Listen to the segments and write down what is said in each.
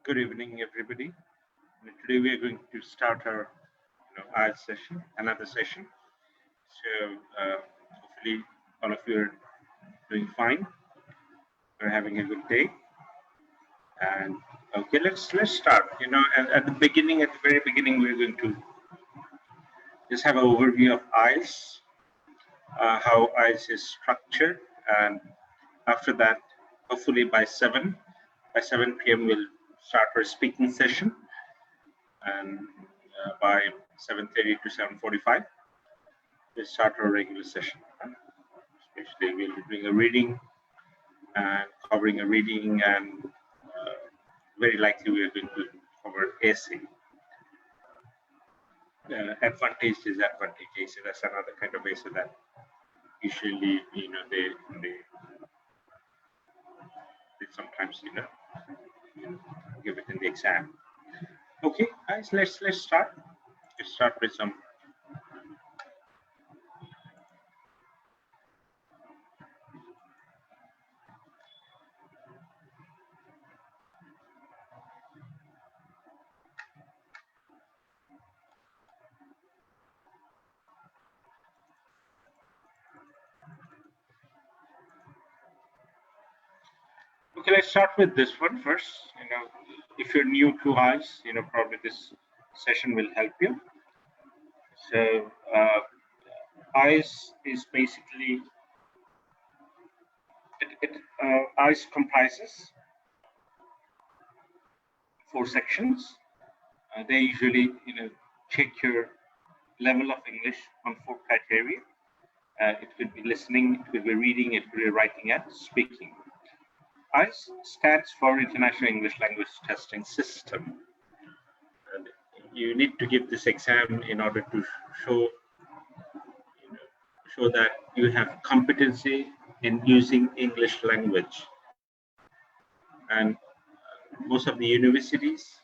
Good evening, everybody. Today we are going to start our IELTS session, another session. So hopefully all of you are doing fine. We're having a good day. And okay, let's start. At the very beginning, we're going to just have an overview of IELTS, how IELTS is structured, and after that, hopefully by 7 p.m. we'll start our speaking session, and by 7:30 to 7:45 we'll start our regular session. Especially we'll be doing a reading and covering a reading, and very likely we are going to cover essay. Advantage, disadvantage essay. That's another kind of essay that usually they sometimes give it in the exam. Okay, guys, let's start. Let's start with some. Okay, let's start with this one first. If you're new to IELTS, probably this session will help you. So IELTS is basically IELTS comprises 4 sections. They usually check your level of English on 4 criteria. It could be listening, it could be reading, it could be writing and speaking. IELTS stands for International English Language Testing System. And you need to give this exam in order to show that you have competency in using English language. And most of the universities,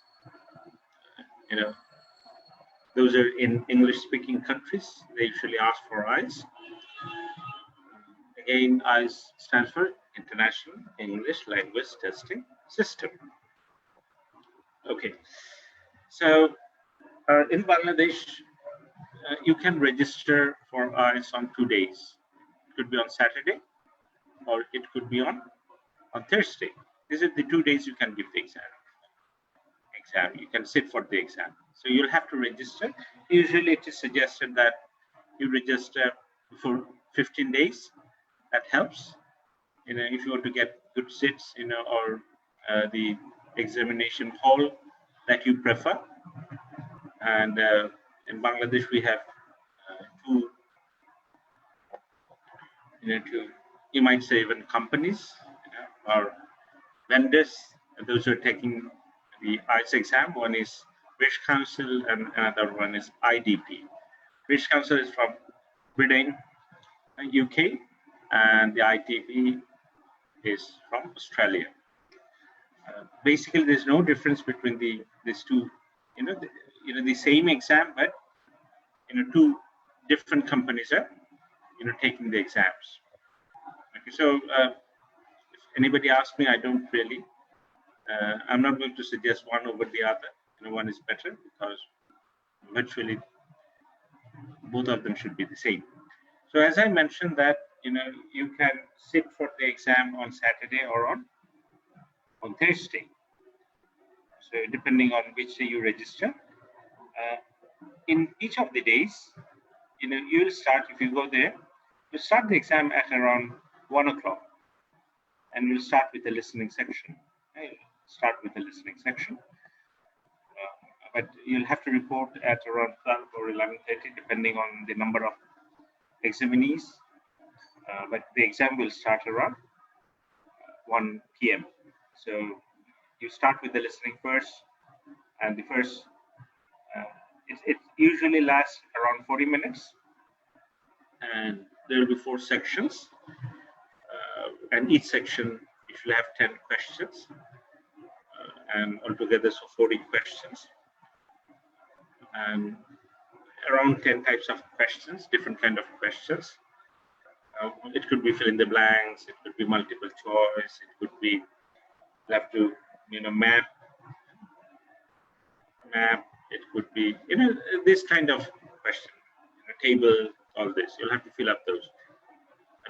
those are in English-speaking countries. They usually ask for IELTS. Again, IELTS stands for International English Language Testing System. Okay, so in Bangladesh, you can register for IELTS on 2 days. It could be on Saturday, or it could be on Thursday. These are the 2 days you can give the exam. You can sit for the exam. So you'll have to register. Usually it is suggested that you register for 15 days. That helps. If you want to get good seats, or the examination hall that you prefer. And in Bangladesh, we have two, you might say even companies, or vendors. Those who are taking the IELTS exam. One is British Council and another one is IDP. British Council is from Britain, UK, and the IDP is from Australia. Basically, there's no difference between these two. The same exam, but two different companies are taking the exams. Okay, so if anybody asks me, I don't really. I'm not going to suggest one over the other. One is better, because virtually both of them should be the same. So as I mentioned that you can sit for the exam on Saturday or on Thursday. So depending on which day you register, in each of the days, you'll start, if you go there, you start the exam at around 1 o'clock, and you'll start with the listening section. Start with the listening section, but you'll have to report at around 12 or 11:30, depending on the number of examinees. But the exam will start around 1 p.m. So you start with the listening first, and the first it usually lasts around 40 minutes, and there will be 4 sections, and each section usually have 10 questions, and altogether so 40 questions, and around 10 types of questions, different kind of questions. It could be fill in the blanks, it could be multiple choice, it could be, you have to map map, it could be, this kind of question, table, all this. You'll have to fill up those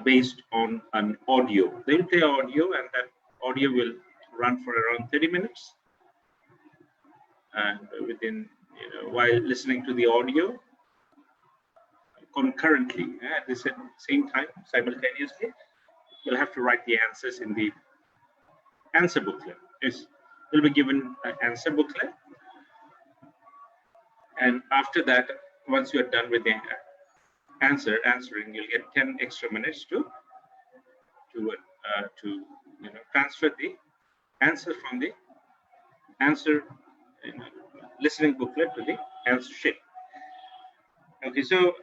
based on an audio. They'll play audio, and that audio will run for around 30 minutes. And within, while listening to the audio, concurrently, at the same time, simultaneously, you'll have to write the answers in the answer booklet. You'll be given an answer booklet. And after that, once you're done with the answering, you'll get 10 extra minutes to transfer the answer from the answer listening booklet to the answer sheet. Okay, so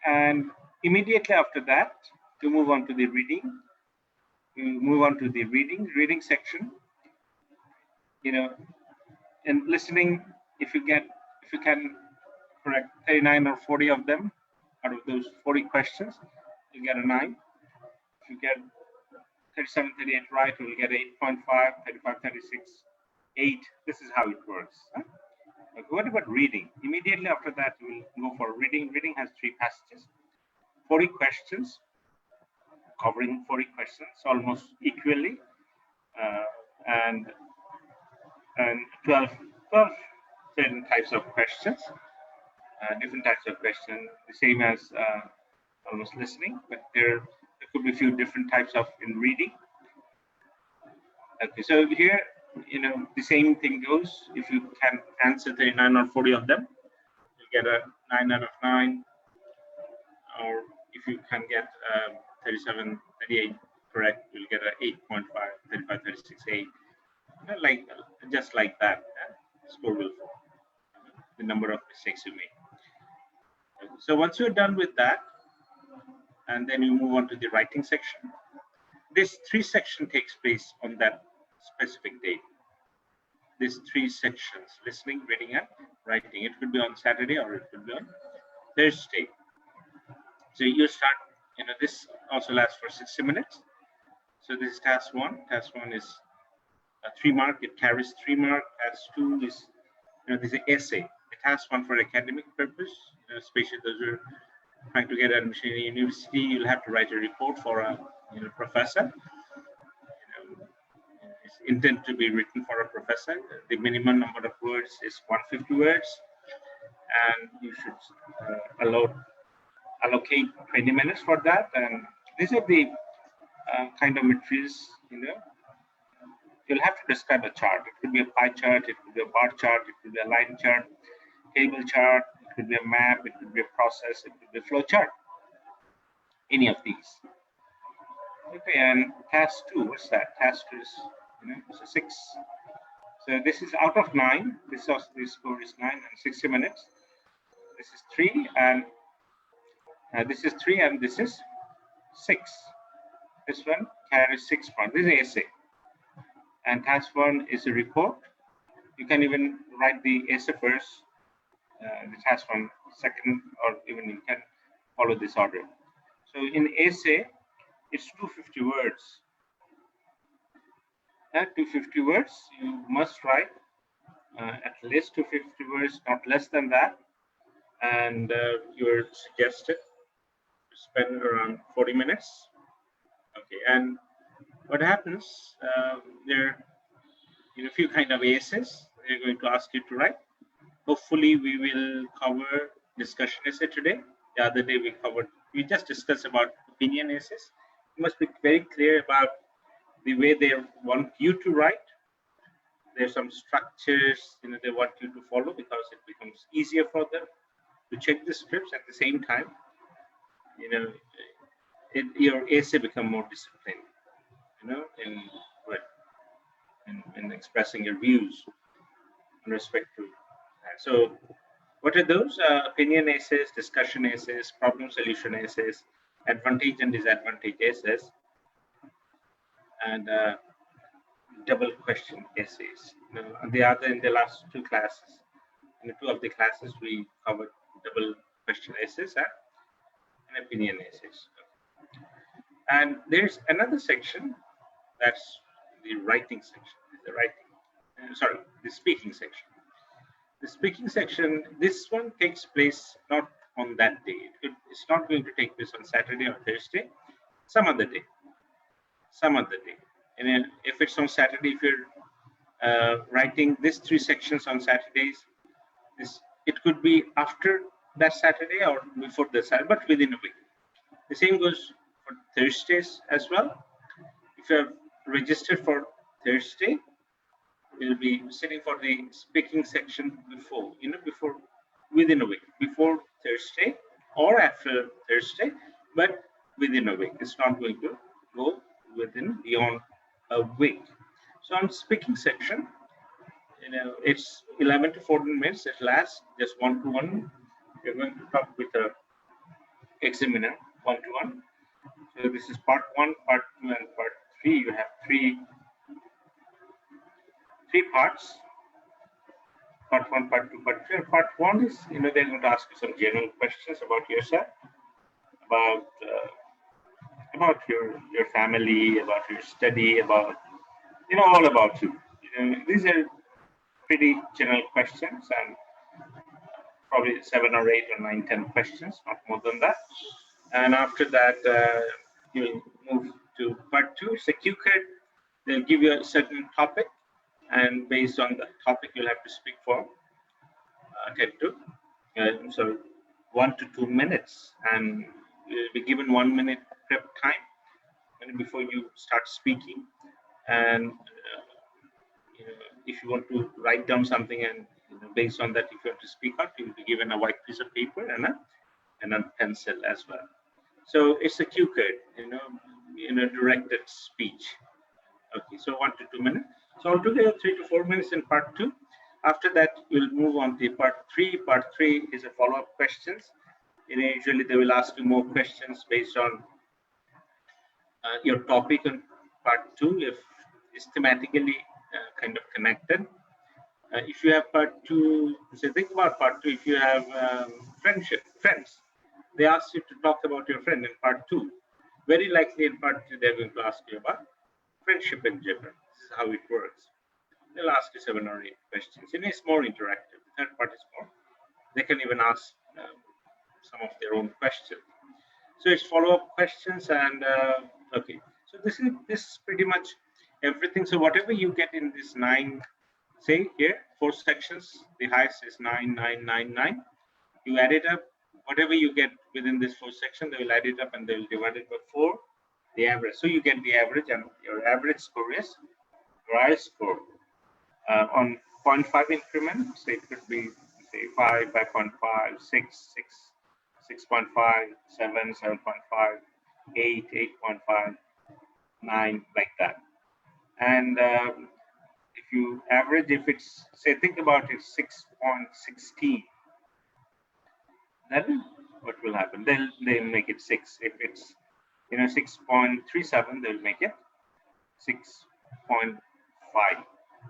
and immediately after that, to move on to the reading. You move on to the reading section. In listening, if you can correct 39 or 40 of them out of those 40 questions, you get a 9. If you get 37, 38 right, you'll get 8.5, 35, 36, 8. This is how it works. Huh? Okay, what about reading? Immediately after that, you will go for reading. Reading has 3 passages, 40 questions, covering 40 questions almost equally, and 12 certain types of questions, different types of questions, the same as almost listening, but there could be a few different types of in reading. Okay, so here, the same thing goes. If you can answer 39 or 40 of them, you get a 9 out of 9. Or if you can get 37, 38 correct, you'll get a 8.5, 35, 36, 8. Like just like that, score will fall. The number of mistakes you make. So once you're done with that, and then you move on to the writing section. This 3 section takes place on that specific date. These 3 sections: listening, reading, and writing. It could be on Saturday or it could be on Thursday. So you start. This also lasts for 60 minutes. So this is task 1. Task 1 is a 3 mark. It carries 3 mark. Task 2 is, this is an essay. The task 1 for academic purpose, especially those who are trying to get admission in a university, you'll have to write a report for a professor. It's intended to be written for a professor. The minimum number of words is 150 words, and you should allocate 20 minutes for that. And these are the kind of materials, you'll have to describe a chart. It could be a pie chart, it could be a bar chart, it could be a line chart, table chart, it could be a map, it could be a process, it could be a flow chart. Any of these. Okay, and task 2, what's that? Task 2 is, it's a 6. So this is out of 9. This score is 9 and 60 minutes. This is 3, and this is 3, and this is 6. This one carries 6 points. This is essay. And task 1 is a report. You can even write the essay first, the task 1 second, or even you can follow this order. So in essay, it's 250 words. 250 words, you must write at least 250 words, not less than that. And you're suggested to spend around 40 minutes. Okay, and what happens, there are a few kind of essays they're going to ask you to write. Hopefully we will cover discussion essay today. The other day we just discussed about opinion essays. You must be very clear about the way they want you to write. There's some structures they want you to follow, because it becomes easier for them to check the scripts. At the same time, your essay become more disciplined, in expressing your views in respect to that. So what are those? Opinion essays, discussion essays, problem solution essays, advantage and disadvantage essays, and double question essays. The other, in the last 2 classes, in 2 of the classes, we covered double question essays and opinion essays. And there's another section, that's the writing section. The speaking section. The speaking section, this one takes place not on that day. It's not going to take place on Saturday or Thursday, some other day. Some other day. And then if it's on Saturday, if you're writing these 3 sections on Saturdays, it could be after that Saturday or before the Saturday, but within a week. The same goes for Thursdays as well. If you're registered for Thursday, you'll be sitting for the speaking section before, within a week, before Thursday or after Thursday, but within a week. It's not going to go beyond a week. So on speaking section, it's 11 to 14 minutes at last, just one-to-one. You're going to talk with the examiner one-to-one. So this is part 1, part 2, and part 3. You have three parts. Part 1, part 2, part 3. Part 1 is, they're going to ask you some general questions about yourself, about your family, about your study, about all about you. These are pretty general questions, and probably 7 or 8 or 9, 10 questions, not more than that. And after that, you'll move to part 2. It's a cue card. They'll give you a certain topic, and based on the topic, you'll have to speak for 1 to 2 minutes, and you'll be given 1 minute prep time before you start speaking. And if you want to write down something, and based on that, if you want to speak out, you'll be given a white piece of paper and a pencil as well. So it's a cue card, directed speech. Okay, so 1 to 2 minutes. So altogether 3 to 4 minutes in part 2. After that, we'll move on to part 3. Part 3 is a follow-up questions. Usually they will ask you more questions based on your topic on part 2, if it's thematically kind of connected. If you have part 2, so think about part 2. If you have friends, they ask you to talk about your friend in part 2. Very likely in part 3, they're going to ask you about friendship in general. This is how it works. They'll ask you 7 or 8 questions. It's more interactive. The third part is more. They can even ask some of their own questions. So it's follow-up questions, and okay. So this is pretty much everything. So whatever you get in this 9, say here 4 sections, the highest is 9, 9, 9, 9. You add it up. Whatever you get within this 4 section, they will add it up and they will divide it by 4. The average. So you get the average, and your average score is your IELTS score on 0.5 increment. So it could be say 5, 5.5, 6, 6.5, 7, 7.5, 8, 8.5, 9, like that. And if you average, if it's, say, think about it, 6.16, then what will happen? They'll make it 6. If it's 6.37, they'll make it 6.5.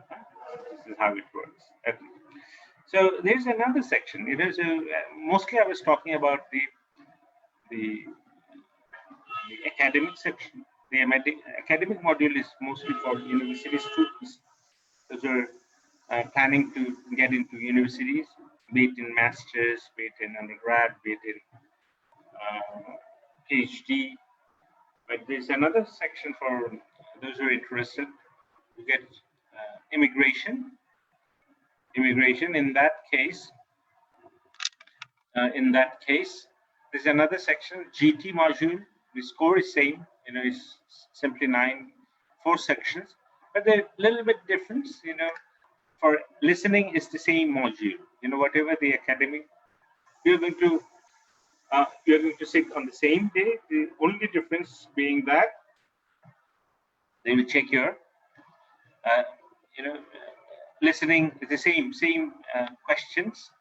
This is how it works. Okay. So there's another section. Mostly I was talking about the academic section. The academic module is mostly for university students. Those are planning to get into universities, be it in masters, be it in undergrad, be it in PhD. But there's another section for those who are interested to get immigration. Immigration. In that case, there's another section, GT module. The score is same. It's simply 9, 4 sections, but they're a little bit different. For listening, is the same module. Whatever the academic, you're going to sit on the same day. The only difference being that they will check your, listening is the same questions.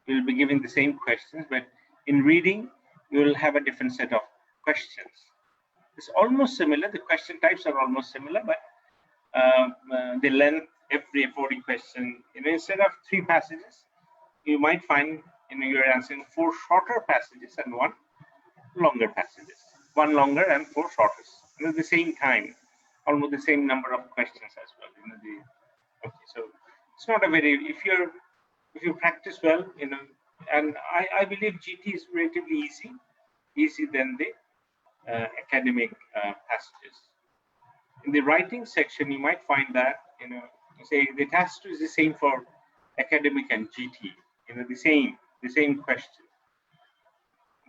You'll be giving the same questions, but in reading, you will have a different set of questions. It's almost similar. The question types are almost similar, but the length, every 40 question, instead of 3 passages, you might find you're answering 4 shorter passages and 1 longer passages. 1 longer and 4 shorter. At the same time, almost the same number of questions as well. Okay, so it's not a very, if you're if you practice well, and I believe GT is relatively easy than the academic passages. In the writing section, you might find that, say the task 2 is the same for academic and GT, the same question,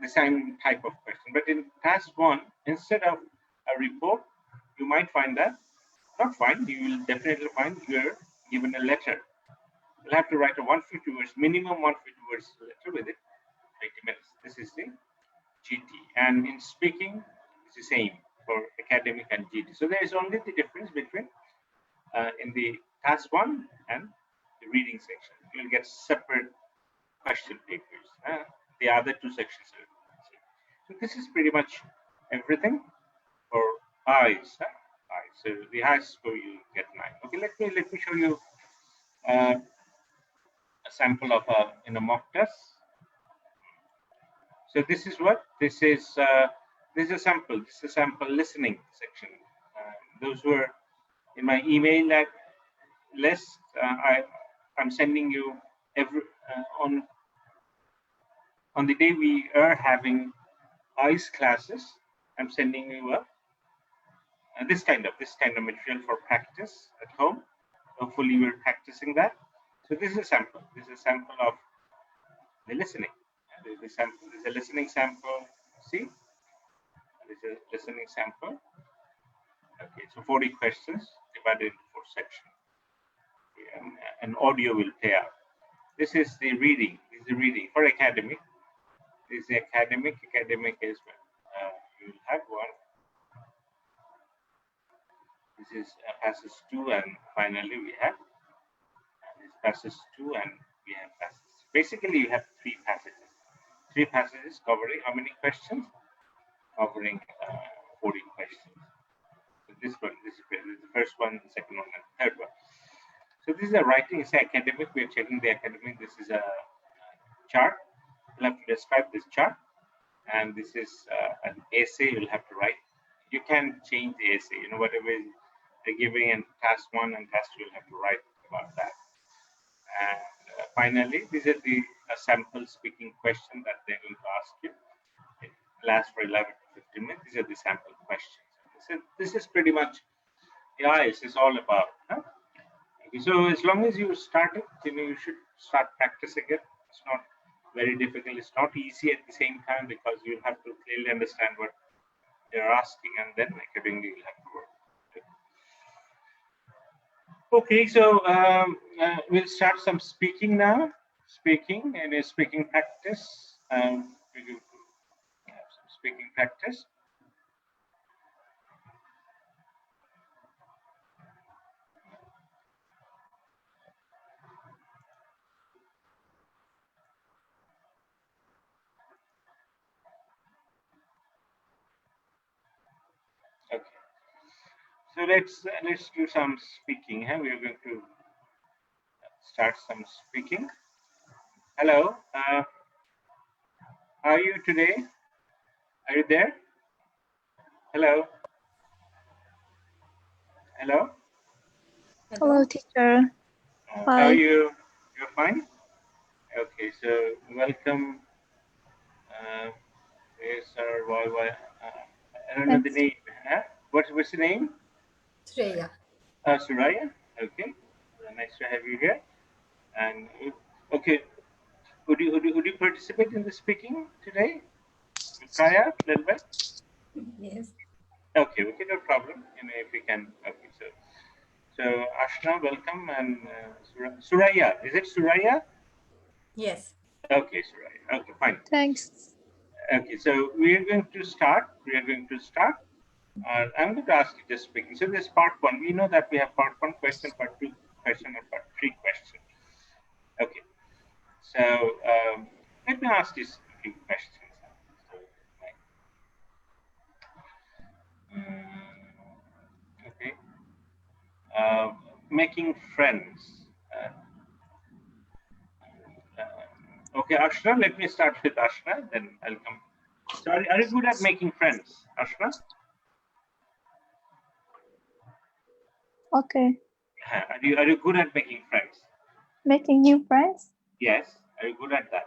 the same type of question. But in task 1, instead of a report, you might find that, you will definitely find you're given a letter. You'll have to write a 150 words, minimum 150 words letter with it, 80 minutes. This is the GT. And in speaking, it's the same for academic and GT. So there is only the difference between in the task 1 and the reading section. You'll get separate question papers. The other 2 sections are the same. So this is pretty much everything for eyes. So the highest score you get 9. Okay, let me show you a sample of a mock test. So this is what this is a sample. This is a sample listening section. Those who are in my email list, I'm sending you every on the day we are having IELTS classes. I'm sending you this kind of material for practice at home. Hopefully, we're practicing that. So this is a sample. This is a sample of the listening. This is a listening sample. See, this is a listening sample. Okay, so 40 questions divided into 4 sections. And audio will play out. This is the reading. This is the reading for academic. This is the academic. Academic is you will have one. This is passage 2, and finally we have this passage 2, and we have passage. Basically, you have 3 passages. 3 passages covering how many questions? Covering 40 questions. So this is the first one, the second one, and the third one. So this is a writing. It's academic. We are checking the academic. This is a chart. You'll have to describe this chart, and this is an essay. You'll have to write. You can change the essay. Whatever they're giving in task 1 and task 2, you'll have to write about that. And finally, these are the sample speaking question that they're going to ask you. It lasts for 11 to 15 minutes. These are the sample questions. This is pretty much the IELTS is all about. Okay, so as long as you start it, you should start practicing it. It's not very difficult. It's not easy at the same time, because you have to clearly understand what they're asking, and then accordingly you'll have to work. Okay, so we'll start some speaking now. Speaking and a speaking practice. We're going to have some speaking practice. Okay. So let's do some speaking. We are going to start some speaking. Hello. How are you today? Are you there? Hello. Hello. Hello, teacher. How are you? You're fine? Okay, so welcome. Yes, sir. I don't know the name. What's the name? Shreya. Suraya. Okay. Nice to have you here. And okay, would you participate in the speaking today? Try out a little bit. Yes. Okay, no problem. If we can. Okay, so Ashna, welcome, and Suraya. Is it Suraya? Yes. Okay, Suraya. Okay, fine. Thanks. Okay, so we are going to start. I'm going to ask you just speaking. So this part 1. We know that we have part 1 question, part 2 question, and part 3 question. Okay. So let me ask you a few questions. Okay. Making friends. Okay, Ashna, let me start with Ashna, then I'll come. So are you good at making friends, Ashna? Okay. Are you good at making friends? Making new friends? Yes. Are you good at that?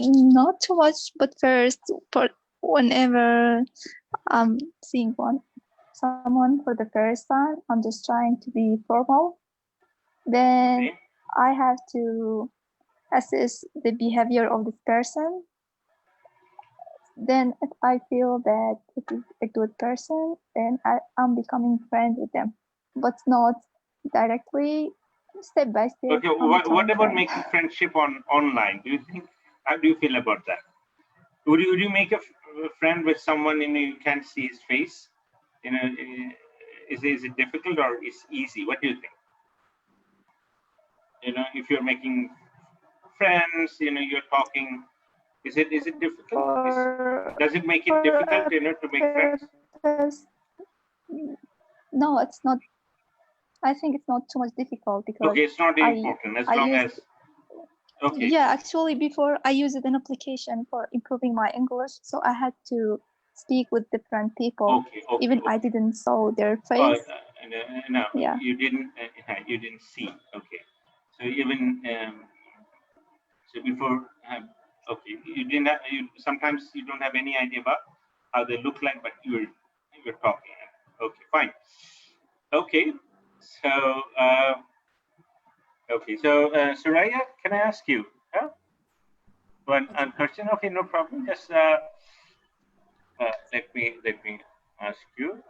Not too much, but first, for whenever I'm seeing someone for the first time, I'm just trying to be formal. Then Okay. I have to assess the behavior of this person. Then if I feel that it is a good person, then I'm becoming friends with them, but not directly. Step by step, Okay. I'm What becoming about friends. making friendship online? Do you think? How do you feel about that? Would you make a friend with someone you can't see his face? Is it difficult or is easy? What do you think? If you're making friends, you're talking. Is it difficult? Does it make it For difficult, a to make friends? purpose, no, it's not. I think it's not too much difficult because Okay, it's not I important as I long use as okay. yeah, actually before I used an application for improving my English, so I had to speak with different people. Okay, Even I okay. didn't saw their Oh, face. no, Yeah. you didn't see. Okay, so even so before, okay, you didn't. Sometimes you don't have any idea about how they look like, but you're talking. Okay, fine. Okay, so okay, so Soraya, can I ask you? One question. Okay, no problem. Just let me ask you.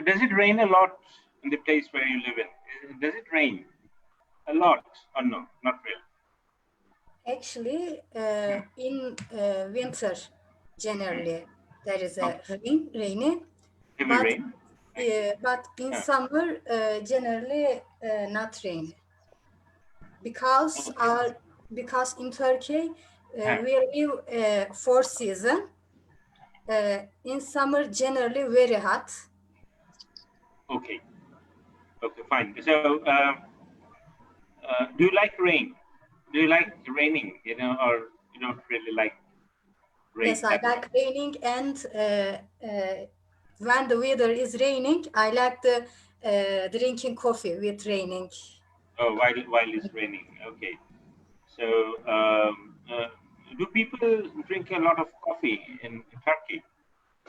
Does it rain a lot in the place where you live in? Does it rain a lot or no? Not really. Actually, in winter, generally there is a Okay. rainy, Heavy but rain. Right. but in Yeah. summer, generally not rain because Okay. our because in Turkey Huh. we live four season. In summer, generally very hot. Okay. Okay. Fine. So, do you like rain? Do you like raining? Or you don't really like Yes, rain I that much? like raining, and when the weather is raining, I like the drinking coffee with raining. Oh, while it's raining. Okay. So, do people drink a lot of coffee in Turkey?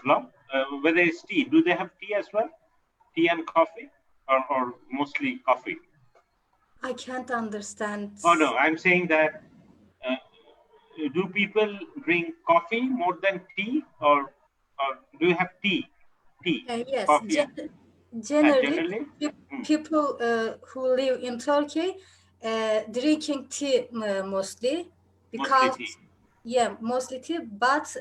No? Whether it's tea, do they have tea as well? Tea and coffee, or mostly coffee? I can't understand. Oh no, I'm saying that uh, do people drink coffee more than tea, or do you have tea, Yes, coffee, generally, generally? people who live in Turkey drinking tea mostly Mostly because, tea. yeah, mostly tea. But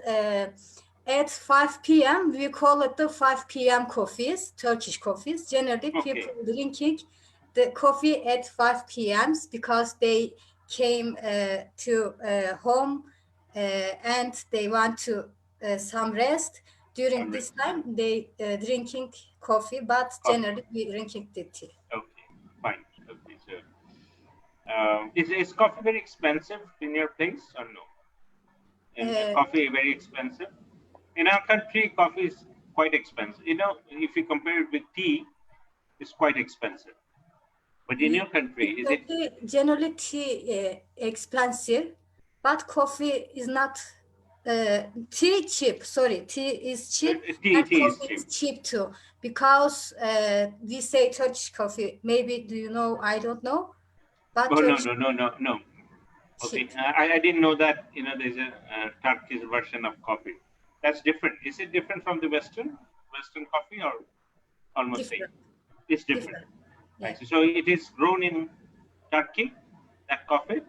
at 5 p.m., we call it the 5 p.m. coffees, Turkish coffees. Generally, people Okay, drinking the coffee at 5 p.m. because they came to home and they want to some rest. During alright. this time, they drinking coffee, but Coffee. generally we drinking the tea. Okay, fine. Okay, so is coffee very expensive in your place or no? And Uh, coffee very expensive? In our country, coffee is quite expensive. If you compare it with tea, it's quite expensive. But in your country, is it Generally tea expensive, but coffee is not. Tea cheap. Sorry, tea is cheap, tea? and Tea is coffee cheap. is cheap too. Because we say Turkish coffee. Maybe do you know? I don't know, but Oh no Turkish no no no no. Okay, cheap. I didn't know that. There's a Turkish version of coffee. That's different. Is it different from the Western coffee or almost same? Different, It's different. different. I Yeah. see. So it is grown in Turkey. That coffee.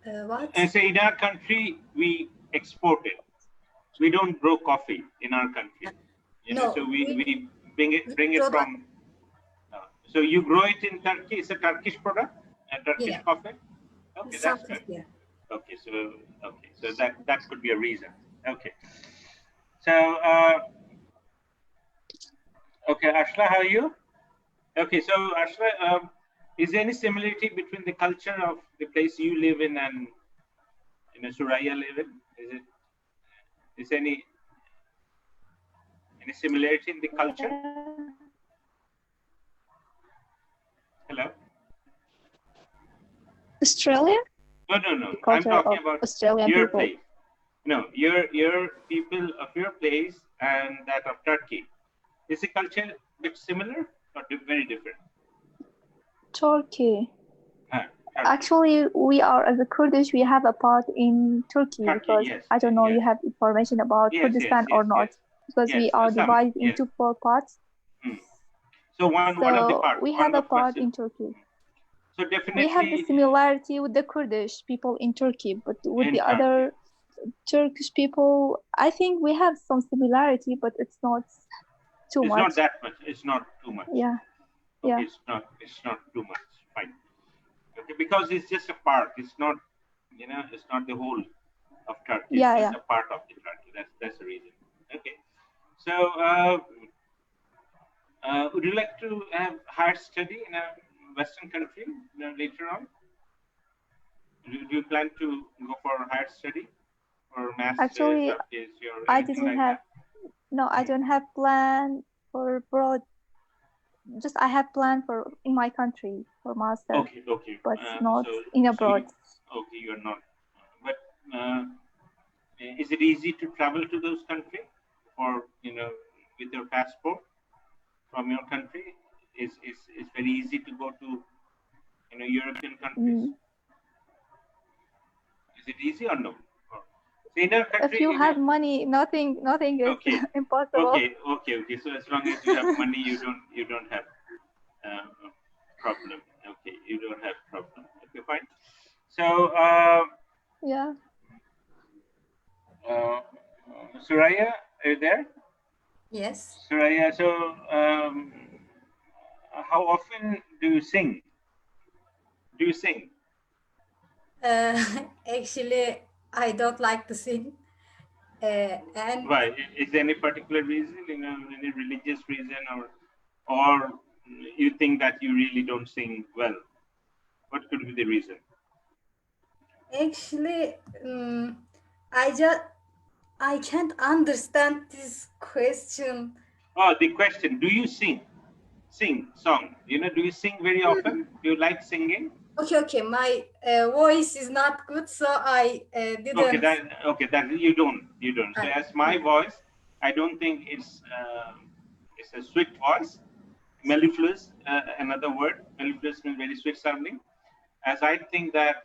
What? And say in our country we export it. We don't grow coffee in our country. So No, we bring it product. from. So you grow it in Turkey. It's a Turkish product, a Turkish Yeah, coffee. Okay, that's something. good. Yeah. Okay, so that could be a reason. Okay, so okay, Ashla, how are you? Okay, so Ashla, is there any similarity between the culture of the place you live in and Suraya live in? Is any similarity in the culture? Yeah. Australia? No. The I'm culture talking of about Australian your people. place. No, your people of your place and that of Turkey. Is the culture a bit similar or very different? Turkey. Turkey. Actually, we are, as a Kurdish, we have a part in Turkey, Turkey, because yes, I don't know yes. you have information about Yes, Kurdistan or not, because yes, we are some, divided yes. into 4 parts. So one of the So parts, we one have a of part question. in Turkey. So We have the definitely similarity with the Kurdish people in Turkey, but with in the Turkey. other Turkish people, I think we have some similarity, but it's not too It's much. not that much. It's not too much. Yeah. Okay, Yeah. It's not too much. Fine. Okay, because it's just a part. It's not, it's not the whole of Turkey. Yeah, It's yeah. just a part of the Turkey. That's the reason. Okay. So, would you like to have higher study in a Western country later on? Do you plan to go for higher study or master's Actually, or PhD or I anything didn't like have, that? no, I don't have plan for abroad. Just I have plan for in my country for master, Okay. but not in abroad. Okay, you're not. But is it easy to travel to those countries, or with your passport from your country? Is very easy to go to European countries? Is it easy or no? So in our country, If you have money, nothing is okay, impossible. okay. So as long as you have money, you don't have problem. Okay, you don't have problem. Okay, fine. So, Yeah. Suraya, are you there? Yes. Suraya, so how often do you sing? Do you sing? Actually, I don't like to sing. And Why? Is there any particular reason, any religious reason, or you think that you really don't sing well? What could be the reason? actually, I can't understand this question. Oh, the question: do you sing song? Do you sing very often? Do you like singing? Okay. My voice is not good, so I didn't. Okay, that you don't. So Uh, as my voice, I don't think it's a sweet voice. Mellifluous, another word. Mellifluous means very sweet sounding. As I think that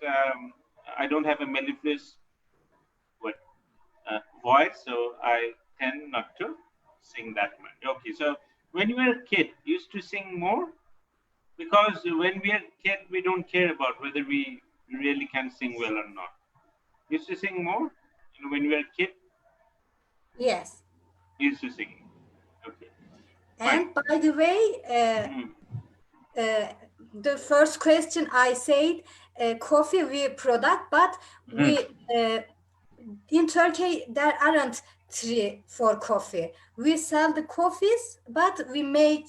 I don't have a mellifluous voice, so I tend not to sing that much. Okay, so when you were a kid, you used to sing more, because when we are kid, we don't care about whether we really can sing well or not. You used to sing more, when you were a kid. yes. You used to sing. Okay, fine. And by the way, the first question I said, coffee we product, but we in Turkey there aren't tree for coffee. We sell the coffees, but we make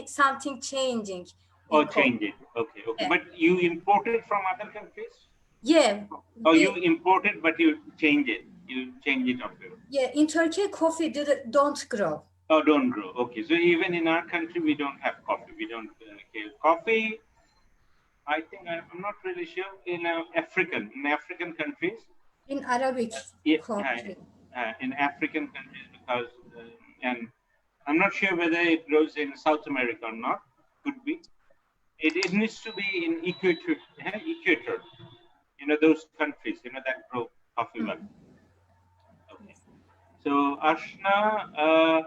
something changing Oh, in coffee. change it. Okay. Yeah. But you imported from other countries? Yeah, Oh, you imported, but you change it. You change it of your. yeah. In Turkey, coffee don't grow. Oh, don't grow. Okay, so even in our country, we don't have coffee. We don't care. Coffee. I think I'm not really sure in African countries. In Arabic country. In African countries, because and I'm not sure whether it grows in South America or not. Could be. It needs to be in equator. Those countries. That grow coffee well. Okay. So Ashna,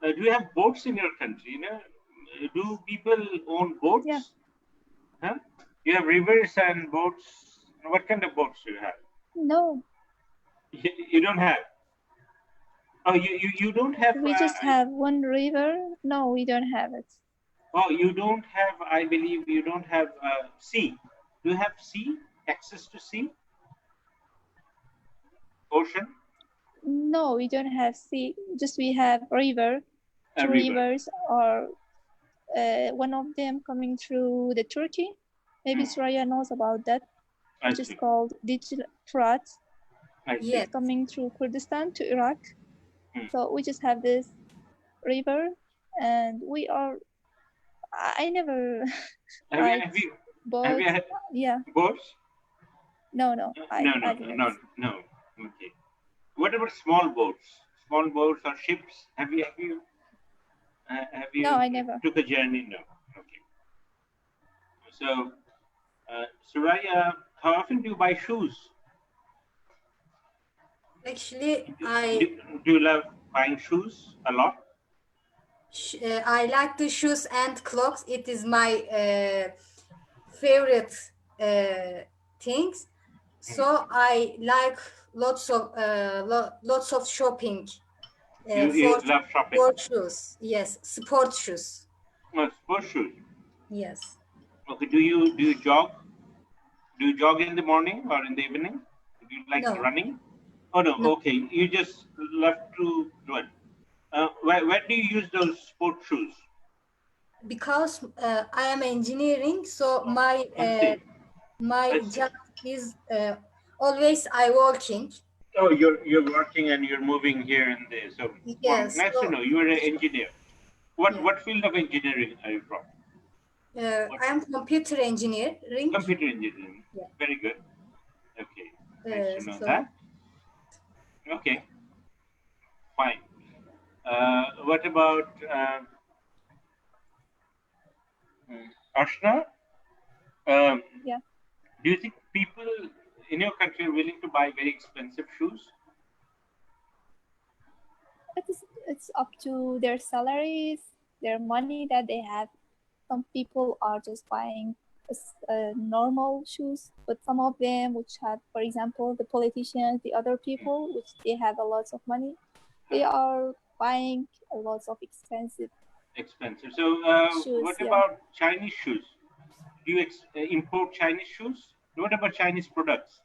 do you have boats in your country? Do people own boats? Yeah. Huh? You have rivers and boats. What kind of boats do you have? No. You don't have. Oh, you don't have. We just have one river. No, we don't have it. Oh, you don't have. I believe you don't have sea. Do you have sea? Access to sea? Ocean? No, we don't have sea. Just we have river. A Two river. rivers, or one of them coming through the Turkey. Maybe Suraya knows about that, which is called Dicle Frat. Yes. It's coming through Kurdistan to Iraq. So we just have this river, and we are. I never. Have but you had yeah, boats? no, No, I didn't. no, no. Okay. What about small boats? Small boats or ships? Have No, you I never. took a journey? No. Okay. So, Suraya, how often do you buy shoes? Actually, Do you love buying shoes a lot? I like the shoes and clothes. It is my favorite things. So I like lots of shopping You love shopping? for shoes. Yes, sport shoes. Sports shoes. Yes. Okay. Do you jog? Do you jog in the morning or in the evening? Do you like No, running? Oh no. no, Okay. You just love to run. Where do you use those sport shoes? because I am engineering, so Oh, I see. my I see. job is always I walking. Oh, you're working and you're moving here and there. So Yes, nice to so know. You are an engineer. What yeah, what field of engineering are you from? What I am computer engineering. computer engineering? Yeah. Very good. Okay, nice to know So that. Okay, fine. What about Ashna? Um, Yeah, do you think people in your country are willing to buy very expensive shoes? it's up to their salaries, their money that they have. Some people are just buying normal shoes, but some of them, which have, for example, the politicians, the other people, which they have a lot of money, they are buying a lot of expensive Expensive. So, shoes. what Yeah, about Chinese shoes? Do you import Chinese shoes? What about Chinese products?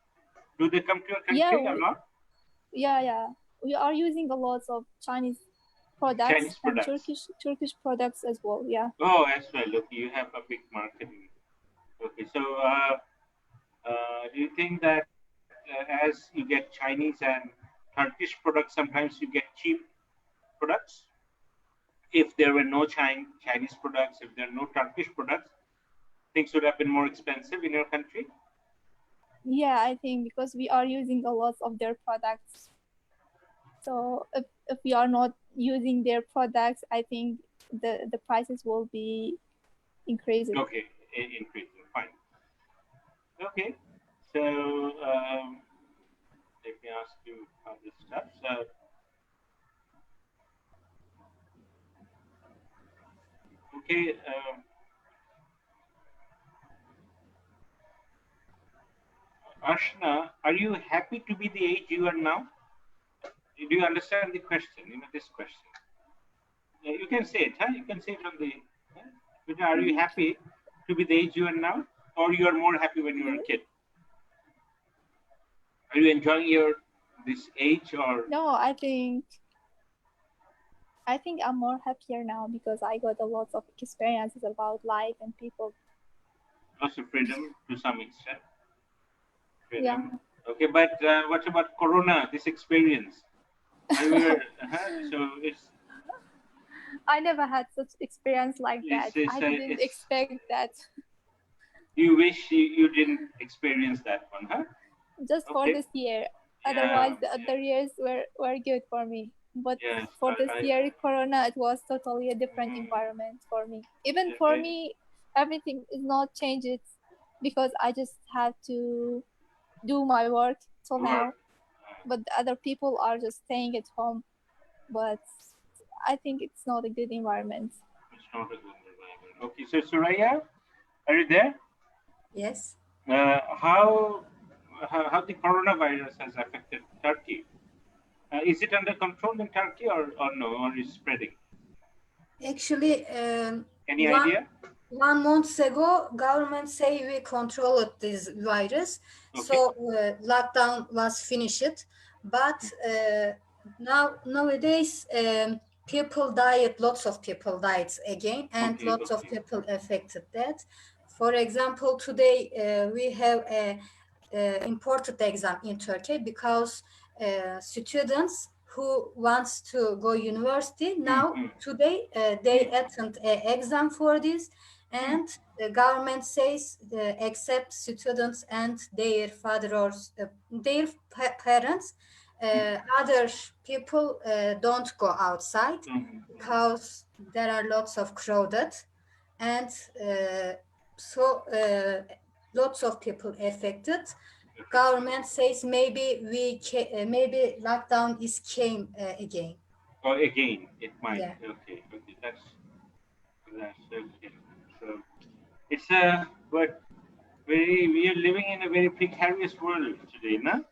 Do they come to your yeah, country or not? yeah. We are using a lot of Chinese products Chinese and products. Turkish products as well. Yeah. Oh, as well. Look, you have a big market. Okay, so do you think that as you get Chinese and Turkish products, sometimes you get cheap products? If there were no Chinese products, if there are no Turkish products, things would have been more expensive in your country. Yeah, I think because we are using a lot of their products. So if we are not using their products, I think the prices will be increasing. Okay, increasing. Fine. Okay, so let me ask you other stuff. So, okay, Ashna, are you happy to be the age you are now? Do you understand the question? This question. You can say it, huh? You can say it on the. Are you happy to be the age you are now, or you are more happy when you were a kid? Are you enjoying your this age, or No, I think I'm more happier now because I got a lot of experiences about life and people. also freedom to some extent? Yeah. Freedom. Okay, but what about Corona? This experience. So I never had such experience like that. it's I didn't expect that. you wish you didn't experience that one, huh? Just for Okay. this year. Yeah. Otherwise, the other years were good for me. But Yes. for this year, Corona, it was totally a different environment for me. Even for Okay. me, everything is not changed because I just have to do my work till now. But the other people are just staying at home. But I think it's not a good environment. It's not a good environment. Okay. So Suraya, are you there? yes. How the coronavirus has affected Turkey? Is it under control in Turkey or no, or is spreading? Actually, Any idea? 1 month ago, government say we controlled this virus, Okay. so lockdown was finished. But nowadays, people died. Lots of people died again, and Okay. lots of Okay. people affected that. For example, today we have a important exam in Turkey because students who wants to go university now today they attend an exam for this, and the government says except students and their father or their parents, other people don't go outside because there are lots of crowded, and lots of people affected. Government says maybe maybe lockdown is came again. Or again, it might. Yeah. Okay, okay, that's okay. So it's a but we are living in a very precarious world today, no?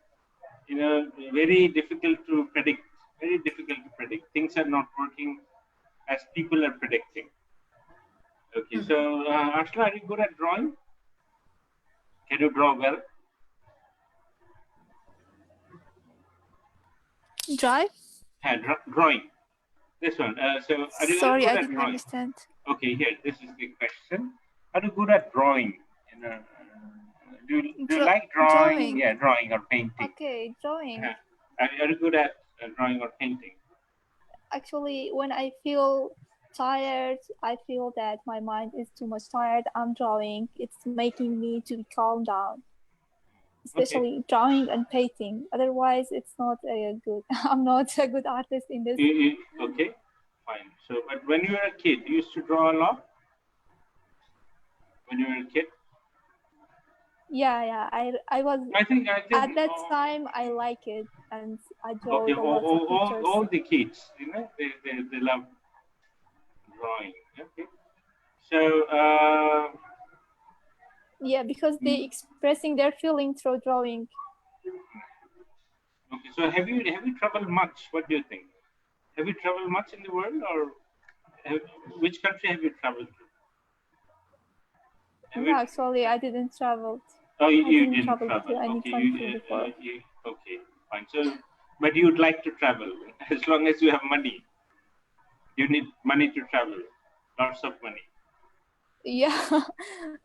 You know, very difficult to predict. Very difficult to predict. Things are not working as people are predicting. Okay, so Ashla, are you good at drawing? Can you draw well? Drive? Yeah, drawing. This one. So are you Sorry, good I at didn't drawing? understand. Okay, here. This is the question. Are you good at drawing? You know, do you like drawing? Drawing. Yeah, drawing or painting. Okay, drawing. Are you good at drawing or painting? Actually, when I feel tired, I feel that my mind is too much tired. I'm drawing. It's making me to calm down. Especially drawing and painting. Otherwise, it's not a good. I'm not a good artist in this. Okay, fine. So, but when you were a kid, you used to draw a lot. When you were a kid. Yeah. I was. I think at that time I like it, and I draw okay, a lot of pictures. all the kids, you know, they love drawing. Okay, so. Yeah, because they expressing their feeling through drawing. Okay, so have you traveled much? What do you think? Have you traveled much in the world, or which country have you traveled to? No, actually, I didn't travel. Oh, you didn't didn't travel to any country before. Okay, fine. So, but you'd like to travel as long as you have money. You need money to travel, lots of money. Yeah.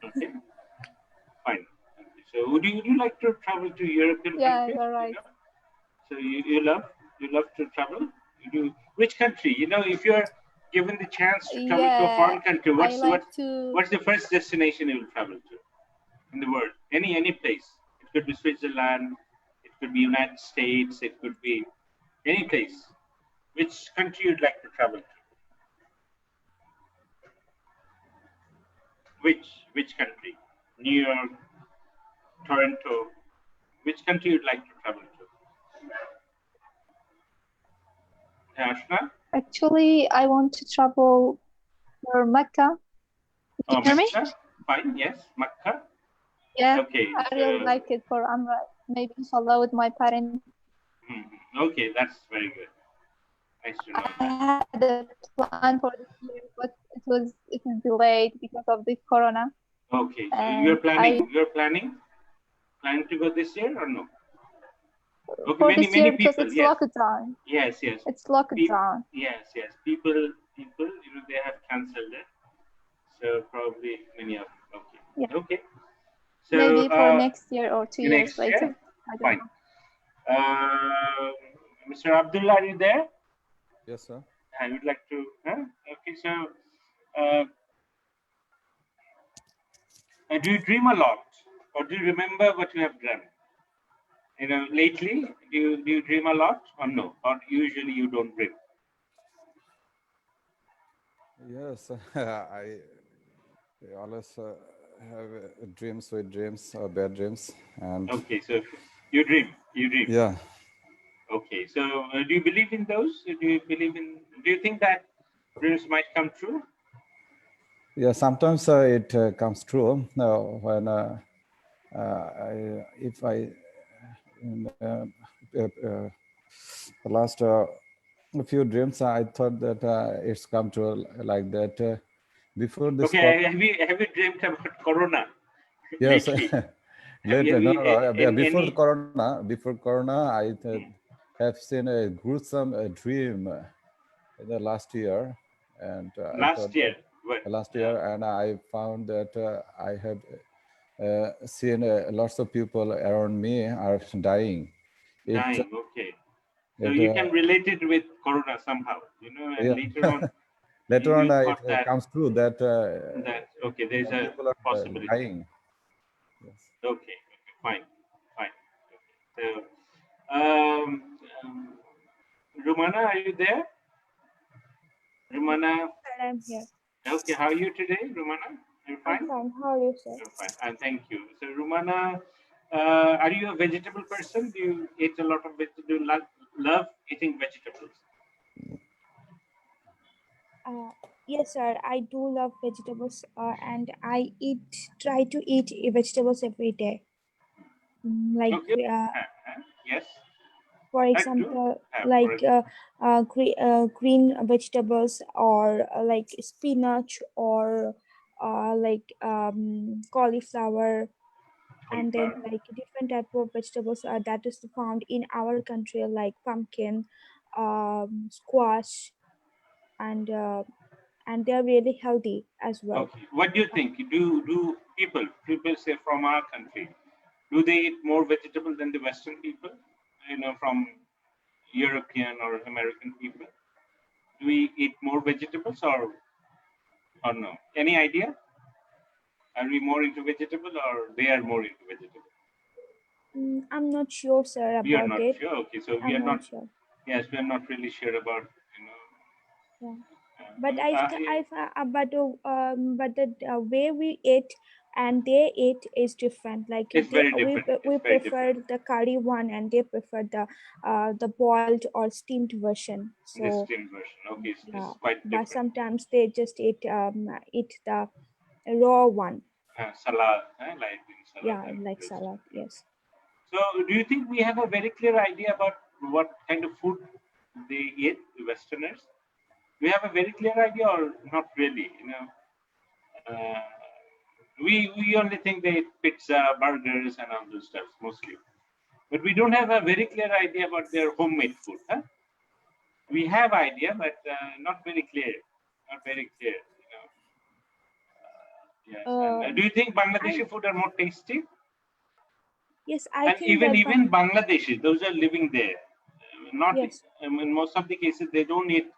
Okay, fine. Okay. So, would you like to travel to European countries? Yeah, you're right. You know? So you love to travel. You do which country? You know, if you're given the chance to travel to a foreign country, what's the first destination you will travel to in the world? Any place. It could be Switzerland. It could be United States. It could be any place. Which country you'd like to travel to? Which country? New York, Toronto. Which country you'd like to travel to? Ashna? Actually, I want to travel for Mecca. Can you hear me? Fine, yes, Makkah. Yeah, okay, I really like it for Umrah. Maybe inshallah with my parents. Okay, that's very good. Nice to know. I had a plan for this year, but it was delayed because of the corona. Okay, so you're planning to go this year or no? Okay, for this year because people, it's lockdown. Yes. It's lockdown. Yes. People, you know, they have cancelled it. So probably many of them. Okay. Yeah. Okay. So maybe for next year or 2 years later. I don't know. Mr. Abdullah, are you there? Yes, sir. I would like to. Okay, so do you dream a lot, or do you remember what you have done? You know, lately, do you dream a lot, or no, or usually you don't dream? Yes, I always have dreams, sweet dreams, or bad dreams, and. Okay, so you dream. Yeah. Okay, so do you believe in those? Do you think that dreams might come true? Yeah, sometimes it comes true. When if I in the last few dreams, I thought that it's come true like that. Before this. Okay, have you dreamt about Corona? Yes. Later, Before Corona, I have seen a gruesome dream in the last year, and last year, and I found that I have seen lots of people around me are dying. Okay. So you can relate it with Corona somehow, you know, and yeah. later on, Later on, you it thought that comes true that okay, there's a people are possibility. dying. Yes. Okay, fine, fine. Okay. So, Rumana, are you there? Rumana, I'm here. okay, how are you today, Rumana? You're fine? I'm fine. How are you, sir? You're fine, and thank you. So, Rumana, are you a vegetable person? Do you eat a lot of vegetables? Do you love eating vegetables? Yes, sir. I do love vegetables, and I try to eat vegetables every day. Like, Okay. Yes, for I do. example, For like green vegetables, or like spinach, or like cauliflower, and then cauliflower. like different type of vegetables that is found in our country, like pumpkin, squash, and they are really healthy as well. Okay. What do you think? Do people say from our country, do they eat more vegetable than the Western people? You know, from European or American people, do we eat more vegetables or no? Any idea? Are we more into vegetable or they are more into vegetable? I'm not sure, sir, We are about not it. sure. Okay, so we I'm are not. not sure. Yes, we are not really sure about Yeah. uh, But yeah, but the way we eat and they eat is different. Like it's very different. we It's very prefer different. the curry one, and they prefer the boiled or steamed version. The So steamed version. Okay, yeah, it's quite but different. sometimes they just eat the raw one. Salad, like in salad Yeah, and like this. salad. Yes. So, do you think we have a very clear idea about what kind of food they eat, the Westerners? We have a very clear idea, or not really? You know, uh, we only think they eat pizza, burgers, and all those stuff mostly, but we don't have a very clear idea about their homemade food. Huh? We have idea, but not very clear. Not very clear. You know. Yes. And Uh, do you think I Bangladeshi food are more tasty? yes, I And think even that even Bangladeshis, those are living there. Not yes. in most of the cases they don't eat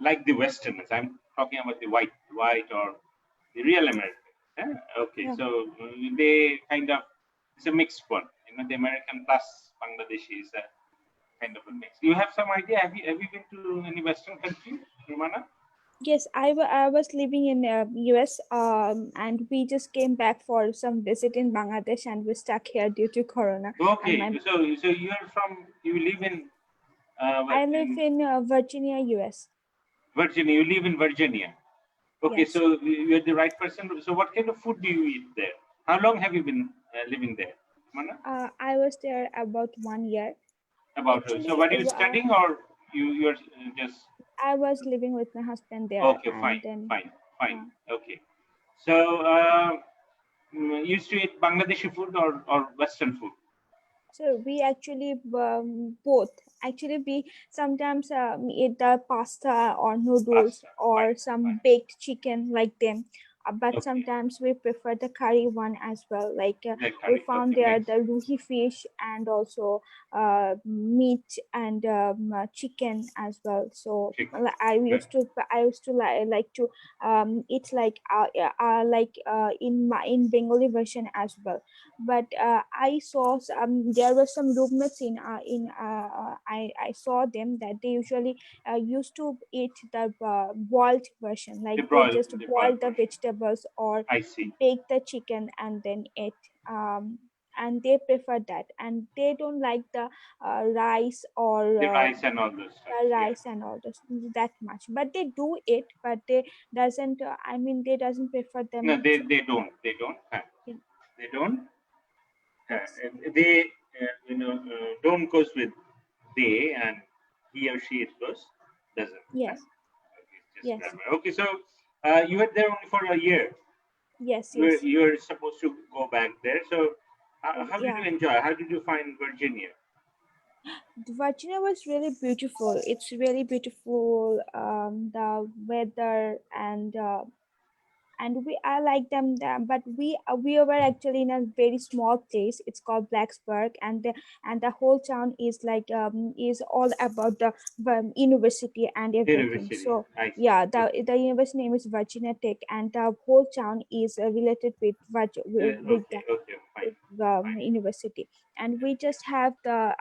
like the Westerners. I'm talking about the white or the real Americans. Okay, Yeah. so they kind of it's a mixed one. You know, the American plus Bangladeshi is a kind of a mix. You have some idea? Have you been to any Western country, Rumana? Yes, I was living in US, and we just came back for some visit in Bangladesh, and we stuck here due to Corona. And Okay, so you live in I what live in in Virginia, US. Virginia. You live in Virginia. Okay, Yes. so you're the right person. So what kind of food do you eat there? How long have you been living there, Mana? I was there about 1 year. About so Actually, what are you studying or you're just I was living with my husband there, okay, and fine, then fine, fine. uh, Okay. So you used to eat Bangladeshi food or Western food? so we actually both. Actually, we sometimes eat the pasta or noodles Pasta. Fine, or some fine. baked chicken like them. But Okay. sometimes we prefer the curry one as well. Like The we curry. found Okay, there mix. the ruhi fish, and also meat and chicken as well. So Chicken. Good. I used to like to eat in Bengali version as well. But I saw there were some roommates I saw them that they usually used to eat the boiled version, like they just The boil broiled the version. vegetables or I see. bake the chicken and then eat. And they prefer that, and they don't like the rice or The rice and all those stuff. Yeah. rice and all this that much. But they do it, but they doesn't. They doesn't prefer No, them. they don't. They don't. Yeah. They don't. Yes. They don't goes with they and he or she it goes doesn't. Yes. Okay, it's just Yes. grammar. Okay, so you were there only for a year. Yes. Yes. You're supposed to go back there. So how did you Yeah. enjoy? How did you find Virginia? Virginia was really beautiful. It's really beautiful. The weather, and I like them, but we were actually in a very small place. It's called Blacksburg, and the whole town is like is all about the university and everything. University. So I see. yeah, the university name is Virginia Tech, and the whole town is related with with Okay, okay, fine. the university. And we just have the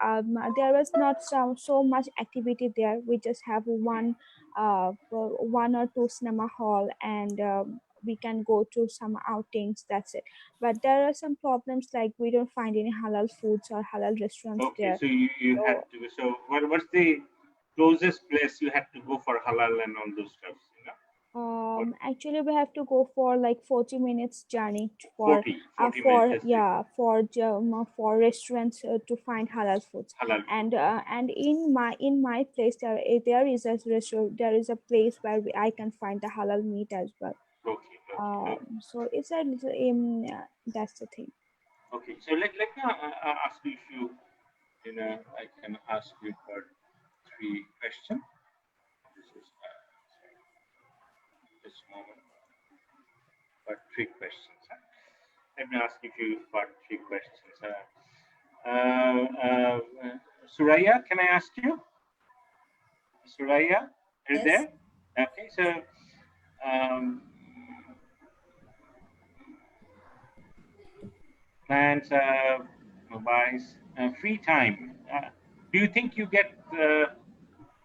there was not so much activity there. We just have one or two cinema hall, and we can go to some outings. That's it. But there are some problems, like we don't find any halal foods or halal restaurants Okay, there. so you had So to. So what's the closest place you had to go for halal and all those stuff? You know, what, actually we have to go for like 40 minutes journey forty minutes just to for restaurants to find halal foods. halal. And in my place there is a restaurant, there is a place where I can find the halal meat as well. Okay, okay, okay. So it's a little that's the thing. Okay, so let me ask you if you know, I can ask you for 3 questions. This is this moment for 3 questions. Huh? Let me ask you if you got 3 questions. Suraya, can I ask you? Suraya, are you Yes. there? Okay, so um, plans, mobiles, free time. Do you think you get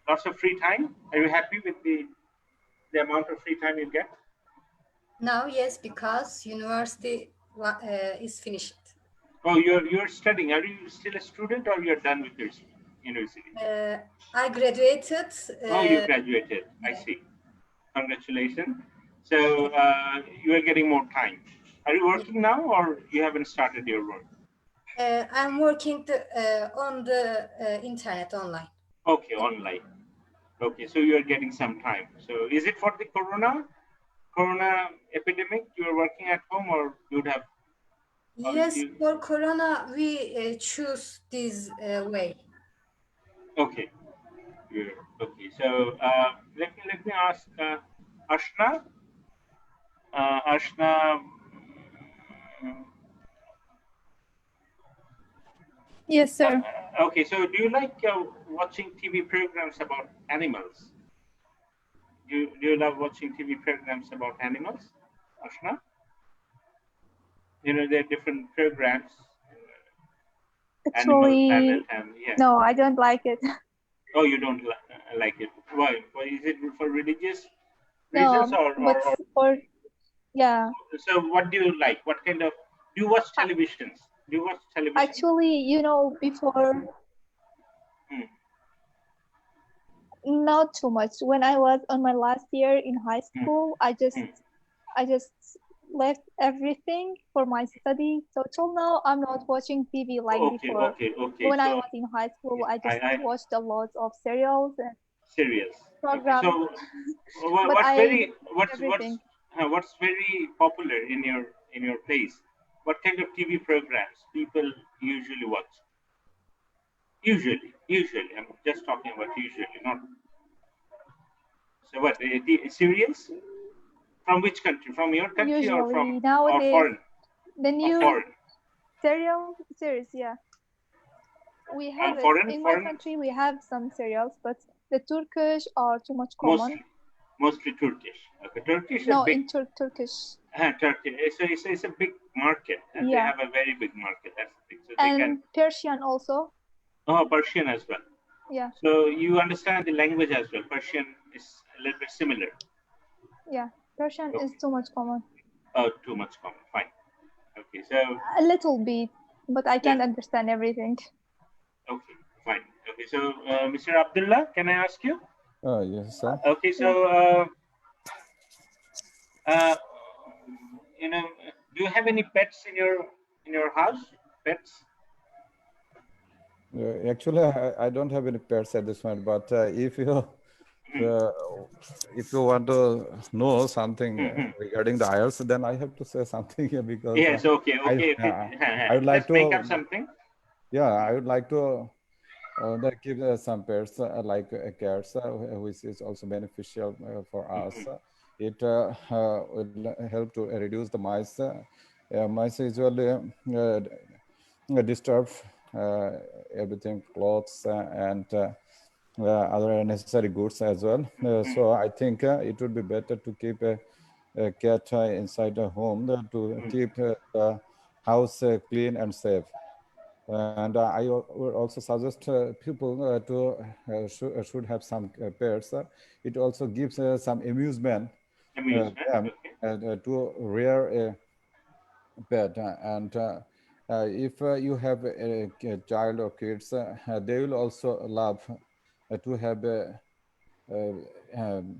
lots of free time? Are you happy with the amount of free time you get? Now, yes, because university is finished. Oh, you're studying. Are you still a student or you're done with your university? I graduated. Oh, you graduated. I see. Congratulations. So you are getting more time. Are you working now or you haven't started your work? I'm working on the internet online. Okay, online. Okay, so you are getting some time. So is it for the corona epidemic? You are working at home, or you'd have? Or Yes, you, for Corona, we choose this way. okay, yeah, okay. So let me ask Ashna. Ashna, mm, Yes, sir. okay. So do you like watching TV programs about animals? Do you love watching TV programs about animals, Ashna? You know, there are different programs, Animal Planet, Actually, and yeah. no, I don't like it. Oh, you don't like it. Why? Why is it for religious reasons No, or but for yeah, so what do you like? What kind of do you watch televisions? Do you watch television? actually, before Hmm. not too much. When I was on my last year in high Hmm. school, Hmm. I just left everything for my study. So till now, I'm not watching TV like Okay, before. okay. When I So was in high school, I just I watched a lot of serials and serious. Okay. programs, So but what's I very everything. what's very popular in your place? What kind of TV programs people usually watch? Usually. I'm just talking about usually, not so what the serials from which country? From your country or Usually or nowadays, foreign? the Or new foreign? serial series, yeah, we have it Foreign, in my foreign, country. We have some serials, but the Turkish are too much common. mostly Turkish. Okay, Turkish a No, big in Turkish, Turkey. It's a big market, and they yeah, have a very big market. That's the thing. So they can. and Persian also, Persian as well. yeah, So you understand the language as well. Persian is a little bit similar. yeah. Persian is Okay. too much common. Oh, too much common. Fine. Okay. So A little bit, but I yeah. can't understand everything. Okay. Fine. Okay. So Mr. Abdullah, can I ask you? Yes, sir. Okay. So uh, do you have any pets in your house? Pets? Actually, I don't have any pets at this moment, but if you want to know something regarding the IELTS, then I have to say something here because Yes. Okay. Okay. I would like Just make to up something. Yeah, I would like to give some pets like cats, which is also beneficial for us. it will help to reduce the mice. Mice usually disturb everything, clothes and other necessary goods as well. So I think it would be better to keep a cat inside a home to keep the house clean and safe. And I would also suggest people should have some pets. It also gives some amusement Amusement. them Okay. to rear a pet. And if you have a child or kids, they will also love to have a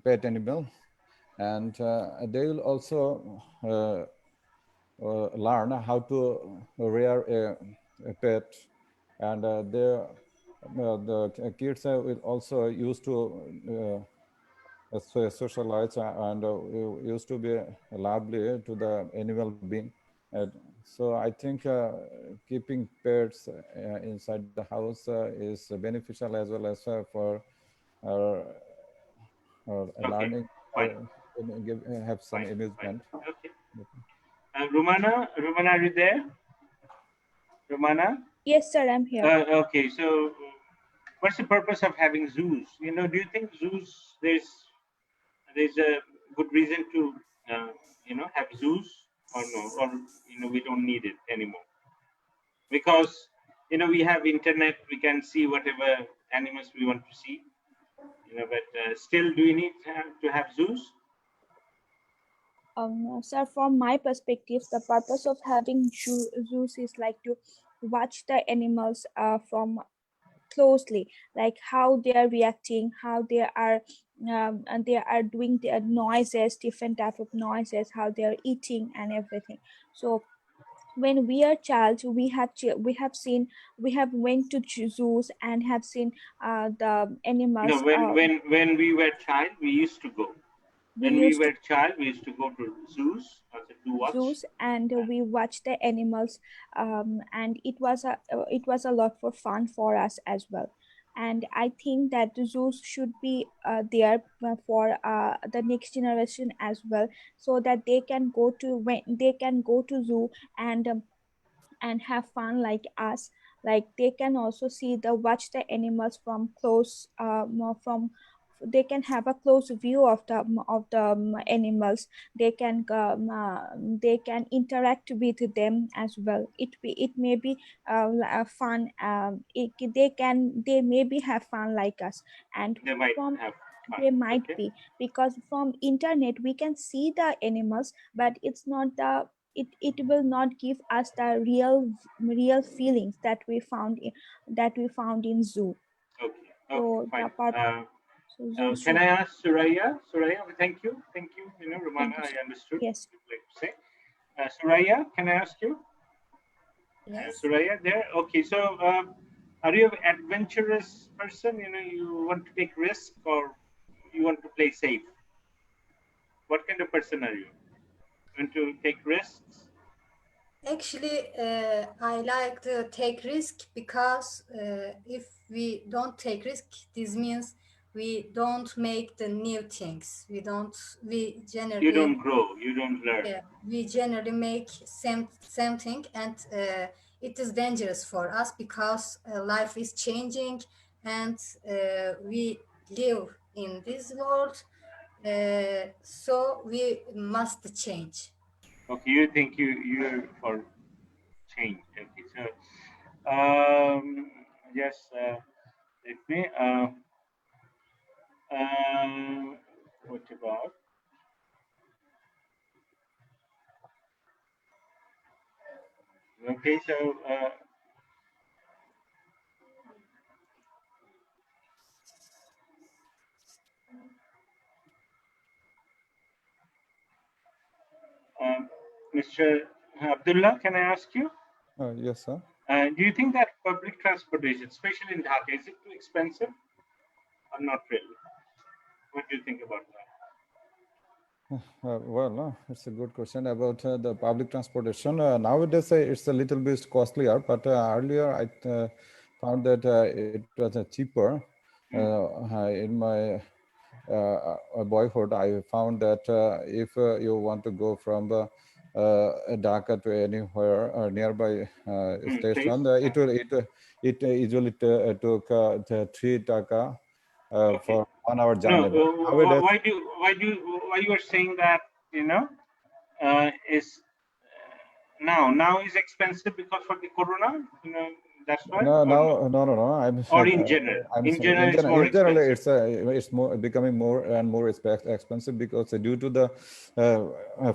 pet animal, and they will also learn how to rear a pet, and the kids will also used to socialize and used to be lovely to the animal being. And so I think keeping pets inside the house is beneficial as well as for uh, Okay. learning Fine. or have some Fine. amusement. Okay. Romana, are you there? Romana? Yes, sir, I'm here. Okay, so what's the purpose of having zoos? Do you think zoos there's a good reason to have zoos, or no, or we don't need it anymore because we have internet, we can see whatever animals we want to see, but still, do you need to have zoos? Sir, from my perspective, the purpose of having zoos is like to watch the animals from closely, like how they are reacting, how they are and they are doing their noises, different type of noises, how they are eating and everything. So when we are child, we have went to zoos and have seen the No, animals. when we were child, we used to go. We When we used to were child, we used to go to zoos to watch. zoos and we watched the animals, and it was a lot for fun for us as well. And I think that the zoos should be there for the next generation as well, so that they can go to when they can go to zoo and have fun like us. Like they can also see the watch the animals from close, more from they can have a close view of the animals. They can they can interact with them as well. It may be fun. They maybe have fun like us. And They might from have fun. they might Okay. be, because from internet we can see the animals, but it's not the it will not give us the real feelings that we found in zoo. Okay. Okay. So the Fine. part so zoo Can should. I ask Suraya? Suraya, thank you. Thank you. Romana, Thank you, I sir. understood Yes. what you'd like to say. Suraya, can I ask you? Yes. Suraya, there. Okay. So, are you an adventurous person? You want to take risk, or you want to play safe? What kind of person are you? Want to take risks? Actually, I like to take risk because if we don't take risk, this means we don't make the new things. We You generally, don't grow. You don't learn. yeah, we generally make same thing, and it is dangerous for us because life is changing, and we live in this world, so we must change. Okay. You think you're for change. Okay. So, yes. Let me. What about? Okay, so Mr. Abdullah, can I ask you? Yes, sir. Do you think that public transportation, especially in Dhaka, is it too expensive or not really? What do you think about that? Well, it's a good question about the public transportation. Nowadays, it's a little bit costlier, but earlier I found that it was cheaper. In my boyhood, I found that if you want to go from Dhaka to anywhere nearby Please. station, it usually took 3 taka Okay. for 1 hour No, journey. But nowadays, why you are saying that, is now is expensive because for the corona, that's why, no, or no? no. Or in general? I'm In saying general, it's more in general, expensive. it's more becoming more and more expensive because due to the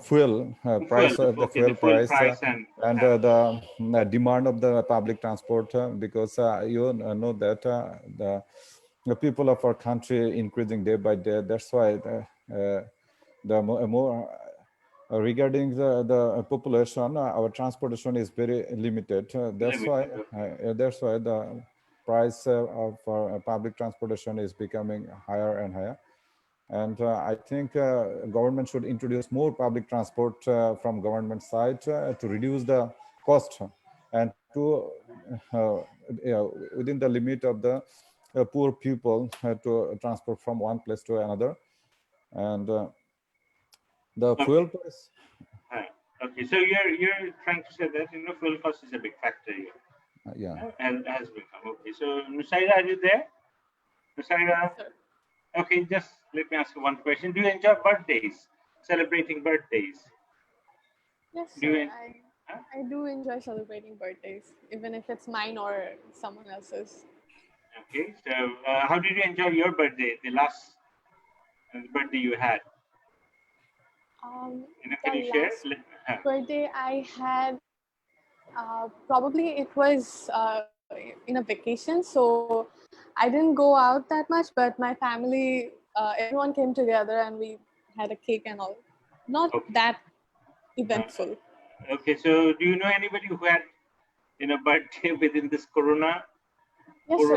fuel Fuel, price, the okay, the fuel fuel price, price and the demand of the public transport, because you know that the people of our country increasing day by day. That's why the more regarding the population, our transportation is very limited. limited. Okay. That's why the price of public transportation is becoming higher and higher. And I think government should introduce more public transport from government side to reduce the cost and to within the limit of the poor people to transport from one place to another. And the fuel Okay. price. Okay. So you're trying to say that fuel cost is a big factor here. Yeah. Has become okay. So Nusaira, are you there? Nusaira. Sir. Okay. Just let me ask you one question. Do you enjoy birthdays? Celebrating birthdays? Yes, Do you? sir. Huh? I do enjoy celebrating birthdays, even if it's mine or someone else's. Okay. So how did you enjoy your birthday? The last birthday you had? Can you The share? last birthday I had, probably it was in a vacation, so I didn't go out that much. But my family, everyone came together and we had a cake and all. Not Okay. that eventful. Okay. So do you know anybody who had birthday within this corona Yes, sir.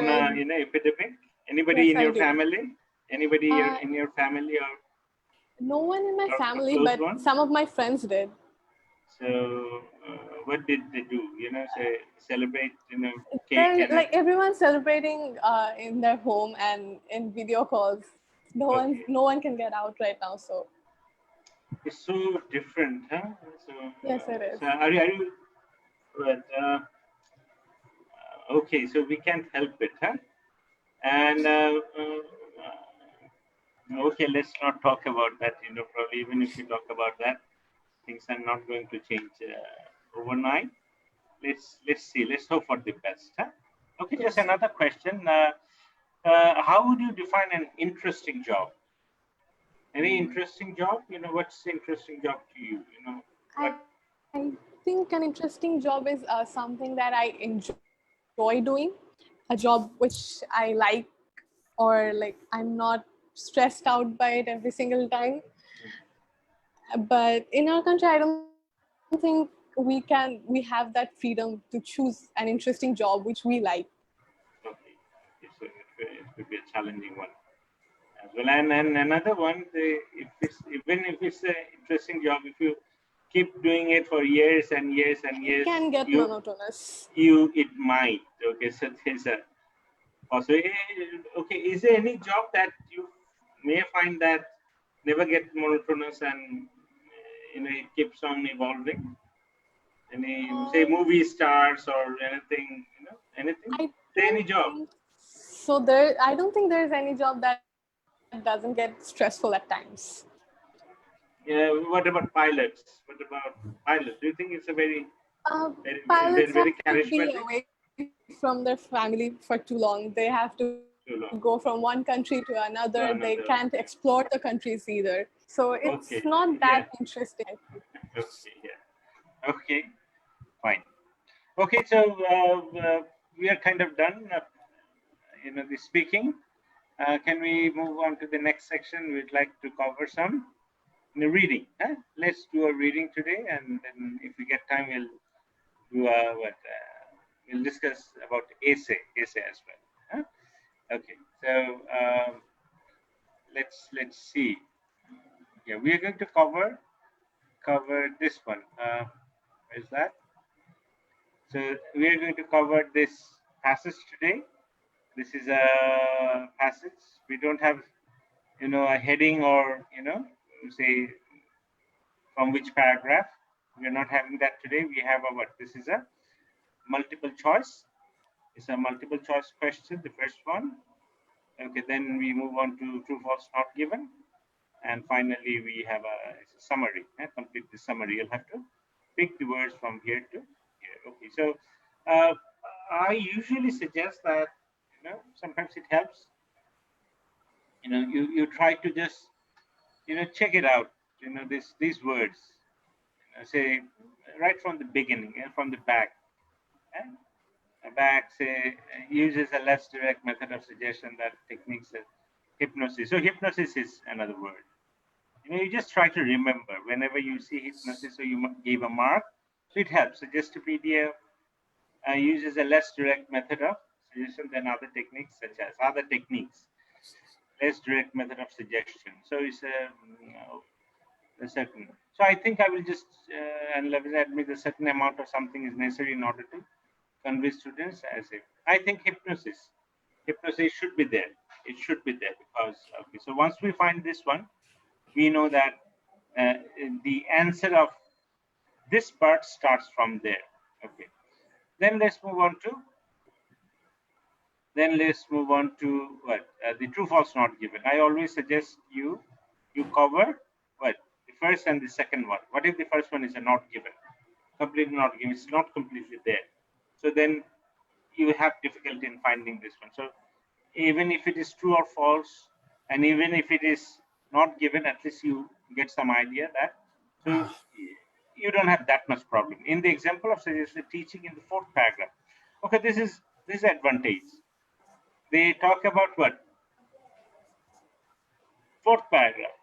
epidemic? Anybody Yes, in I your do. family? Anybody Uh, in your family or No one in my family, close but one? some of my friends did. So what did they do? Say celebrate, cake They're and like everyone's celebrating in their home and in video calls. okay. No one can get out right now, so It's so different, huh? So yes, it is. so are you but okay, so we can't help it, huh? And okay, let's not talk about that. Probably even if we talk about that, things are not going to change overnight. Let's see. Let's hope for the best. Huh? Okay, just Yes. another question. How would you define an interesting job? Any interesting job? What's the interesting job to you? What? I think an interesting job is something that I enjoy doing, a job which I like, or like I'm not stressed out by it every single time. But in our country, I don't think we have that freedom to choose an interesting job which we like. Okay, so it could be a challenging one as well. And another one, even if it's an interesting job, if you keep doing it for years and years and It years, can get monotonous. it might. Okay, so there's a possibility. Okay, is there any job that you may find that never get monotonous and it keeps on evolving? Any say movie stars or anything? Anything? I Say any don't job. think so. I don't think there's any job that doesn't get stressful at times. Yeah. What about pilots? What about pilots? Do you think it's a very, Pilots very have to be charismatic? away from their family for too long. They have to go from one country to another. They can't explore the countries either. So it's not that Okay. interesting, I Yeah. think. Okay. Yeah. Okay. Fine. Okay. So we are kind of done. The speaking. Can we move on to the next section? We'd like to cover some reading. Huh? Let's do a reading today, and then if we get time, we'll do we'll discuss about essay as well. Huh? Okay. So let's see. Yeah, we are going to cover this one. Is that? So we are going to cover this passage today. This is a passage. We don't have a heading or, say from which paragraph. We are not having that today. We have a what? This is a multiple choice. It's a multiple choice question, the first one. Okay, then we move on to true, false, not given. And finally, we have a summary, complete the summary. You'll have to pick the words from here to here. Okay, so I usually suggest that, sometimes it helps, you try to just, check it out, these words, say right from the beginning and from the back. Back, say, uses a less direct method of suggestion that techniques as hypnosis. So hypnosis is another word. You just try to remember whenever you see hypnosis, so you gave a mark. So it helps. Suggestipedia uses a less direct method of suggestion than other techniques, such as less direct method of suggestion. So it's a certain. So I think I will just admit a certain amount of something is necessary in order to convey students as if I think hypnosis should be there. It should be there because okay. So once we find this one, we know that the answer of this part starts from there. Okay. Then let's move on to what the true, false, not given. I always suggest you cover what the first and the second one. What if the first one is a not given, completely not given? It's not completely there. So then you have difficulty in finding this one. So even if it is true or false, and even if it is not given, at least you get some idea that. So you don't have that much problem. In the example of suggested teaching in the fourth paragraph, okay, this is advantage. They talk about what? Fourth paragraph.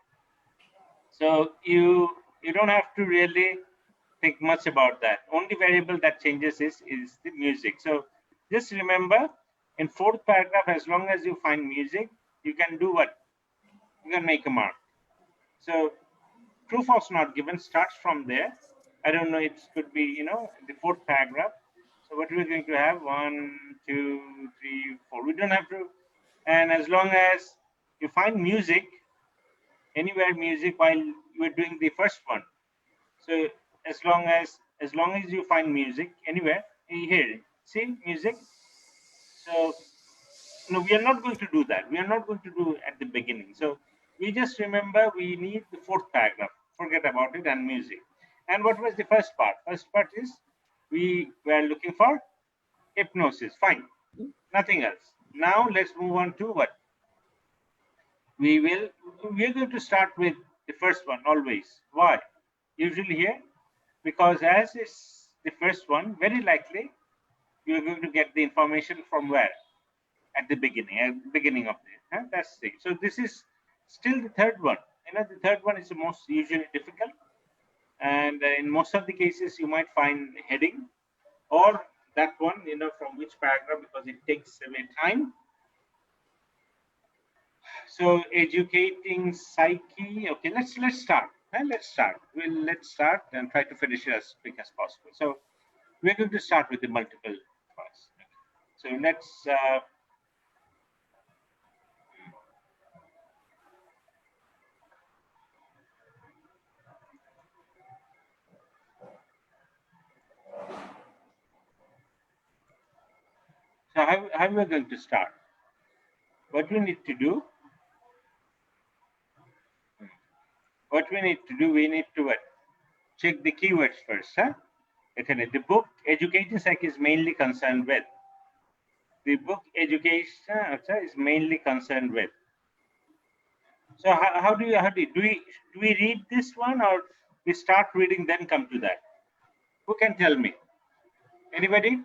So you don't have to really think much about that. Only variable that changes is the music. So just remember, in fourth paragraph, as long as you find music, you can do what? You can make a mark. So true, false, not given starts from there. I don't know, it could be, the fourth paragraph. So what we're going to have, 1, 2, 3, 4. We don't have to, and as long as you find music, anywhere music while you're doing the first one. So as long as you find music anywhere, here, see music. So no, we are not going to do that. We are not going to do at the beginning. So we just remember we need the fourth paragraph. Forget about it and music. And what was the first part? First part is we were looking for hypnosis. Fine. Nothing else. Now let's move on to what? We are going to start with the first one always. Why? Usually here, because as is the first one, very likely you are going to get the information from where? At the beginning of it. That's it. So this is still the third one. The third one is the most usually difficult. And in most of the cases, you might find heading or that one, from which paragraph, because it takes away time. So educating psyche. Okay, let's start. Let's start and try to finish it as quick as possible. So we're going to start with the multiple choice. So let's. So how we're going to start? What we need to do? We need to what? Check the keywords first. The book Educating Psych is mainly concerned with. The book Education is mainly concerned with. So how do we read this one, or we start reading then come to that? Who can tell me? Anybody?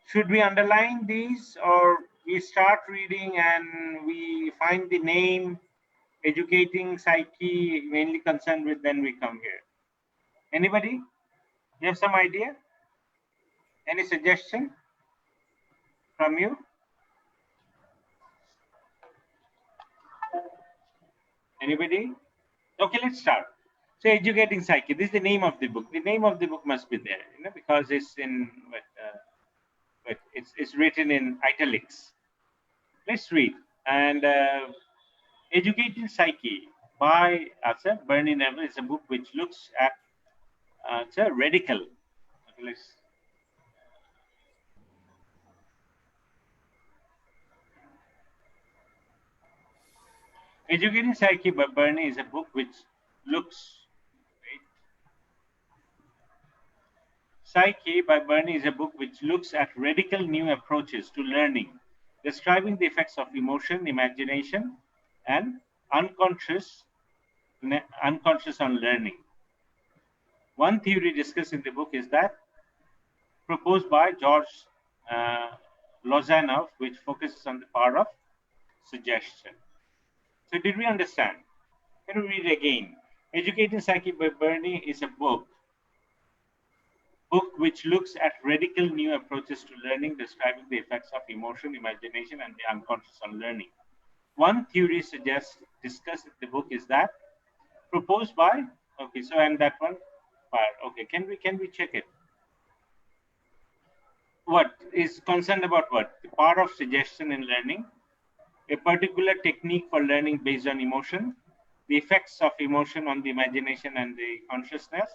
Should we underline these, or we start reading and we find the name Educating Psyche mainly concerned with, then we come here? Anybody? You have some idea? Any suggestion from you? Anybody? Okay, let's start. So Educating Psyche, this is the name of the book. The name of the book must be there, because it's in it's written in italics. Let's read. And Educating Psyche by Bernie Neville is a book which looks at it's a radical. Okay, let's Educating Psyche by Bernie is a book which looks. Psyche by Bernie is a book which looks at radical new approaches to learning, describing the effects of emotion, imagination, and unconscious on learning. One theory discussed in the book is that proposed by George Lozanov, which focuses on the power of suggestion. So did we understand? Can we read again? Educating Psyche by Bernie is a book which looks at radical new approaches to learning, describing the effects of emotion, imagination, and the unconscious on learning. One theory discussed in the book is that proposed by, okay, so and that one, okay, can we check it? What is concerned about what? The power of suggestion in learning, a particular technique for learning based on emotion, the effects of emotion on the imagination and the consciousness,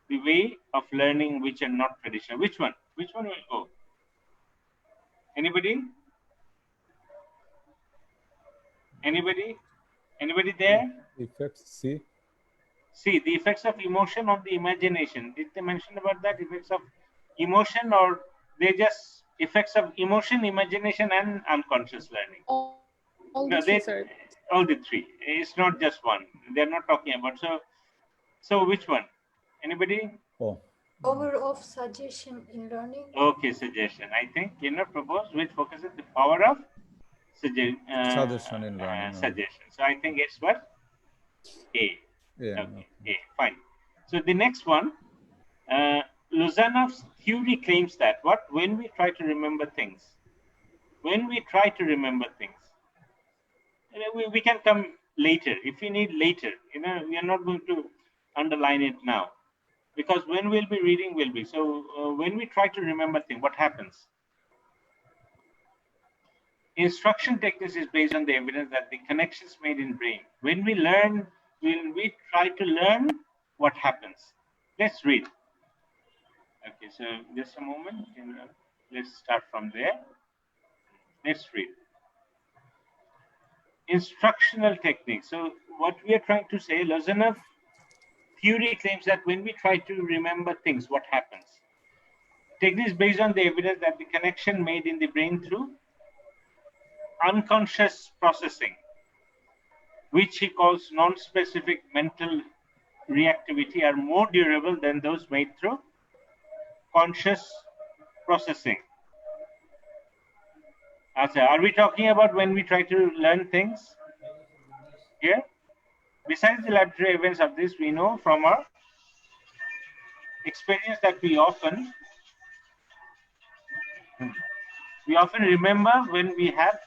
the way of learning which are not traditional. Which one? Which one will go? Anybody? Anybody? Anybody there? Effects, see? See, the effects of emotion on the imagination. Did they mention about that? Effects of emotion, or they just effects of emotion, imagination, and unconscious learning? All No, the three, sir. all the three. It's not just one. They're not talking about. So which one? Anybody? Oh, Power of suggestion in learning. Okay, suggestion. I think proposed which focuses the power of suggestion in learning. Suggestion. So I think it's what? A. Yeah. Okay. A. Fine. So the next one, Luzanov's theory claims that when we try to remember things, we can come later if we need later. We are not going to underline it now, because when we'll be reading will be. So when we try to remember things, what happens? Instruction techniques is based on the evidence that the connections made in brain. When we try to learn, what happens? Let's read. Okay, so just a moment. Let's start from there. Let's read. Instructional techniques. So what we are trying to say, Lozanov theory claims that when we try to remember things, what happens? Techniques based on the evidence that the connection made in the brain through unconscious processing, which he calls non-specific mental reactivity, are more durable than those made through conscious processing. Are we talking about when we try to learn things here? Besides the laboratory evidence of this, we know from our experience that we often remember when we have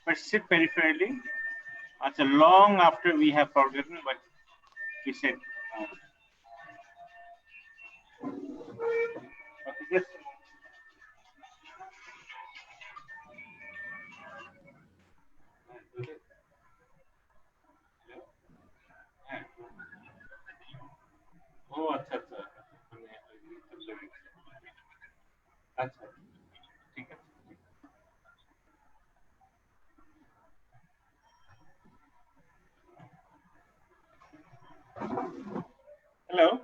perceived peripherally. Long after we have forgotten what we said. Okay, oh, hello.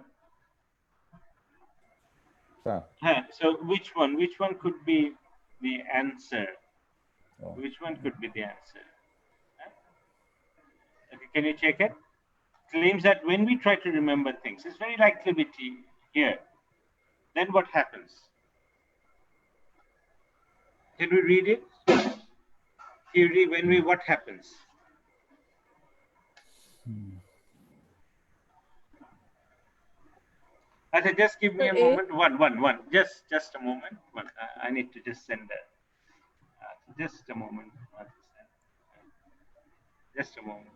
So which one could be the answer? Oh. Which one could be the answer? Okay, can you check it? Claims that when we try to remember things, it's very likely to be here. Then what happens? Can we read it? Theory, what happens? Just give me a moment. One. Just a moment. I need to just send that. Just a moment. Just a moment.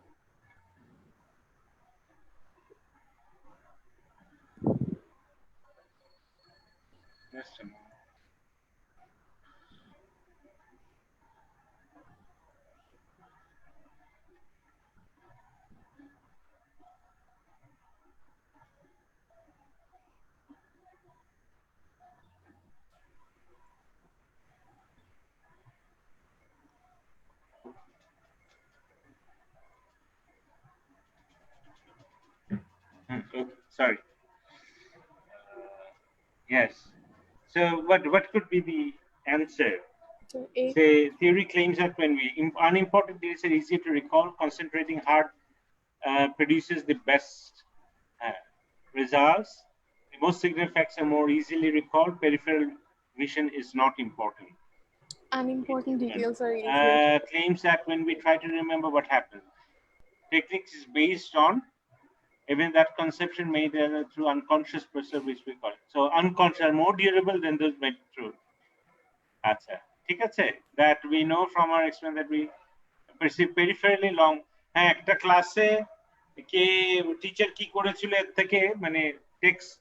Just a moment. Sorry. Yes. So what could be the answer? So A. Say, theory claims that when unimportant data are easier to recall, concentrating hard produces the best results. The most significant facts are more easily recalled. Peripheral vision is not important. Unimportant details are easier. Claims that when we try to remember what happened, techniques is based on even that conception made through unconscious process, which we call it. So unconscious are more durable than those made through. আচ্ছা ঠিক আছে, that we know from our experience that we perceive peripherally long. হ্যাঁ, একটা ক্লাসে কে teacher কি করেছিল এর থেকে মানে টেক্সট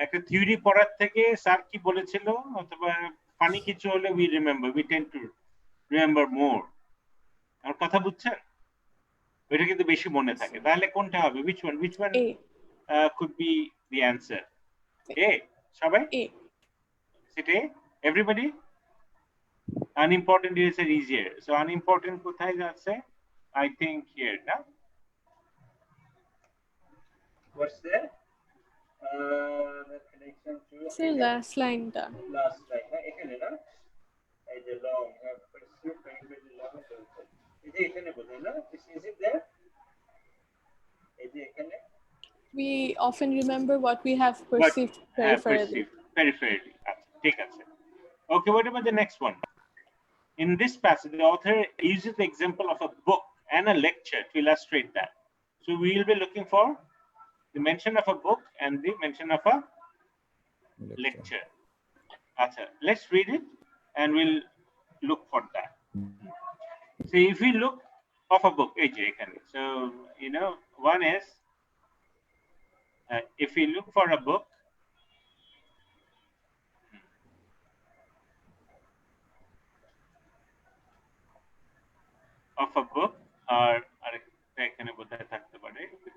একটা থিওরি পড়ার থেকে স্যার কি বলেছিল অথবা ফানি কিছু হলে we remember, we tend to remember more. আর কথা বুঝছেন, ওইটা কিন্তু বেশি মনে থাকে। তাহলে কোনটা হবে? which one A. Could be the answer? A. সবাই A. Is it A? Everybody? Unimportant is easier. So unimportant কোথায় যাচ্ছে? I think here, না? What's there? The connection to So last line টা। last line, না? এখানে না? এই যে long, pursue peripherally long. এই যে এখানে বোঝায় না? Is it there? এই যে এখানে? We often remember what we have perceived peripherally. Peripherally. ঠিক আছে। Okay, what about the next one? In this passage, the author uses the example of a book and a lecture to illustrate that. So we will be looking for the mention of a book and the mention of a lecture. Achha, let's read it and we'll look for that. So if we look of a book, so you know, one is if we look for a book, of a book or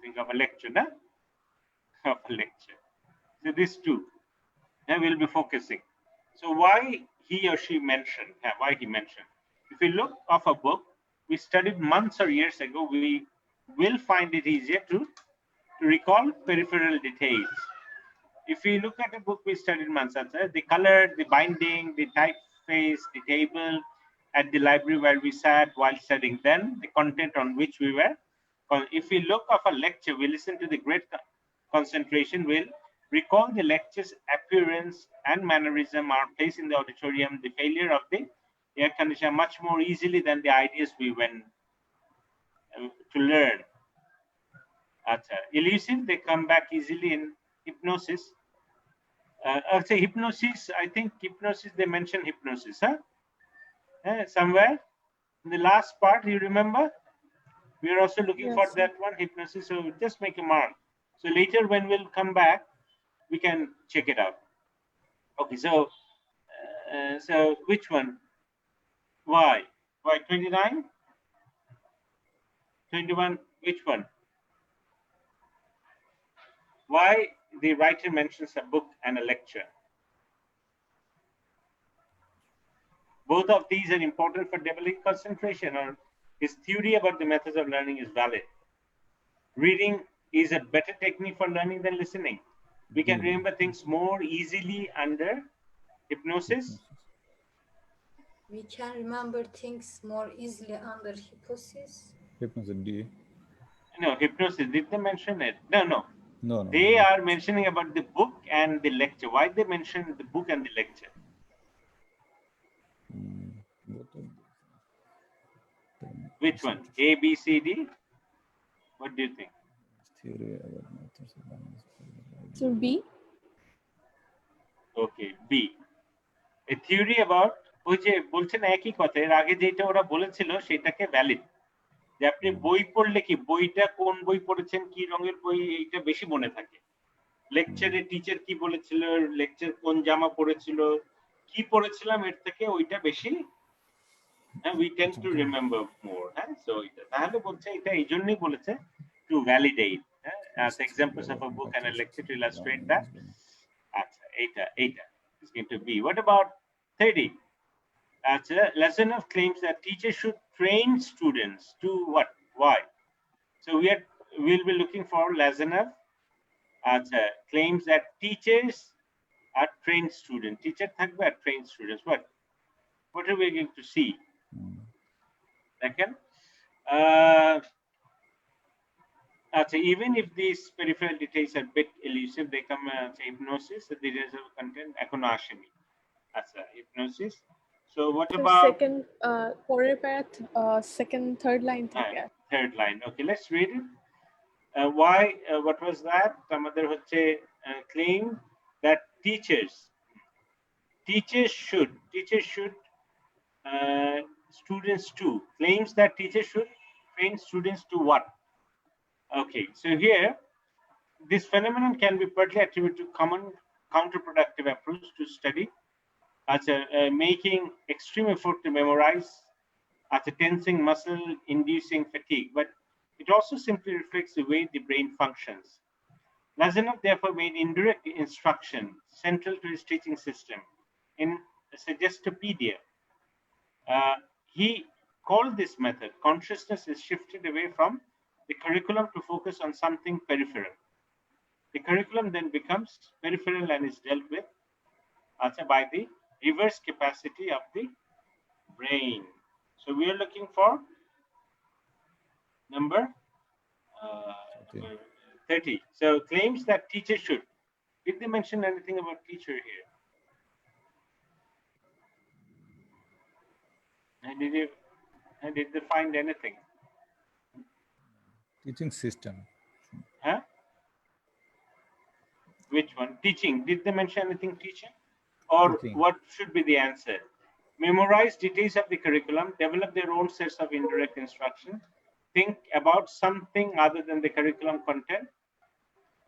think of a lecture, na? Of a lecture. So these two, and we'll be focusing. So why he or she mentioned, why he mentioned. If we look of a book we studied months or years ago, we will find it easier to recall peripheral details. If we look at a book we studied months, the color, the binding, the typeface, the table at the library where we sat while studying, then the content on which we were. If we look of a lecture, we listen to the great concentration, will recall the lecture's appearance and mannerism, our place in the auditorium, the failure of the air conditioner much more easily than the ideas we went to learn. Elusive, they come back easily in hypnosis. I'll say hypnosis, I think hypnosis, they mention hypnosis, somewhere in the last part, you remember? We are also looking for that one, hypnosis, so just make a mark. So later when we'll come back, we can check it out. Okay, so which one? Why 29? 21, which one? Why the writer mentions a book and a lecture? Both of these are important for developing concentration, or his theory about the methods of learning is valid. Reading is a better technique for learning than listening. We can remember things more easily under hypnosis. We can remember things more easily under hypnosis. Hypnosis D. No, hypnosis, did they mention it? No. No. They are mentioning about the book and the lecture. Why they mention the book and the lecture? Which one? A, B, C, D? What do you think? Theory about methods of learning. So B. Okay, B. A theory about, ওই যে বলছেন একই কথা, এর আগে যেটা ওরা বলেছিল সেটাকে ভ্যালিড, যে আপনি বই পড়লে কি বইটা কোন বই পড়েছেন, কি রঙের বই, এইটা বেশি মনে থাকে। লেকচারে টিচার কি বলেছিল, লেকচার কোন জামা পড়েছিল, কি পড়েছিলাম, এর থেকে ওইটা বেশি we tend to remember more. So তাহলে বলছে এটা এই জন্যই বলেছে to validate as examples of a book and a lecture to illustrate that. আচ্ছা, এইটা is going to be. What about 30? Lazarev claims that teachers should train students to what? Why? So we'll be looking for Lazarev claims that teachers are trained students. Teacher থাকবে আর trained students. What are we going to see? Second, even if these peripheral details are a bit elusive, they come as hypnosis, the details of content এখনো আসেনি। hypnosis. So what about second পরের প্যারা second third line থেকে third line? Okay, let's read it. Why? What was that? আমাদের হচ্ছে claim that teachers should students too. Claims that teachers should train students to what? Okay, so here this phenomenon can be partly attributed to common counterproductive approach to study, as making extreme effort to memorize, as a tensing muscle, inducing fatigue, but it also simply reflects the way the brain functions. Lazarev therefore made indirect instruction central to his teaching system. In Suggestopedia, he called this method consciousness is shifted away from the curriculum to focus on something peripheral. The curriculum then becomes peripheral and is dealt with by the reverse capacity of the brain. So we are looking for number 30. So claims that teachers should. Did they mention anything about teacher here? And did they find anything? Teaching system. Huh? Which one? Teaching. Did they mention anything teaching? Or Teaching. What should be the answer? Memorize details of the curriculum, develop their own sets of indirect instruction, think about something other than the curriculum content,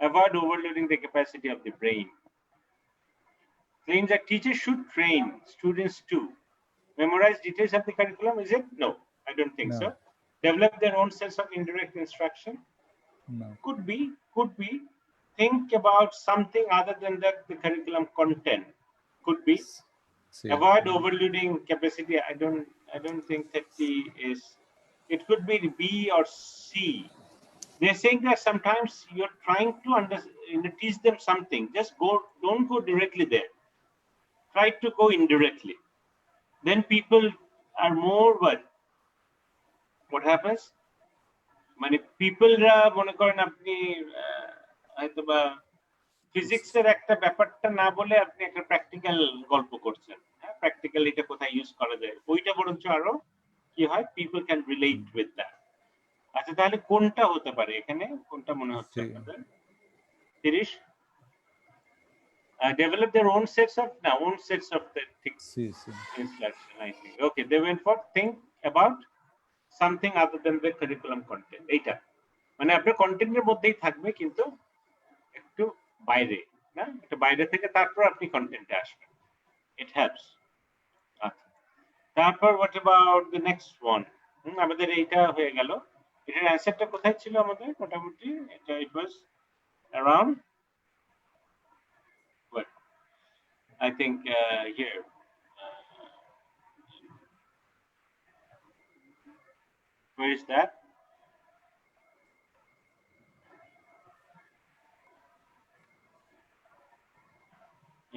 avoid overloading the capacity of the brain. Claims that teachers should train students too. Memorize details of the curriculum, is it? No, I don't think No. so. Develop their own sets of indirect instruction. No. Could be. Think about something other than the curriculum content. Could be. See. Avoid overloading capacity. I don't think that is. It could be B or C. They're saying that sometimes you're trying to teach them something. Just don't go directly there. Try to go indirectly. Then people are more what happens? মানে পিপলরা মনে করেন আপনি হয়তো বা ফিজিক্সের একটা ব্যাপারটা না বলে আপনি একটা প্র্যাকটিক্যাল গল্প করছেন, হ্যাঁ, প্র্যাকটিক্যাল এটা কোথায় ইউজ করা যায় ওইটা বরঞ্চ আরো কি হয়, people can relate with that. আচ্ছা, তাহলে কোনটা হতে পারে এখানে? কোনটা মনে হচ্ছে আপনাদের? 30 develop their own sets of the instruction, I think. Okay, they went for think about something other than the curriculum content. এইটা মানে আপনার কন্টেন্টের মধ্যেই থাকবে কিন্তু একটু বাইরে, না এটা বাইরে থেকে তারপর আপনি কন্টেন্টে আসবেন। It helps. আচ্ছা, তারপর what about the next one? আমাদের এইটা হয়ে গেল। এটার অ্যানসারটা কোথায় ছিল আমাদের? মোটামুটি এটা it was around what? I think here. Where is that?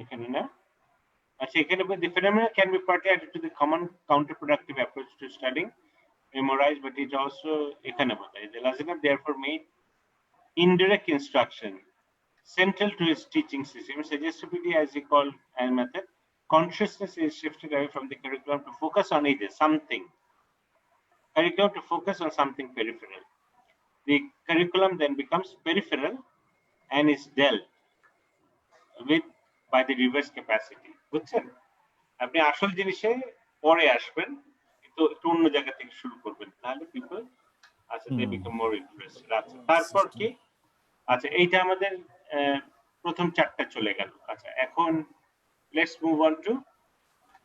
এখানে না? আচ্ছা, এখানে the phenomena can be partly added to the common counterproductive approach to studying, memorize, but it also এখানে বোধহয় the Lazarev therefore made indirect instruction central to his teaching system. Suggestopedia, as he called a method, consciousness is shifted away from the curriculum to focus on something. Curriculum to focus on something peripheral. The curriculum then becomes peripheral and is dealt with by the reverse capacity. বুঝছেন? আপনি আসল জিনিসে পরে আসবেন, কিন্তু একটু অন্য জায়গা থেকে শুরু করবেন, তাহলে people they become more interested. আচ্ছা, তারপর কি? আচ্ছা, এইটা আমাদের প্রথম চারটা চলে গেল। আচ্ছা, এখন let's move on to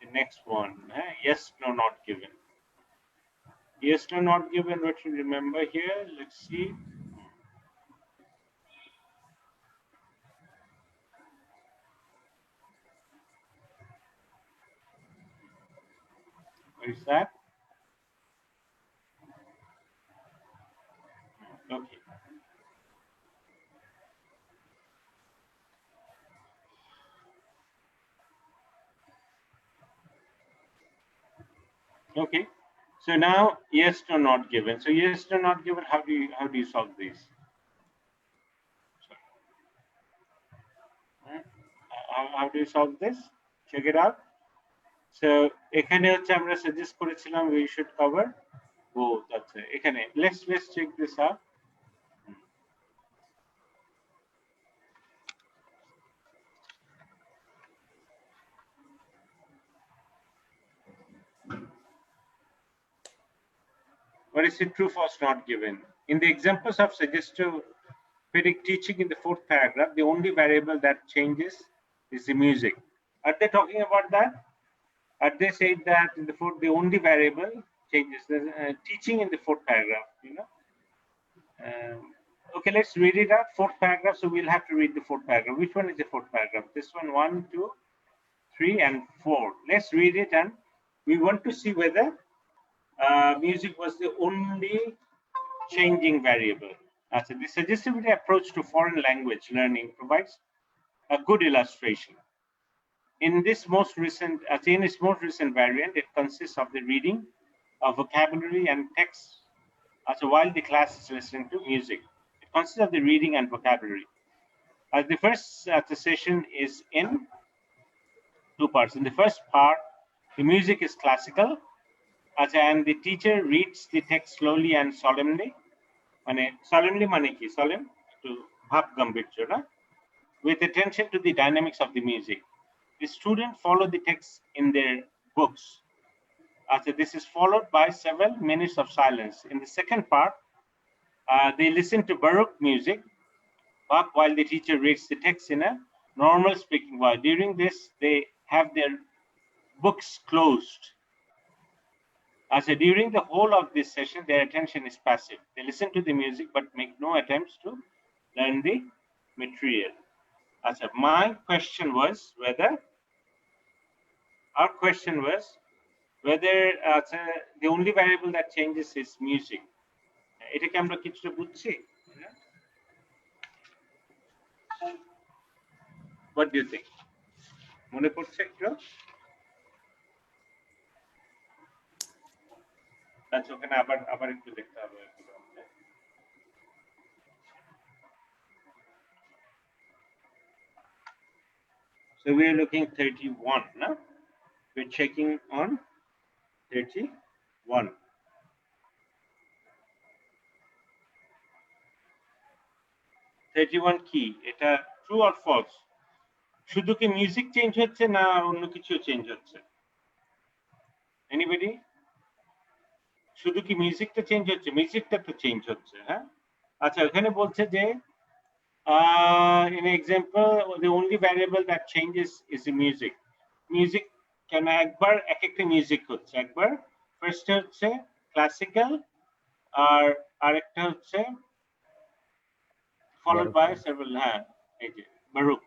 the next one. Yes, no, not given. Yes, no, not given. What you remember here? Let's see. Where is that? Okay. Okay. So now yes or not given. So yes or not given. How do you solve these? How do you solve this? Check it out. So এখানে হচ্ছে আমরা suggest করেছিলাম we should cover both. আচ্ছা এখানে let's check this out. What is it true, false, not given? In the examples of suggestive predict teaching in the fourth paragraph, the only variable that changes is the music. Are they talking about that? Are they saying that in the fourth, the only variable changes? There's teaching in the fourth paragraph, you know. Okay, let's read it out. Fourth paragraph, so we'll have to read the fourth paragraph. Which one is the fourth paragraph? This one, 1, 2, 3, and 4. Let's read it, and we want to see whether music was the only changing variable. So the suggestivity approach to foreign language learning provides a good illustration. In its most recent variant, it consists of the reading of vocabulary and text. So while the class is listening to music, it consists of the reading and vocabulary. The first session is in two parts. In the first part, the music is classical, and the teacher reads the text slowly and solemnly. Solemnly mane ki? Solemn to bhab gambhirya na? With attention to the dynamics of the music. The student follow the text in their books. This is followed by several minutes of silence. In the second part, they listen to Baroque music while the teacher reads the text in a normal speaking voice. During this, they have their books closed. During the whole of this session, their attention is passive. They listen to the music but make no attempts to learn the material. My question was whether the only variable that changes is music. এটা কি আমরা কিছুটা বুঝছি? What do you think? মনে পড়ছে একটু? আচ্ছা ওখানে আবার একটু দেখতে হবে। So we are looking 31 now. We're checking on 31. 31 কি? এটা true or false? শুধু কি মিউজিক চেঞ্জ হচ্ছে না অন্য কিছু চেঞ্জ হচ্ছে? Anybody? শুধু কি মিউজিকটা চেঞ্জ হচ্ছে? মিউজিকটা তো চেঞ্জ হচ্ছে, হ্যাঁ? আচ্ছা এখানে বলছে যে in example the only variable that changes is the music. Music কেন একবার এক একটা মিউজিক হচ্ছে, একবার ফার্স্ট হচ্ছে ক্লাসিক্যাল আর আরেকটা হচ্ছে followed by several, হ্যাঁ এই যে বারুক,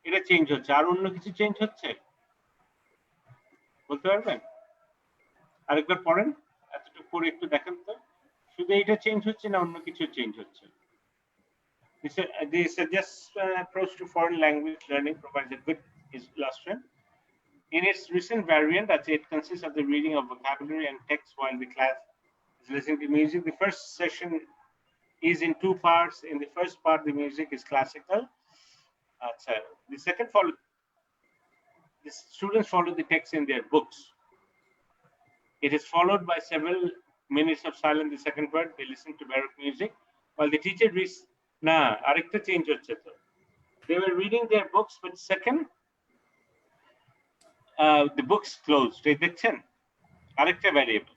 এটা চেঞ্জ হচ্ছে। আর অন্য কিছু চেঞ্জ হচ্ছে বলতে পারবেন? আরেকবার পড়েন, এতটুকু পড়ে একটু দেখেন তো, শুধু এটা চেঞ্জ হচ্ছে না অন্য কিছু চেঞ্জ হচ্ছে? The suggestive approach to foreign language learning provides a good illustration. In its recent variant, it consists of the reading of vocabulary and text while the class is listening to music. The first session is in two parts. In the first part, the music is classical. The second the students follow the text in their books. It is followed by several minutes of silence. The second part, they listen to Baroque music while the teacher reads. আরেকটা change হচ্ছে তো। They were reading their books, but second, the books closed. এই দেখছেন? আরেকটা variable.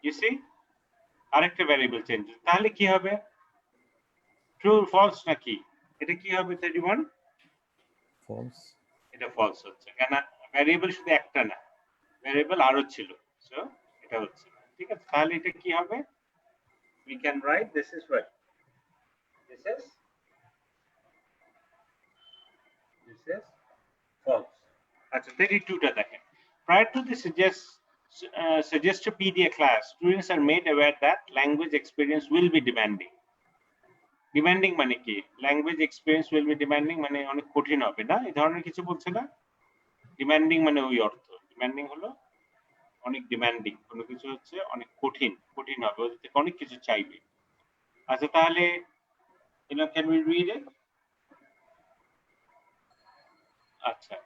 You see? আরেকটা variable change. তাহলে কি হবে? True, false নাকি? এটা কি হবে 31? False. এটা false হচ্ছে। কেন? ভ্যারিয়েবল শুধু একটা না। ভ্যারিয়েবল আরো ছিল। So এটা হচ্ছে। ঠিক আছে? তাহলে এটা কি হবে? We can write this is what? This is false. আচ্ছা 32 টা দেখেন। Prior to the suggestopedia class, students are made aware that language experience will be demanding. Demanding মানে কি? Language experience will be demanding মানে অনেক কঠিন হবে না? এই ধরনের কিছু বলছে না? Demanding মানে ওই অর্থ। Demanding হলো অনেক ডিমান্ডিং, কোনো কিছু হচ্ছে অনেক কঠিন হবে, ওদের থেকে অনেক কিছু চাইবে। আচ্ছা তাহলে can we read it? আচ্ছা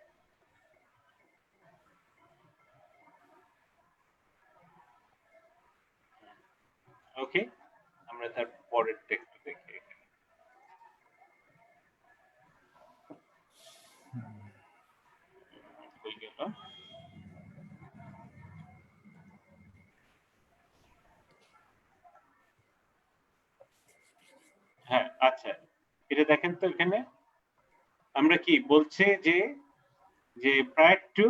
ওকে, আমরা তার পরের টেক্সট দেখি। হয়ে গেল। হ্যাঁ আচ্ছা, এটা দেখেন তো, এখানে আমরা কি বলছে যে prior to,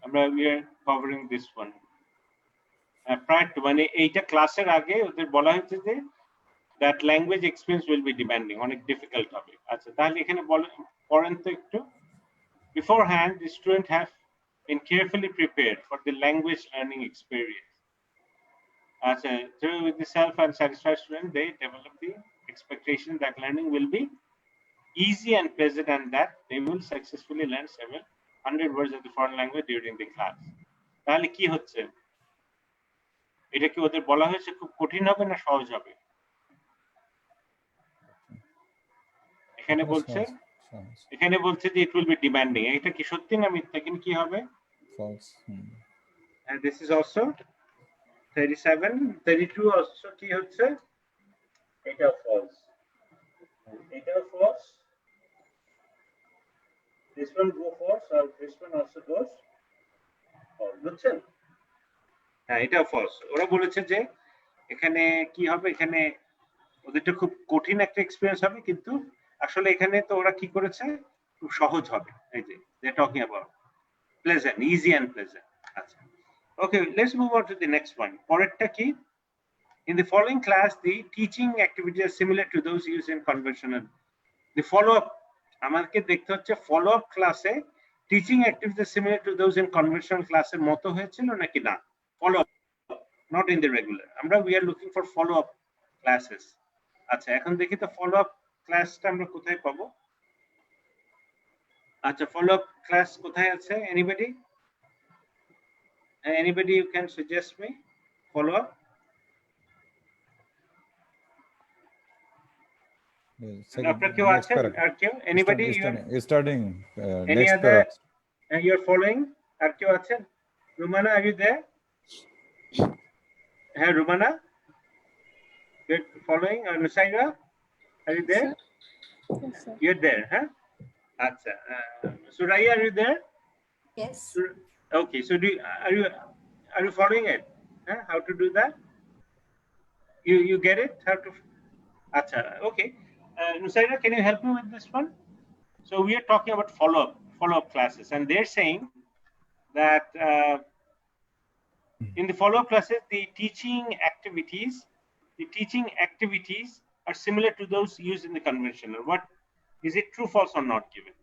আমরা we are covering this one, prior to মানে এইটা ক্লাসের আগে ওদের বলা হয়েছে যে that language experience will be demanding, অনেক ডিফিকাল্ট হবে। আচ্ছা তাহলে এখানে পড়েন তো একটু। Beforehand, the student have been carefully prepared for the language learning experience. Through the self and satisfied student, they develop the expectation that learning will be easy and pleasant, and that they will successfully learn several hundred words of the foreign language during the class. তাহলে কি হচ্ছে, এটা কি ওদের বলা হয়েছে খুব কঠিন হবে না সহজ হবে? এখানে বলছে যে it will be demanding, এটা কি সত্যি না মিথ্যা, কিন্তু কি হবে? False. And this is also 37, 32 also কি হচ্ছে, এটা false, এটা false, this one go false, or this one also goes false, বুঝছেন? হ্যাঁ এটা false। ওরা বলেছে যে এখানে কি হবে, এখানে ওদেরটা খুব কঠিন একটা এক্সপেরিয়েন্স হবে, কিন্তু আসলে এখানে তো ওরা কি করেছে, খুব সহজ হবে। এই যে they are talking about pleasant, easy and pleasant। আচ্ছা okay, let's move on to the next one। পরেরটা কি, in the following class the teaching activities are similar to those used in conventional, the follow up, আমাদেরকে দেখতে হচ্ছে follow up ক্লাসে teaching activities are similar to those in conventional ক্লাসের মতো হয়েছিল নাকি না, follow up, not in the regular। আমরা we are looking for follow up classes। আচ্ছা এখন দেখি তো follow up ক্লাসটা আমরা কোথায় পাবো। আচ্ছা follow up class কোথায় আছে, anybody you can suggest me follow up? আপনার কেউ আছেন আর কেউ, anybody studying any next other you are following, আর কেউ আছেন? Rumana, are you there? হ্যাঁ Rumana, you're following, or Nusaira, are you there? Yes, sir. You're there, huh? Acha. Suraya, are you there? Yes. Okay, so are you following it? Huh? How to do that? You get it? How to? Acha. Okay. Nusaira, can you help me with this one? So we are talking about follow-up classes, and they're saying that in the follow-up classes, the teaching activities are similar to those used in the conventional. What is it, true, false, or not given?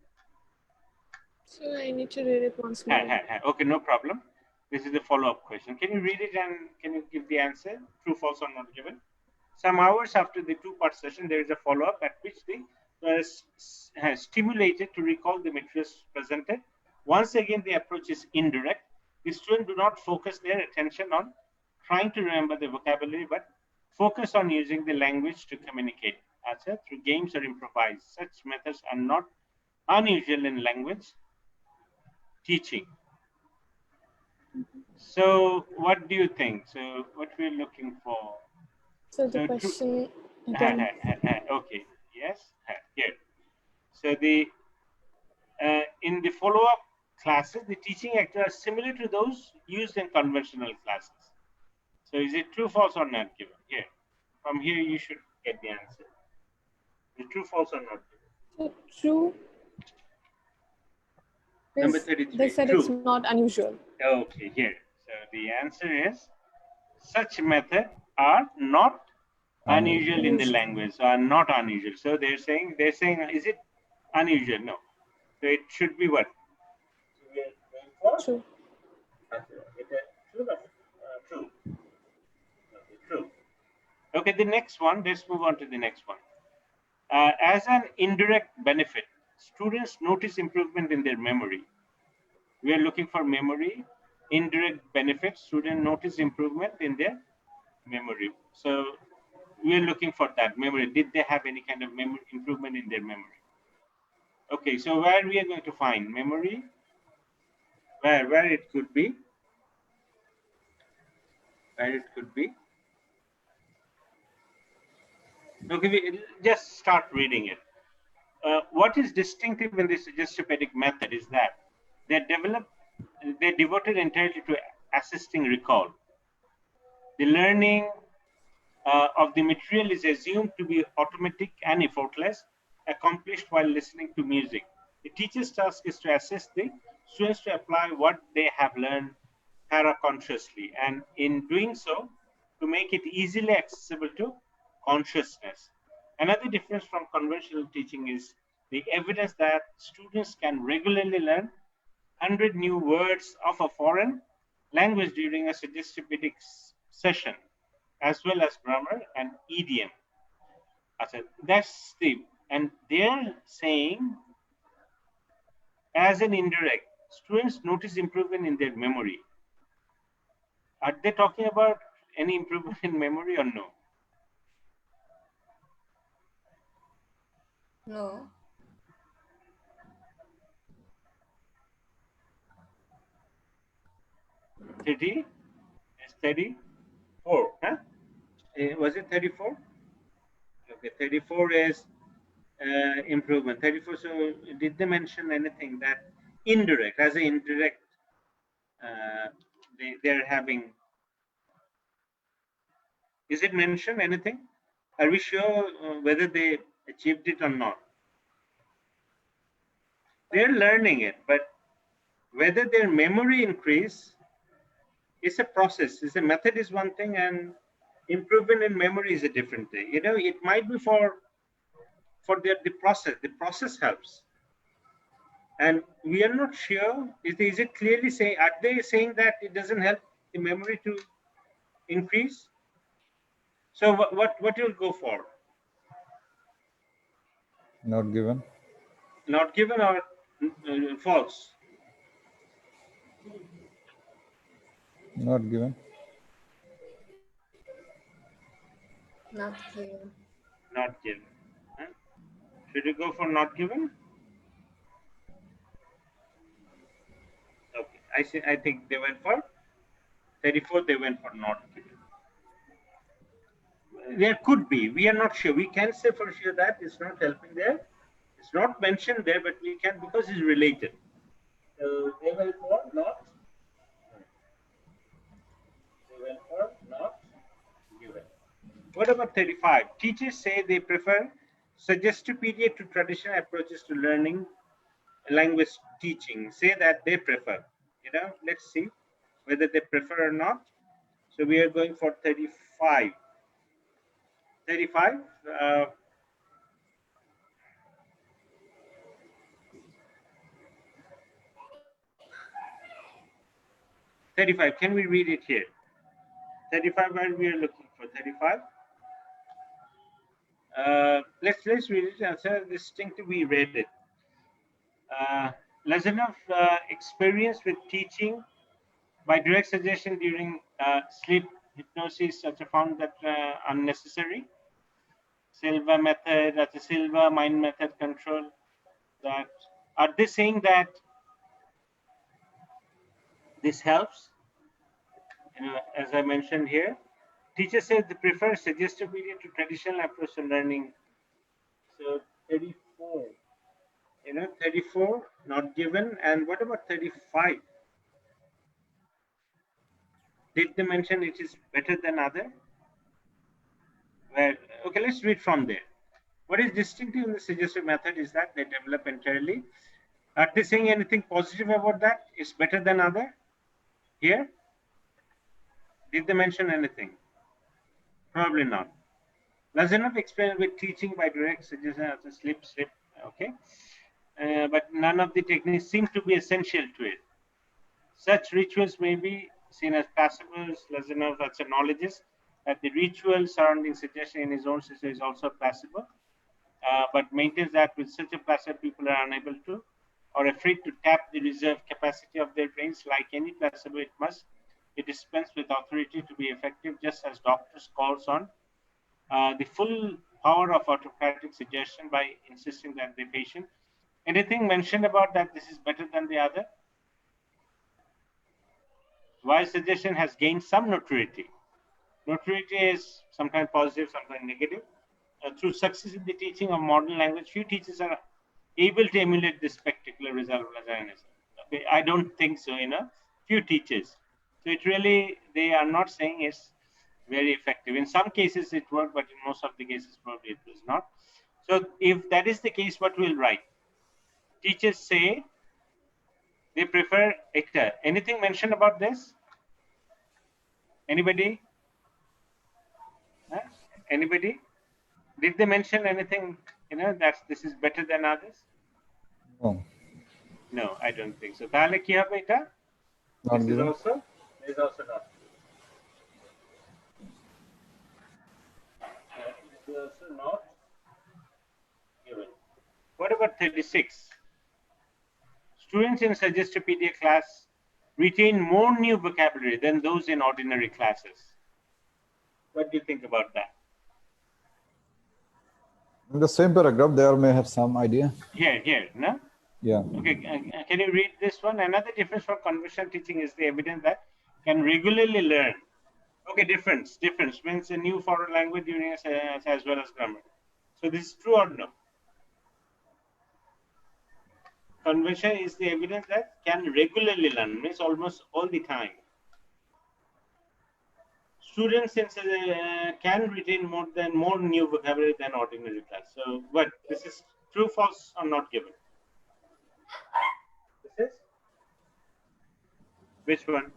So I need to read it once more. Okay, no problem. This is the follow-up question. Can you read it and can you give the answer, true, false, or not given? Some hours after the two-part session, there is a follow-up at which the has stimulated to recall the materials presented. Once again, the approach is indirect. The students do not focus their attention on trying to remember the vocabulary, but focus on using the language to communicate, through games or improvise. Such methods are not unusual in language teaching. So what do you think? So what we're looking for? So the question okay, yes, here. So the in the follow-up classes, the teaching activities are similar to those used in conventional classes. So is it true, false, or not given? Here, from here you should get the answer. Is it true, false, or not given? So true. Number 33. They said true. It's not unusual. Okay, here. So the answer is such methods are not unusual in the language, so are not unusual. So they're saying is it unusual? No. So it should be what? True. True. True. Okay, the next one. Let's move on to the next one. As an indirect benefit, students notice improvement in their memory. We are looking for memory, indirect benefits, students notice improvement in their memory. So we are looking for that memory. Did they have any kind of memory improvement in their memory? Okay, so where we are going to find memory, where it could be, Okay, we just start reading it. What is distinctive in this suggestive method is that they're devoted entirely to assisting recall. The learning of the material is assumed to be automatic and effortless, accomplished while listening to music. The teacher's task is to assist the students to apply what they have learned paraconsciously, and in doing so, to make it easily accessible to consciousness. Another difference from conventional teaching is the evidence that students can regularly learn 100 new words of a foreign language during a suggestive session, as well as grammar and idiom. That's the, and they're saying, as an indirect, students notice improvement in their memory. Are they talking about any improvement in memory or no? No. 30? It's 34, huh? Was it 34? Okay, 34 is improvement. 34, so did they mention anything that indirect, as an indirect, they're having, is it mentioned anything? Are we sure whether they achieved it or not? They're learning it, but whether their memory increase is a process. Is a method is one thing, and improvement in memory is a different thing. You know, it might be for the process. The process helps, and we are not sure. Is it clearly saying? Are they saying that it doesn't help the memory to increase? So what you'll go for? Not given. Not given or false? Not given. Not given. Not given. Huh? Should you go for not given? Okay, I think they went for 34. They went for not given. There could be. We are not sure. We can say for sure that it's not helping there. It's not mentioned there, but we can, because it's related. So they went for not. They went for not given. What about 35? Teachers say they prefer suggestive period to traditional approaches to learning language teaching. Say that they prefer. You know, let's see whether they prefer or not. So we are going for 35. 35. 35. Can we read it here? 35, where we are looking for 35. Let's read it. Answer distinctive. We read it. Lazarov experience with teaching by direct suggestion during sleep hypnosis such a found that unnecessary. Silva method, that's a Silva mind method control. That are they saying that this helps? You know, as I mentioned here, teachers say they prefer suggestive period to traditional approach to learning. So 34, you know, 34 not given. And what about 35? Did they mention it is better than other? Well, okay, let's read from there. What is distinctive in the suggestive method is that they develop entirely. Are they saying anything positive about that? It's better than other? Here? Did they mention anything? Probably not. Lazarov explained with teaching by direct suggestion as a slip, okay? But none of the techniques seem to be essential to it. Such rituals may be seen as placebos. Lazarov acknowledges that the ritual surrounding suggestion in his own system is also placebo, but maintains that with such a placebo, people are unable to or afraid to tap the reserve capacity of their brains. Like any placebo, it must be dispensed with authority to be effective, just as doctors calls on the full power of autocratic suggestion by insisting that the patient. Anything mentioned about that this is better than the other? While suggestion has gained some notoriety. Notoriety is sometimes positive, sometimes negative. Through success in the teaching of modern language, few teachers are able to emulate this spectacular result of Lazarism. Okay, I don't think so, few teachers. So it really, they are not saying it's very effective. In some cases it worked, but in most of the cases probably it was not. So if that is the case, what we'll write? Teachers say they prefer ICTA. Anything mentioned about this? Anybody? Huh? Anybody? Did they mention anything, that this is better than others? No, No, I don't think so. Tahale ki hobe eta? not This is given. also not true. This is also not given. What about 36? Students in Suggestopedia class retain more new vocabulary than those in ordinary classes. What do you think about that? In the same paragraph, there may have some idea. Here, no? Yeah. Okay, can you read this one? Another difference from conventional teaching is the evidence that can regularly learn. Okay, difference means a new foreign language during as well as grammar. So this is true or no? Convention is the evidence that can regularly learn, means almost all the time. Students can retain more new vocabulary than ordinary class. So, what this is true, false, or not given? This is which one?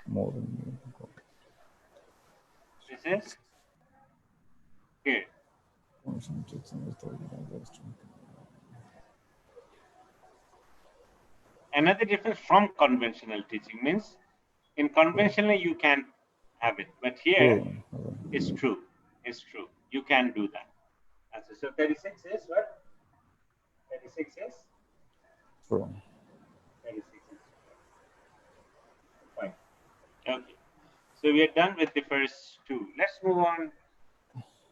More than This is here. Another difference from conventional teaching means in conventional you can have it, but here it's true. It's true. You can do that. So 36 is what? 36 is true. 36 is fine. Okay. So we are done with the first two. Let's move on.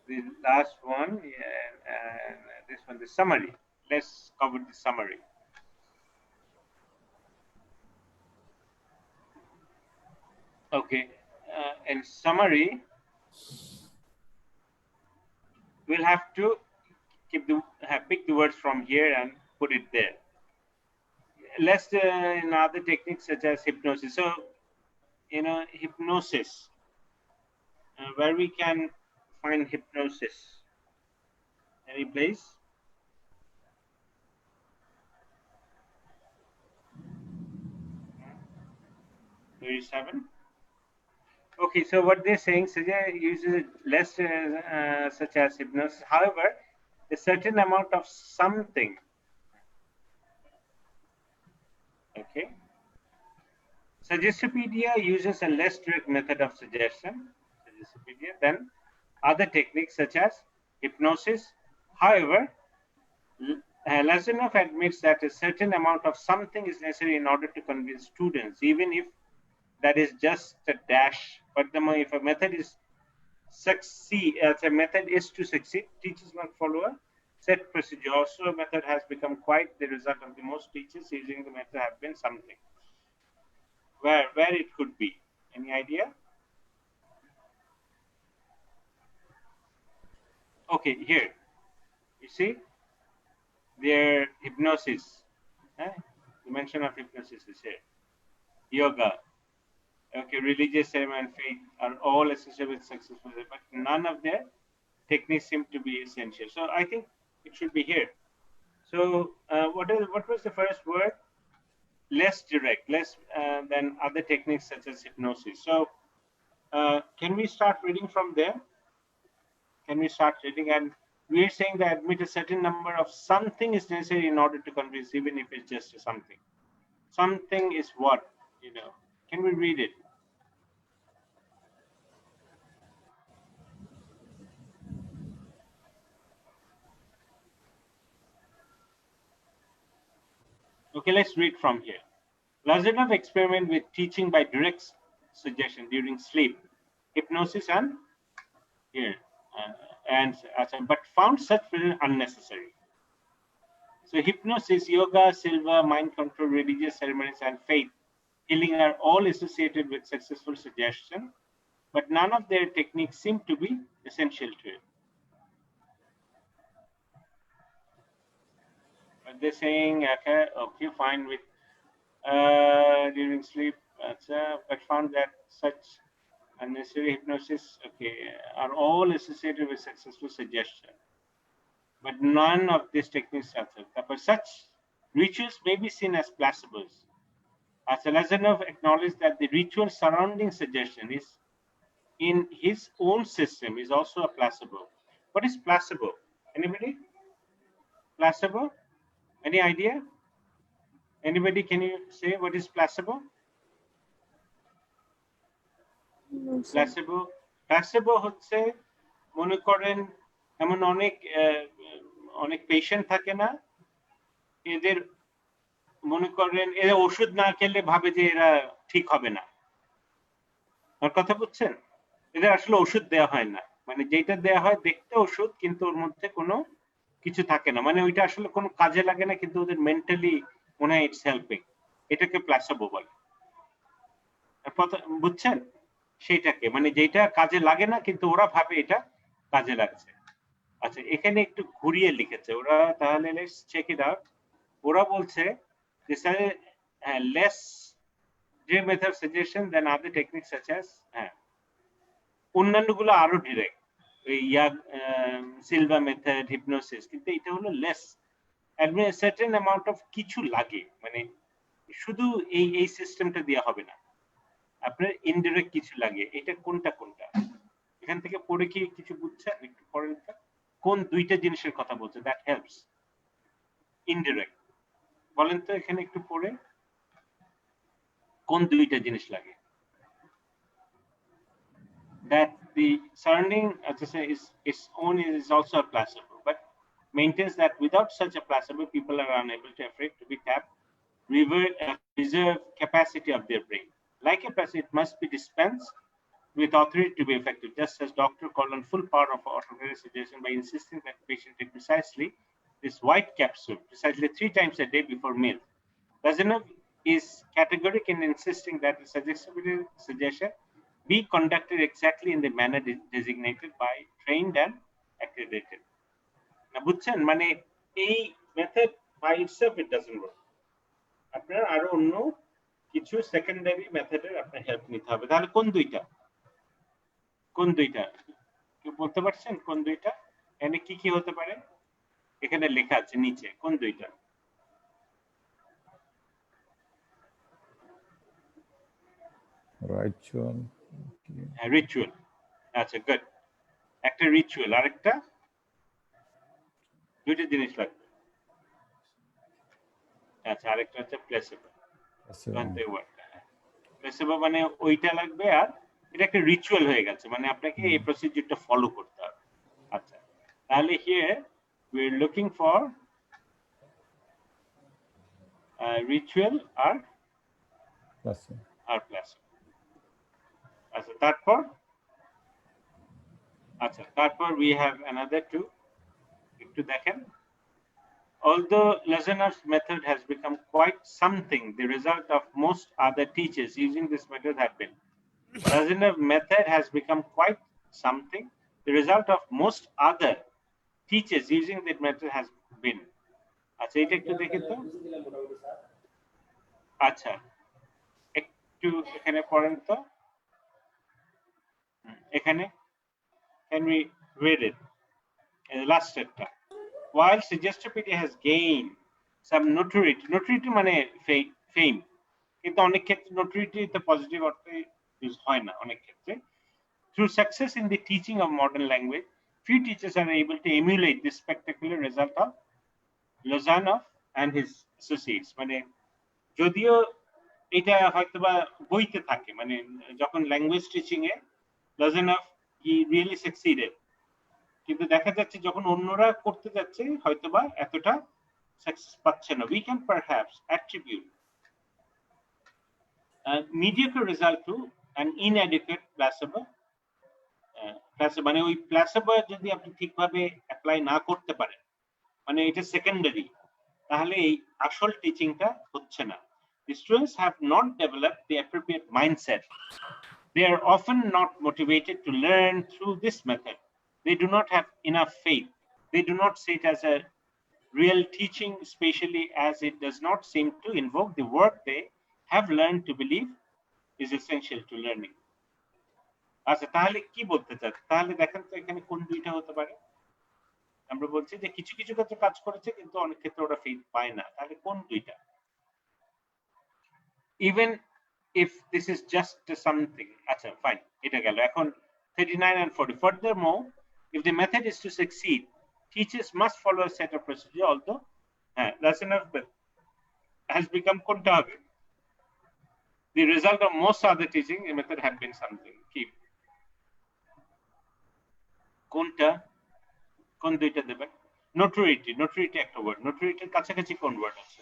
The last one, and this one, the summary. Let's cover the summary. Okay. In summary, we'll have to pick the words from here and put it there. Let's in other techniques such as hypnosis. So, hypnosis. Where we can find hypnosis? Any place? Page 7. Okay, so what they're saying, Sajay uses less such as hypnosis. However, a certain amount of something. Okay. Suggestopedia uses a less direct method of suggestion, Suggestopedia, than other techniques such as hypnosis. However, Lazarov admits that a certain amount of something is necessary in order to convince students, even if that is just a dash. But if a method is to succeed, teachers must follow a set procedure. Also, a method has become quite the result of the most teachers using the method have been something. Where it could be? Any idea? Okay, here. You see? Their hypnosis. The mention of hypnosis is here. Yoga. Okay, religious ceremony and faith are all associated with successful, but none of their techniques seem to be essential. So I think it should be here. So what was the first word? Less direct, less than other techniques such as hypnosis. So can we start reading from there? Can we start reading? And we are saying that admit a certain number of something is necessary in order to convince, even if it's just something. Something is what? Can we read it? Okay, let's read from here. Lazarov experiment with teaching by direct suggestion during sleep, hypnosis, and here but found such unnecessary. So hypnosis, yoga, silva, mind control, religious ceremonies, and faith healing are all associated with successful suggestion, but none of their techniques seem to be essential to it. But they're saying, okay, fine with during sleep, but found that such unnecessary hypnosis, are all associated with successful suggestion, but none of these techniques are effective. Such rituals may be seen as placebos. As Lazarov acknowledged that the ritual surrounding suggestion is in his own system is also a placebo. What is placebo? Anybody? Placebo? Any idea? Anybody, can you say what is placebo? প্লাসেবো হচ্ছে মনে করেন এমন অনেক patient থাকে না, এদের মনে করেন এরা ওষুধ না খেলে ভাবে যে এরা ঠিক হবে না। আমার কথা বুঝছেন? এদের আসলে ওষুধ দেওয়া হয় না, মানে যেটা দেওয়া হয় দেখতে ওষুধ, কিন্তু ওর মধ্যে কোনো কিছু থাকে না, মানে ওইটা আসলে কোনো কাজে লাগে না, কিন্তু ওদের মেন্টালি মনে হয় ইটস হেল্পিং, এটাকে প্লাসেবো বলে। বুঝছেন? সেইটাকে, মানে যেটা কাজে লাগে না কিন্তু ওরা ভাবে এটা কাজে লাগছে। আচ্ছা, এখানে একটু ঘুরিয়ে লিখেছে ওরা, তাহলে লেটস চেক ইট আউট। ওরা বলছে যে sir less direct method suggestion than other techniques such as অন্যান্যগুলো আরো ডিরেক্ট, সিলভা মেথড, হিপনোসিস, কিন্তু এটা হলো লেস সার্টেন অ্যামাউন্ট অফ কিছু লাগে, মানে শুধু এই সিস্টেমটা দেওয়া হবে না, আপনার ইনডিরেক্ট কিছু লাগে। এটা কোনটা কোনটা এখান থেকে পড়ে কি কিছু বুঝছেন? একটু পড়েন কোন দুইটা জিনিসের কথা বলছে দ্যাট হেল্পস ইনডিরেক্ট, বলেন তো এখানে একটু পড়ে কোন দুইটা জিনিস লাগে? That the surrounding is its own is also a placebo, but maintains that without such a placebo, people are unable to afford to be tapped reserve capacity of their brain. Like a placebo, it must be dispensed with authority to be effective, just as doctor call on full power of automatic suggestion by insisting that the patient take precisely this white capsule precisely 3 times a day before meal. Lazarov is categorical in insisting that the suggestion be conducted exactly in the manner designated by trained and accredited. Now, বুঝছেন, মানে এই method by itself it doesn't work. আপনার আরো অন্য কিছু secondary মেথডের আপনার help নিতে হবে। তাহলে কোন দুইটা কেউ বলতে পারছেন? কোন দুইটা? এখানে কি কি হতে পারে? এখানে লেখা আছে নিচে, কোন দুইটা? রিচুয়াল। আচ্ছা, গুড। একটা রিচুয়াল, আরেকটা? দুইটা জিনিস লাগবে। আচ্ছা, আরেকটা হচ্ছে প্লেসেবো। প্লেসেবো মানে ওইটা লাগবে, আর এটা একটা রিচুয়াল হয়ে গেছে, মানে আপনাকে এই প্রসিডিউরটা ফলো করতে হবে। আচ্ছা, তাহলে here we are looking for ritual আর প্লেসেবো। আচ্ছা, তারপর we have another two, একটু দেখেন। Although Lazanov's method has become quite something, the result of most other teachers using this method have been. Lazanov's method has become quite something, the result of most other teachers using that method has been. আচ্ছা, এটা একটু দেখে তো। আচ্ছা, একটু এখানে পড়েন তো, এখানে can we read it? Last chapter. While suggestibility has gained some notoriety মানে fame, কিন্তু অনেক ক্ষেত্রে notoriety তো পজিটিভ অর্থে ইউজ হয় না অনেক ক্ষেত্রে। Through success in the teaching of modern language, few teachers are able to emulate this spectacular result of Lazarov and his associates. মানে যদিও এটা হয়তোবা বইতে থাকে, মানে যখন language teaching A Lazarov he really succeeded, কিন্তু দেখা যাচ্ছে যখন অন্যরা করতে যাচ্ছে হয়তোবা এতটা সাকসেস পাচ্ছে না, we can perhaps attribute mediocre result to an inadequate placebo. মানে ওই প্লাসেবো যদি আপনি ঠিকভাবে অ্যাপ্লাই না করতে পারেন, মানে এটা সেকেন্ডারি, তাহলে এই আসল টিচিংটা হচ্ছে না। The students have not developed the appropriate mindset. They are often not motivated to learn through this method. They do not have enough faith. They do not see it as a real teaching, especially as it does not seem to invoke the work they have learned to believe is essential to learning. আচ্ছা, তাহলে কি বলতে চাচ্ছে? তাহলে দেখেন তো এখানে কোন দুইটা হতে পারে। আমরা বলছি যে কিছু কিছু ক্ষেত্রে কাজ করেছে, কিন্তু অনেক ক্ষেত্রে ওরা ফেথ পায় না, তাহলে কোন দুইটা? Even if this is just something, আচ্ছা ফাইন, এটা গেল। এখন 39 and 40. Furthermore, if the method is to succeed, teachers must follow a set of procedure, although that's enough, but has become কোনটা হবে? The result of most other teaching method have been something. Keep কোনটা, কোন দুইটা দেবেন? নোটোরিটি, নোটোরিটি একটা word, নোটোরিটির কাছাকাছি কোন word আছে?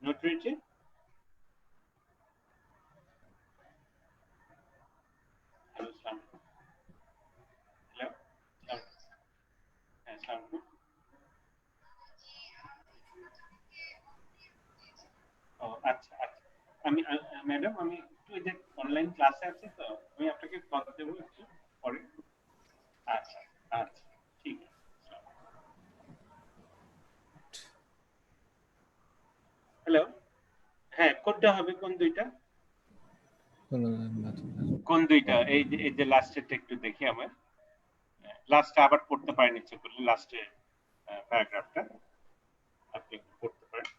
নোটোরিটি আচ্ছা আচ্ছা, আমি ম্যাডাম আমি একটু এই যে অনলাইন ক্লাসে আছি, তো আমি আপনাকে কথা দেবো একটু পরে। আচ্ছা আচ্ছা, ঠিক আছে। হ্যালো, হ্যাঁ কোনটা হবে, কোন দুইটা? কোন দুইটা? এই যে লাস্টেরটা একটু দেখি, আমার লাস্টে আবার পড়তে পারেন ইচ্ছে করলে, লাস্টের প্যারাগ্রাফটা আপনি পড়তে পারেন।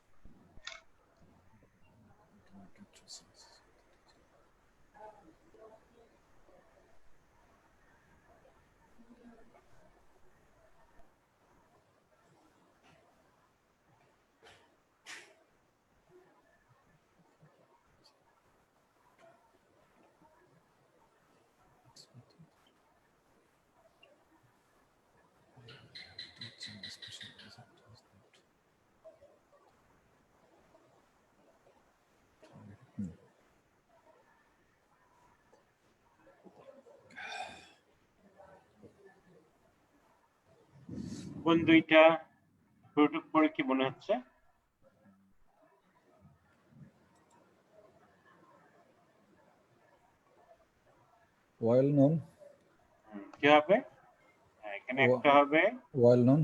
কোন দুইটা পড়ে কি মনে হচ্ছে? well known, কি হবে? এখানে একটা হবে well known,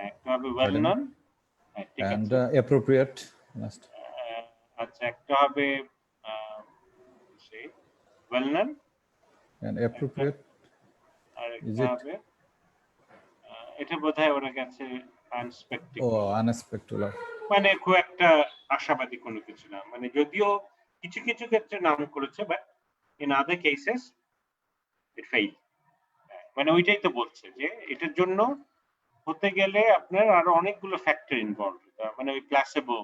একটা হবে well known, ঠিক and আছে, appropriate last. আচ্ছা একটা হবে well known And appropriate, R is একটা it? হবে এটা বোধহয় ওর কাছে unspectacular, unspectacular, মানে খুব একটা আশাবাদী কোনো কিছু না, মানে যদিও কিছু কিছু ক্ষেত্রে নাম করেছে, but in other cases it fail. মানে ওইটাই তো বলছে যে এটার জন্য হতে গেলে আপনার আরো অনেকগুলো ফ্যাক্টর ইনভলভ, মানে ওই প্লাসেবো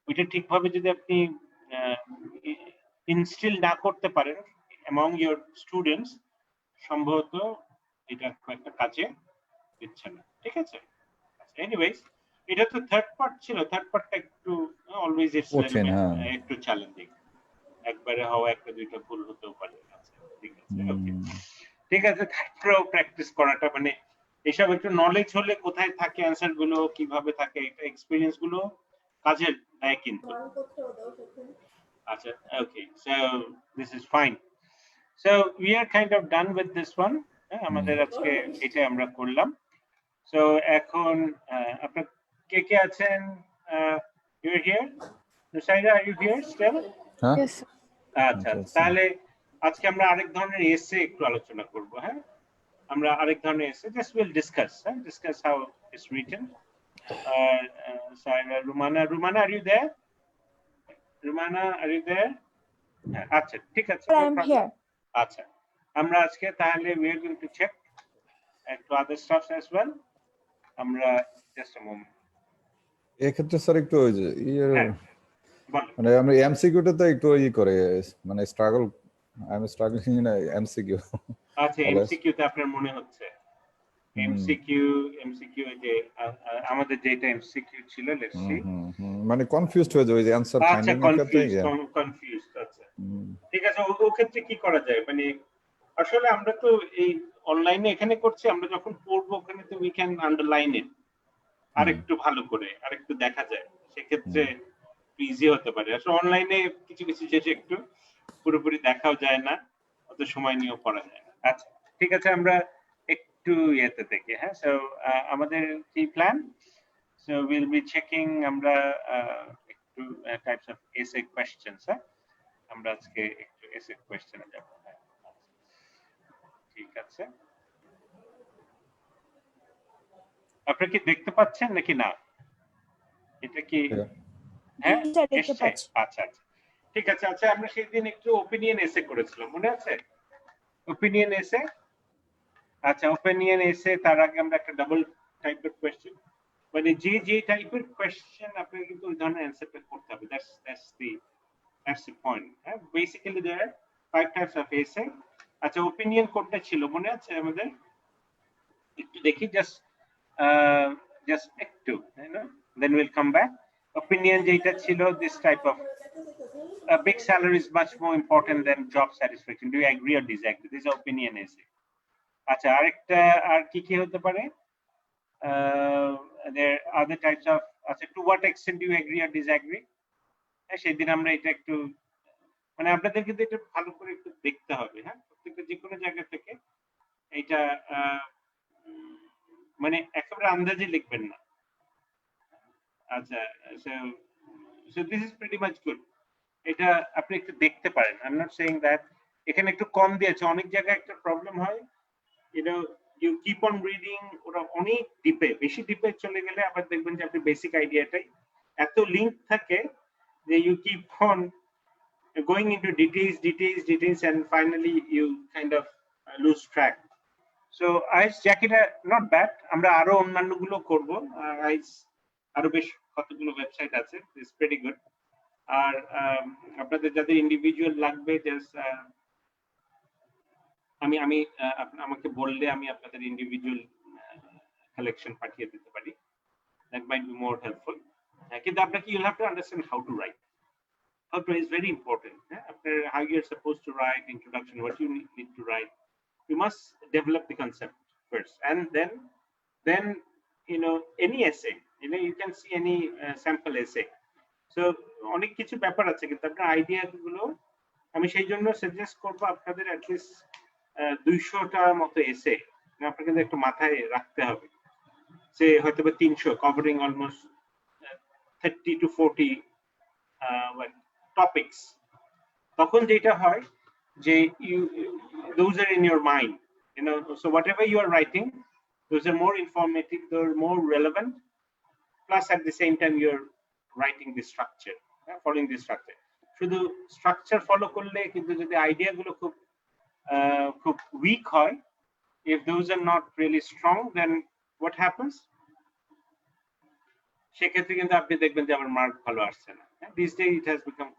ওইটা ঠিকভাবে যদি আপনি ইনস্টিল না করতে পারেন among your students, সম্ভবত এটা খুব একটা কাজে দিচ্ছে না, ঠিক আছে। এনিওয়েজ, এটা তো থার্ড পার্ট ছিল, থার্ড পার্টটা একটু অলওয়েজ একটু চ্যালেঞ্জিং, একবারে হওয়া একটা দুইটা ভুল হতেও পারে। ঠিক আছে, ওকে, ঠিক আছে। তারপরেও প্র্যাকটিস করাটা, মানে এসব একটু নলেজ হলে কোথায় থাকে অ্যান্সার গুলো, কিভাবে থাকে, এটা এক্সপেরিয়েন্স গুলো কাজে দেয় কিন্তু। আচ্ছা, okay, so this is fine. So we are kind of done with this one. আমাদের আজকে এটা আমরা করলাম। সো এখন আপনার কে কে আছেন? You are here? Nusaira, are you here still? Yes. আচ্ছা, তাহলে আজকে আমরা আরেক ধরনের এসে একটু আলোচনা করব। হ্যাঁ, আমরা আরেক ধরনের এসে just will discuss, discuss how it's written. Saira, Rumana, are you there? Rumana, are you there? আচ্ছা, ঠিক আছে, I am here. আচ্ছা, আমরা আজকে তাহলে we are going to check একটু other stuff as well. আমরা just a moment. এক্ষেত্রে স্যার একটু ওই যে মানে আমরা এমসিকিউটা তো একটু করে, মানে struggle, I am struggling in MCQ. আচ্ছা, এমসিকিউ তে আপনার মনে হচ্ছে এমসিকিউ যে আমাদের যেটা এমসিকিউ ছিল, লেটস সি। মানে কনফিউজড হয়ে যায় ওই অ্যানসার আচ্ছা, ফাইন্ডিং এর ক্ষেত্রে। কনফিউজড। আচ্ছা, ঠিক আছে। ও ক্ষেত্রে কি করা যায়? মানে আসলে আমরা তো এই অনলাইনে এখানে করছি, আমরা যখন পড়বো ওখানে তো উই ক্যান আন্ডারলাইন ইট আরেকটু ভালো করে, আরেকটু দেখা যায়, সেক্ষেত্রে ইজি হতে পারে। আসলে অনলাইনে কিছু কিছু জিনিস একটু পুরোপুরি দেখাও যায় না, অত সময় নিয়েও পড়া যায় না। আচ্ছা, ঠিক আছে, আমরা একটু ইয়েতে দেখি। হ্যাঁ, সো আমাদের কি plan? So will be checking আমরা একটু টাইপস অফ এসে কোয়েশ্চেনস। হ্যাঁ, আমরা আজকে একটু এসে কোয়েশ্চেনে যাব। ঠিক আছে, আপনি কি দেখতে পাচ্ছেন নাকি না? এটা কি? হ্যাঁ, এসছে। আচ্ছা আচ্ছা, ঠিক আছে। আচ্ছা, আমরা সেই দিন একটু ওপিনিয়ন এসে করেছিলাম, মনে আছে? ওপিনিয়ন এসে। আচ্ছা, ওপিনিয়ন এসে তার আগে আমরা একটা ডাবল টাইপের কোয়েশ্চেন, মানে যে টাইপের কোয়েশ্চেন আপনি কিন্তু ওই ধরনের অ্যানসারটা করতে হবে। That's the point. হ্যাঁ, basically there are 5 types of essay. আচ্ছা, ওপিনিয়ন কোডটা ছিল মনে আছে আমাদের? একটু দেখি, জাস্ট একটু, তাই না? Then will come back. Opinion যেটা ছিল, this type of a big salary is much more important than job satisfaction. Do you agree or disagree? This is opinion essay. আচ্ছা, আরেকটা আর কি হতে পারে? There are other types of, আচ্ছা, to what extent do you agree or disagree? সেদিন আমরা এটা একটু, মানে আপনাদের কিন্তু এটা ভালো করে একটু দেখতে হবে। হ্যাঁ, প্রত্যেকটা যে কোনো জায়গা থেকে এটা মানে একেবারে আন্দাজে লিখবেন না। আচ্ছা, so this is pretty much good. এটা আপনি একটু দেখতে পারেন। I'm not saying that এখানে একটু কম দিয়েছে, অনেক জায়গায় একটা প্রবলেম হয়, you keep on reading, ওরা অনেক ডিপে, বেশি ডিপে চলে গেলে আবার দেখবেন যে আপনি বেসিক আইডিয়াটাই, এত লিংক থাকে যে you keep on going into details and finally you kind of lose track. So IELTS জ্যাকিটা not bad, আমরা আরো অন্যান্য গুলো করব। IELTS আরো বেশ কতগুলো ওয়েবসাইট আছে, it's pretty good. আর আপনাদের যাদের ইন্ডিভিজুয়াল লাগবে, জাস্ট আমাকে বললে আমি আপনাদের ইন্ডিভিজুয়াল কালেকশন পাঠিয়ে দিতে পারি। That might be more helpful. কিন্তু আপনাকে you'll have to understand how to write. How to is very important. After how you're supposed to write, introduction, what you need to write. You must develop the concept first, and then any essay, you can see any sample essay. So অনেক কিছু ব্যাপার আছে, কিন্তু আপনার idea গুলো আমি সেই জন্য সাজেস্ট করব আপনাদের অ্যাটলিস্ট 200টা মতো এসে আপনাকে কিন্তু একটু মাথায় রাখতে হবে, যে হয়তো 300 কভারিং অলমোস্ট 30 to 40 topics. তখন যেটা হয় যে those are in your mind, so whatever you are writing, those are more informative, they're more relevant, plus at the same time you're writing the structure, following the structure. শুধু structure follow করলে কিন্তু যদি idea গুলো খুব week হয়, if those are not really strong, then what happens? সেক্ষেত্রে কিন্তু আপনি দেখবেন যে আমার মার্ক ভালো আসছে না। These days it has become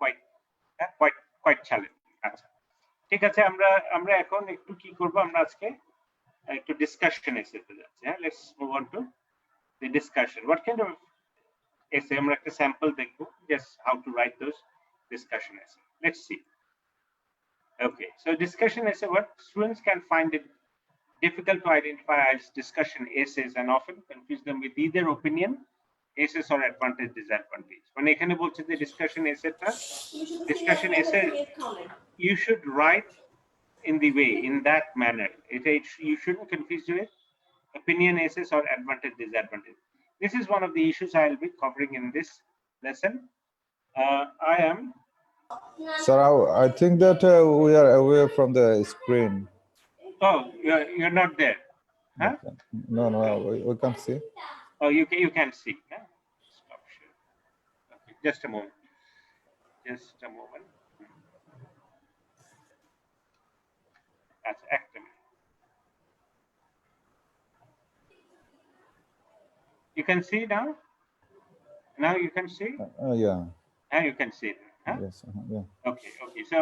quite challenging. আচ্ছা, ঠিক আছে, আমরা এখন একটু কি করব, আমরা আজকে একটু ডিসকাশন এসেতে যাচ্ছি। হ্যাঁ, let's move on to the discussion. What kind of essay? আমরা একটা স্যাম্পল দেখব, just how to write those discussion essay. Let's see. Okay, so discussion essay, what students can find it difficult to identify as discussion essays and often confuse them with either opinion essays or advantage disadvantage. মানে এখানে বলছে যে discussion essay you should write in the way, in that manner. You shouldn't confuse with opinion essays or advantage disadvantage. This is one of the issues I will be covering in this lesson. I am. Sir, I think that we are away from the screen. Oh, you're not there, huh? No, we can't see. Oh, you can see. Yeah? Stop share. Okay, just a moment. That's active. You can see now. Now you can see. Yeah. Now you can see it. Huh? Yes. Yeah. Okay. So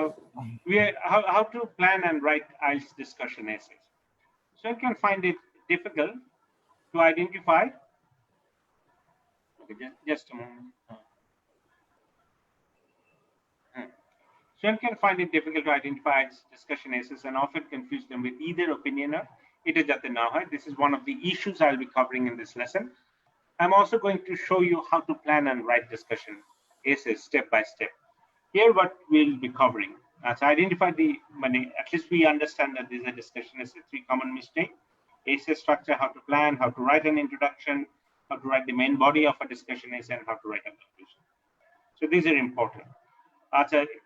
we are how to plan and write IELTS discussion essays. So you can find it difficult to identify? Okay, just a moment. Students can find it difficult to identify discussion essays and often confuse them with either opinion or এটা যাতে না হয়. This is one of the issues I'll be covering in this lesson. I'm also going to show you how to plan and write discussion essays step by step. Here, what we'll be covering. So identify the money. At least we understand that these are discussion essay, 3 common mistakes. Essay structure, how to plan, how to write an introduction, how to write the main body of a discussion essay, and how to write a conclusion. So these are important.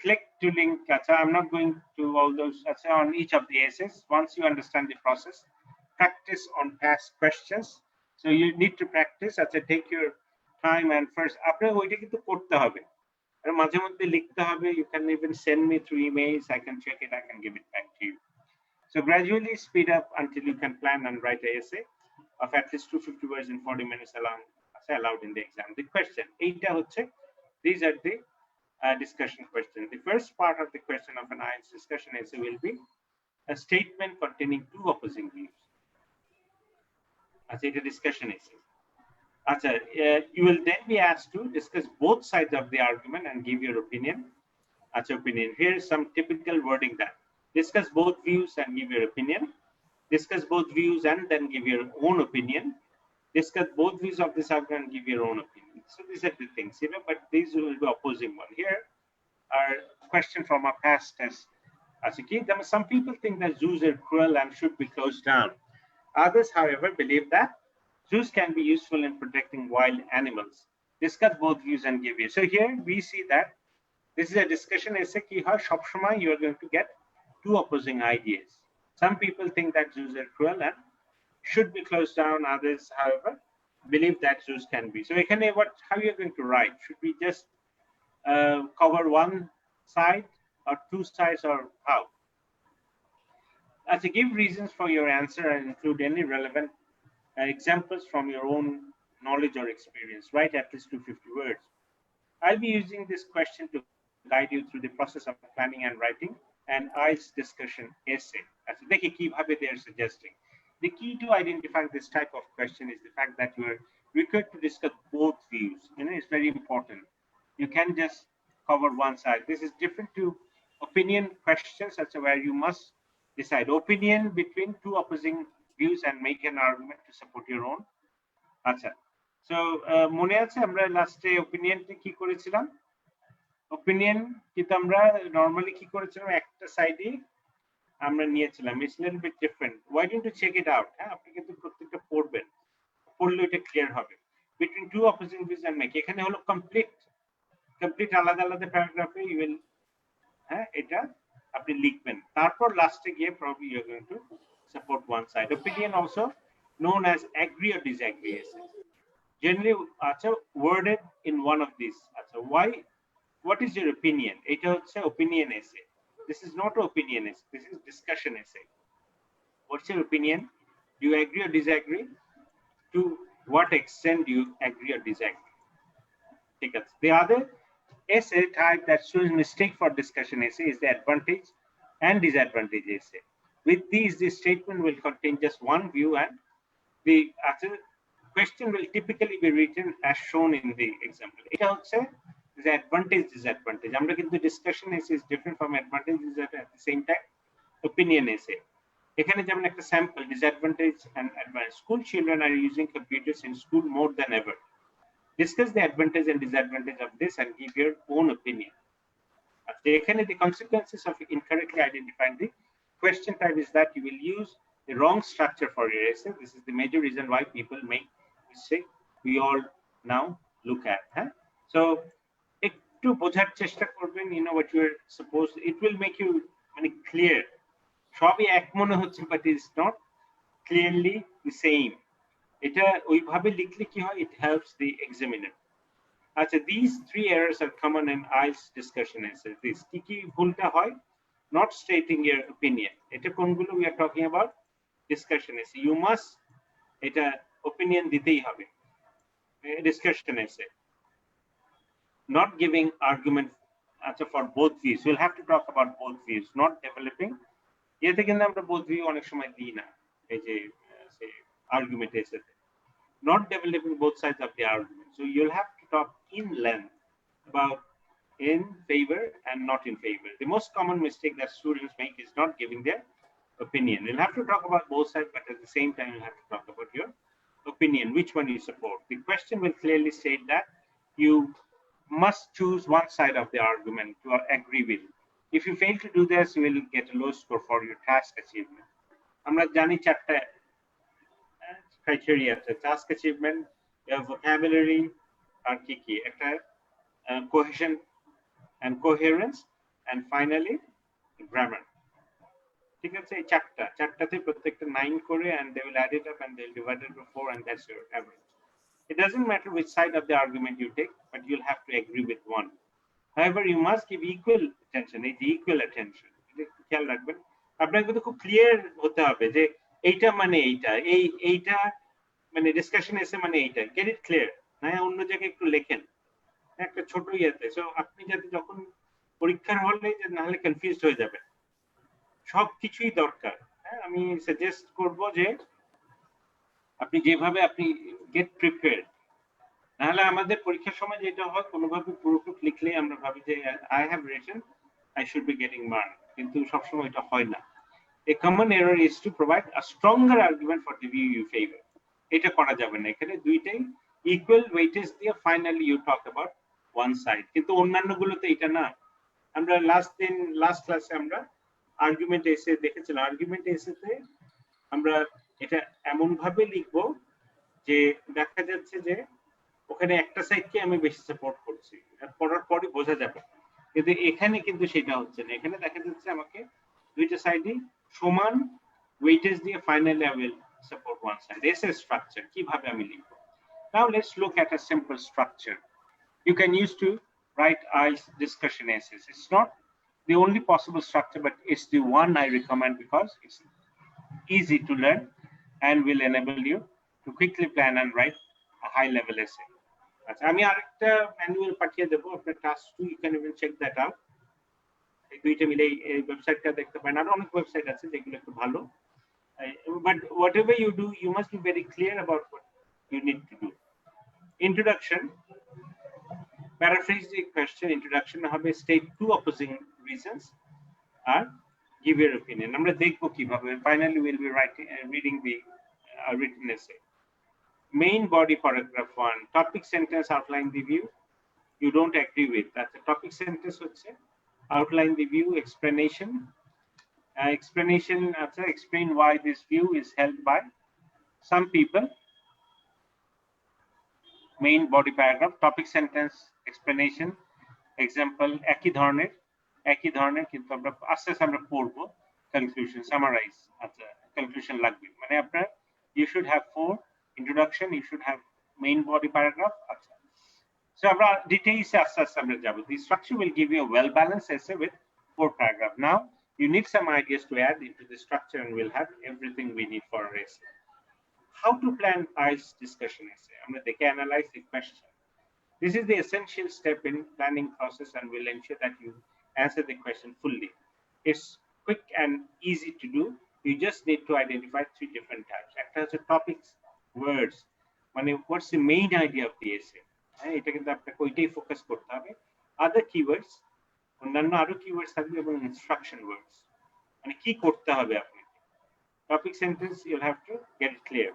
Click to link. I'm not going to all those on each of the essays. Once you understand the process, practice on past questions. So you need to practice. Take your time and first. আপনার ওইটা কিন্তু করতে হবে। আর মাঝে মধ্যে লিখতে হবে। You can even send me through emails. I can check it. I can give it back to you. So gradually speed up until you can plan and write an essay of at least 250 words in 40 minutes allowed in the exam. The question. এইটা হচ্ছে. These are the discussion question. The first part of the question of an IELTS discussion essay will be a statement containing 2 opposing views. It's a discussion essay. You will then be asked to discuss both sides of the argument and give your opinion. Here is some typical wording that discuss both views and give your opinion. Discuss both views and then give your own opinion. Discuss both views of this argument and give your own opinion. So these are the things, but these will be opposing one. Here are question from our past test. Some people think that zoos are cruel and should be closed down. Others, however, believe that zoos can be useful in protecting wild animals. Discuss both views and give you. So here we see that this is a discussion essay. You are going to get 2 opposing ideas. Some people think that zoos are cruel and should be closed down. Others, however, believe that zoos can be. So how are you going to write? Should we just cover one side or 2 sides, or how? Give reasons for your answer and include any relevant examples from your own knowledge or experience. Write at least 250 words. I'll be using this question to guide you through the process of planning and writing an IELTS discussion essay. They are suggesting. The key to identifying this type of question is the fact that you are required to discuss both views. It's very important. You can't just cover one side. This is different to opinion questions, where you must decide opinion between 2 opposing views and make an argument to support your own. So মনে আছে আমরা লাস্টে opinionটা কি করেছিলাম? Opinion কিন্তু আমরা normally কি করেছিলাম, একটা সাইডে আমরা নিয়েছিলাম. It's a little bit different. Why don't you check it out? আপনি কিন্তু প্রত্যেকটা পড়বেন, পড়লে এটা ক্লিয়ার হবে. Between 2 opposing views and make. এখানে হলো complete আলাদা আলাদা প্যারাগ্রাফে you will এটা আপনি লিখবেন. তারপর লাস্টে গিয়ে probably you're going to support one side. Opinion also known as agree or disagree essay. Generally worded in one of these. Why? What is your opinion? এটা হচ্ছে opinion essay. This is not opinion essay. This is discussion essay. What's your opinion? Do you agree or disagree? To what extent do you agree or disagree? The other essay type that shows mistake for discussion essay is the advantage and disadvantage essay. With these, the statement will contain just one view and the question will typically be written as shown in the example. It also is advantage, disadvantage. The discussion essay is different from advantage, disadvantage at the same time. Opinion essay. এখানে যেমন একটা sample, disadvantage and advantage. School children are using computers in school more than ever. Discuss the advantage and disadvantage of this and give your own opinion. এখানে the consequences of incorrectly identifying the question type is that you will use the wrong structure for your essay. This is the major reason why people make mistake. We all now look at. So একটু বোঝার চেষ্টা করবেন, what you are supposed. It will make you clear. সবই এক মনে হচ্ছে, but it's not clearly the same. এটা ওইভাবে লিখলে কি হয়, it helps the examiner. These 3 errors are common in IELTS discussion essay. This কি ভুলটা হয়? Not stating your opinion. এটা কোনগুলো we are talking about? Discussion essay. You must এটা opinion দিতেই হবে. Discussion essay. Not giving argument for both views. We'll have to talk about both views. Not developing. এতে কিন্তু আমরা both view অনেক সময় দিই না. এই যে argument essay, not developing both sides of the argument. So you'll have to talk in length about in favor and not in favor. The most common mistake that students make is not giving their opinion. You'll have to talk about both sides, but at the same time, you'll have to talk about your opinion, which one you support. The question will clearly state that you must choose one side of the argument to agree with. If you fail to do this, you will get a low score for your task achievement. আমরা জানি চারটা criteria আছে, task achievement, vocabulary, আর কি একটা cohesion and coherence, and finally grammar. ঠিক আছে, এই চারটাতে প্রত্যেকটা 9 করে, and they will add it up and they'll divide it by 4, and that's your average. It doesn't matter which side of the argument you take, but you'll have to agree with one. However, you must give equal attention. It's equal attention. খেয়াল রাখবেন, আপনাকে কিন্তু খুব clear হতে হবে যে এইটা মানে এইটা মানে ডিসকাশন এসে মানে এইটা, গেট ইট ক্লিয়ার। না অন্য জায়গায় একটু লেখেন একটা ছোট ইয়েতে, সো আপনি যাতে যখন পরীক্ষার হলে যে না হলে কনফিউজড হয়ে যাবেন। সবকিছুই দরকার। হ্যাঁ, আমি সাজেস্ট করব যে আপনি যেভাবে আপনি গেট প্রিপেয়ার্ড, নাহলে আমাদের পরীক্ষার সময় যেটা হয় কোনোভাবে পুরোপুরি লিখলে আমরা ভাবি যে I have written, I should be getting mark, কিন্তু সবসময় এটা হয় না। A common error is to provide a stronger argument for the view you favor. এটা করা যাবে না, এখানে দুইটাই ইকুয়াল ওয়েটেজ দিয়ে finally you talk about one side, কিন্তু অন্যান্য গুলোতে এটা না। আমরা লাস্ট ক্লাসে আমরা আর্গুমেন্ট এসে দেখেছিলাম, আর্গুমেন্ট এসেতে আমরা এটা এমন ভাবে লিখবো যে দেখা যাচ্ছে যে ওখানে একটা সাইডকে আমি বেশি সাপোর্ট করছি, পড়ার পরই বোঝা যাবে, কিন্তু এখানে কিন্তু সেটা হচ্ছে না। এখানে দেখা যাচ্ছে আমাকে দুইটা সাইডই সমান ওয়েটেজ দিয়ে finally I will support one side. এসে স্ট্রাকচার কিভাবে আমি লিখবো। Now let's look at a simple structure you can use to write IELTS discussion essays. It's not the only possible structure, but it's the one I recommend because it's easy to learn and will enable you to quickly plan and write a high level essay. আচ্ছা, আমি আরেকটা manual পাঠিয়ে দেবো আপনার task 2, you can even check that out. এই দুইটা মিলে এই ওয়েবসাইটটা দেখতে পারেন, আর অনেক ওয়েবসাইট আছে যেগুলো একটু ভালো, but whatever you do you must be very clear about what you need to do. Introduction, paraphrase the question. Introduction হবে state 2 opposing reasons and give your opinion. আমরা দেখবো কিভাবে finally we'll be reading the written essay. Main body paragraph 1, topic sentence outline the view you don't agree with. That's a topic sentence হচ্ছে outline the view, explanation, explain why this view is held by some people. Main body paragraph, topic sentence, explanation, example একই ধরনের কিন্তু আমরা আস্তে আস্তে আমরা পড়বো, conclusion, summarize, আচ্ছা conclusion লাগবে, মানে আপনার you should have 4 introduction, you should have main body paragraph. আচ্ছা, so আমরা details আস্তে আস্তে আমরা যাব. The structure will give you a well balanced essay with 4 paragraph. Now you need some ideas to add into the structure and we'll have everything we need for our essay. How to plan IELTS discussion essay? আমরা দেখে analyze the question. This is the essential step in planning process and will ensure that you answer the question fully. It's quick and easy to do. You just need to identify 3 different types. একটা হচ্ছে topics, words, মানে what's the main idea of the essay? এটা কিন্তু আপনাকে ওইটাই focus করতে হবে। Other keywords, অন্যান্য আরো keywords থাকবে, এবং instruction words, মানে কি করতে হবে আপনাকে। Topic sentence, you'll have to get it clear.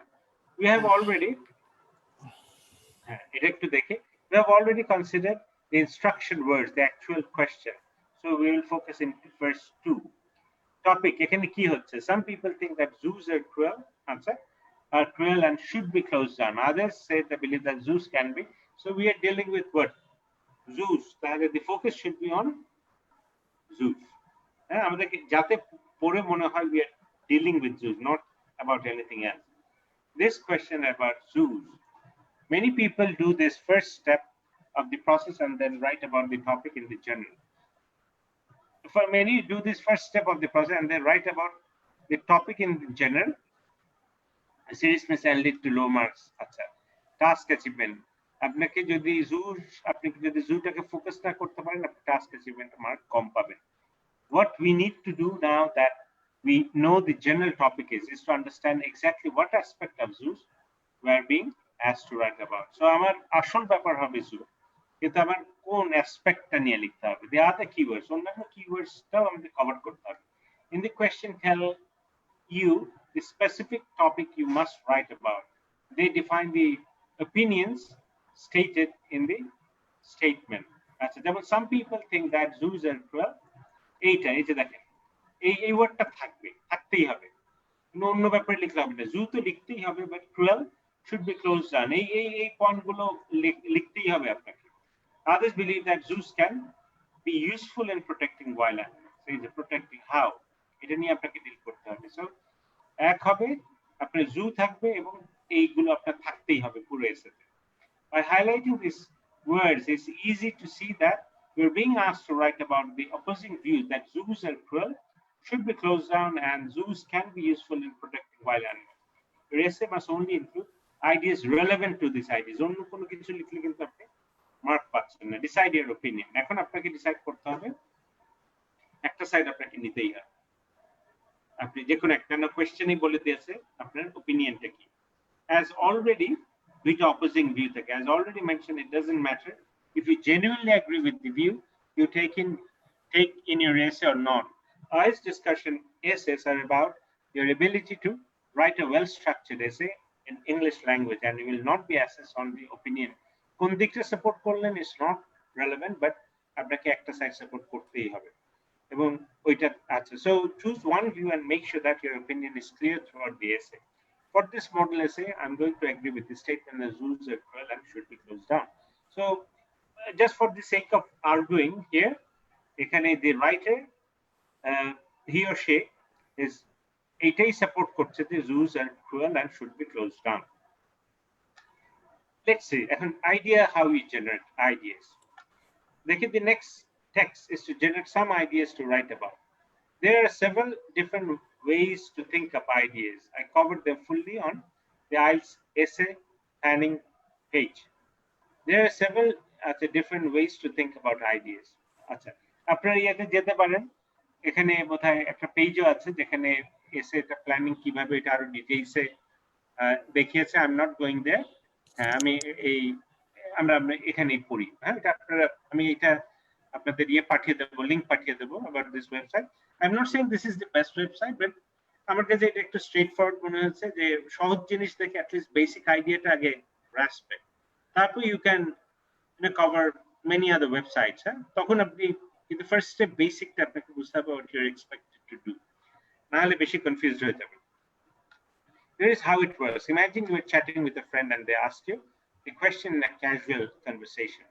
We have already এটা একটু দেখে we have already considered the instruction words, the actual question, so we will focus in verse 2. Topic, এখানে কি হচ্ছে? Some people think that zoos are cruel and should be closed down. Others say they believe that zoos can be. So we are dealing with what? Zoos. The focus should be on zoos. আমাদেরকে যাতে পড়ে মনে হয় we are dealing with zoos, not about anything else. This question about zoos, many people do this first step of the process and then write about the topic in the journal. For many, do this first step of the process and then write about the topic in the journal. Seriousness and lead to low marks. আচ্ছা, task achievement, আপনাকে যদি জুটাকে focus না করতে পারেন, আপনি task achievement mark কম পাবেন. What we need to do now that we know the general topic is to understand exactly what aspect of zoos we are being asked to write about. So আমার আসল ব্যাপার হবে zoo, কিন্তু আমার কোন অ্যাসপেক্টটা নিয়ে লিখতে হবে, the other keywords, অন্যান্য keywordsটাও আমাদের কভার করতে হবে. In the question tell you the specific topic you must write about. They define the opinions stated in the statement. আচ্ছা, যেমন some people think that zoos are cruel. এইটা এই যে দেখেন, এই ওয়ার্ডটা থাকতেই হবে, অন্য ব্যাপারে লিখতে হবে না, জু তো লিখতেই হবে, but cruel should be close down, এই পয়েন্টগুলো লিখতেই হবে আপনাকে. Others believe that zoos can be useful in protecting wild animals. So is protecting how, এটা নিয়ে আপনাকে ডিল করতে হবে. সো এক হবে আপনার জু থাকবে এবং এইগুলো আপনার থাকতেই হবে পুরো এসেতে. By highlighting these words, it's easy to see that you're being asked to write about the opposing views that zoos are cruel, should be closed down, and zoos can be useful in protecting wild animals. Your essay must only include ideas relevant to these ideas. অন্য কোনো কিছু লিখলে কিন্তু আপনি mark পাচ্ছেন না. Decide your opinion. এখন আপনাকে ডিসাইড করতে হবে, একটা সাইড আপনাকে নিতেই হবে. আপনি যে কোনো একটা কোয়েশ্চেনই বলে দিয়েছে আপনার ওপিনিয়নটা কি. As already দুইটা opposing view থাকে, as already mentioned, it doesn't matter if you genuinely agree with the view you take in your essay or not. IELTS discussion essays are about your ability to write a well-structured essay in English language, and you will not be assessed on the opinion. কোন দিকটা support করলেন is not relevant, but আপনাকে একটা side support করতেই হবে এবং ওইটা আছে. So choose one view and make sure that your opinion is clear throughout the essay. For this model essay, I'm going to agree with the statement that zoos are cruel and should be closed down. So just for the sake of arguing here, এখানে the writer, he or she is এটাই support করছে যে zoos are cruel and should be closed down. Let's see an idea how we generate ideas. The next text is to generate some ideas to write about. There are several different ways to think of ideas. I covered them fully on the IELTS essay planning page. There are several different ways to think about ideas. আচ্ছা, আপনারা ইয়াতে যেতে পারেন, এখানে বোধহয় একটা পেজও আছে যেখানে এসেটা প্ল্যানিং কিভাবে এটা আরো ডিটেইলসে দেখিয়েছে. I am not going there. আমি আমরা এখানেই পড়ি. হ্যাঁ, এটা আপনারা, আমি এটা আপনাদের পাঠিয়ে দেবো, লিঙ্ক পাঠিয়ে দেবো about this website. I'm not saying this is the best website, but আমার কাছে এটা একটু স্ট্রেট ফরওয়ার্ড মনে হচ্ছে যে সহজ জিনিস দেখে অ্যাটলিস্ট বেসিক আইডিয়াটা আগে গ্রাস্প, তারপর you can cover many other websites. হ্যাঁ, তখন আপনি কিন্তু ফার্স্ট স্টেপ বেসিকটা আপনাকে বুঝতে হবে what you're expected to do, নাহলে বেশি কনফিউজড হয়ে যাবে. Here is how it works. Imagine you are chatting with a friend and they ask you a question in a casual conversation.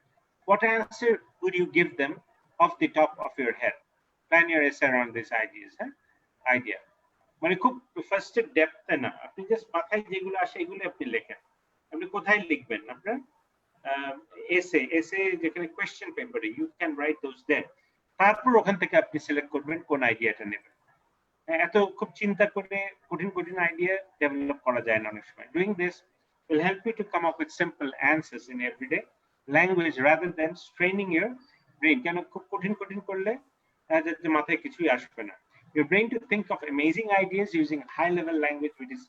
What answer would you give them off the top of your head? Plan your essay around these ideas. Idea. মানে খুব first depth না, আপনি just মাথায় যেগুলো আসে এগুলো আপনি লেখেন. আপনি কোথায় লিখবেন আপনার এসে যেখানে কোয়েশ্চেন পেপারে, ইউ ক্যান রাইট দোজ দেয়ার. তারপর ওখান থেকে আপনি সিলেক্ট করবেন কোন আইডিয়াটা নেবেন. এত খুব চিন্তা করে কঠিন আইডিয়া ডেভেলপ করা যায় না অনেক সময়. Doing this will help you to come up with simple answers in everyday language rather than straining your brain. কেন খুব কঠিন করলে যাতে মাথায় কিছুই আসবে না. Your brain to think of amazing ideas using high level language, which is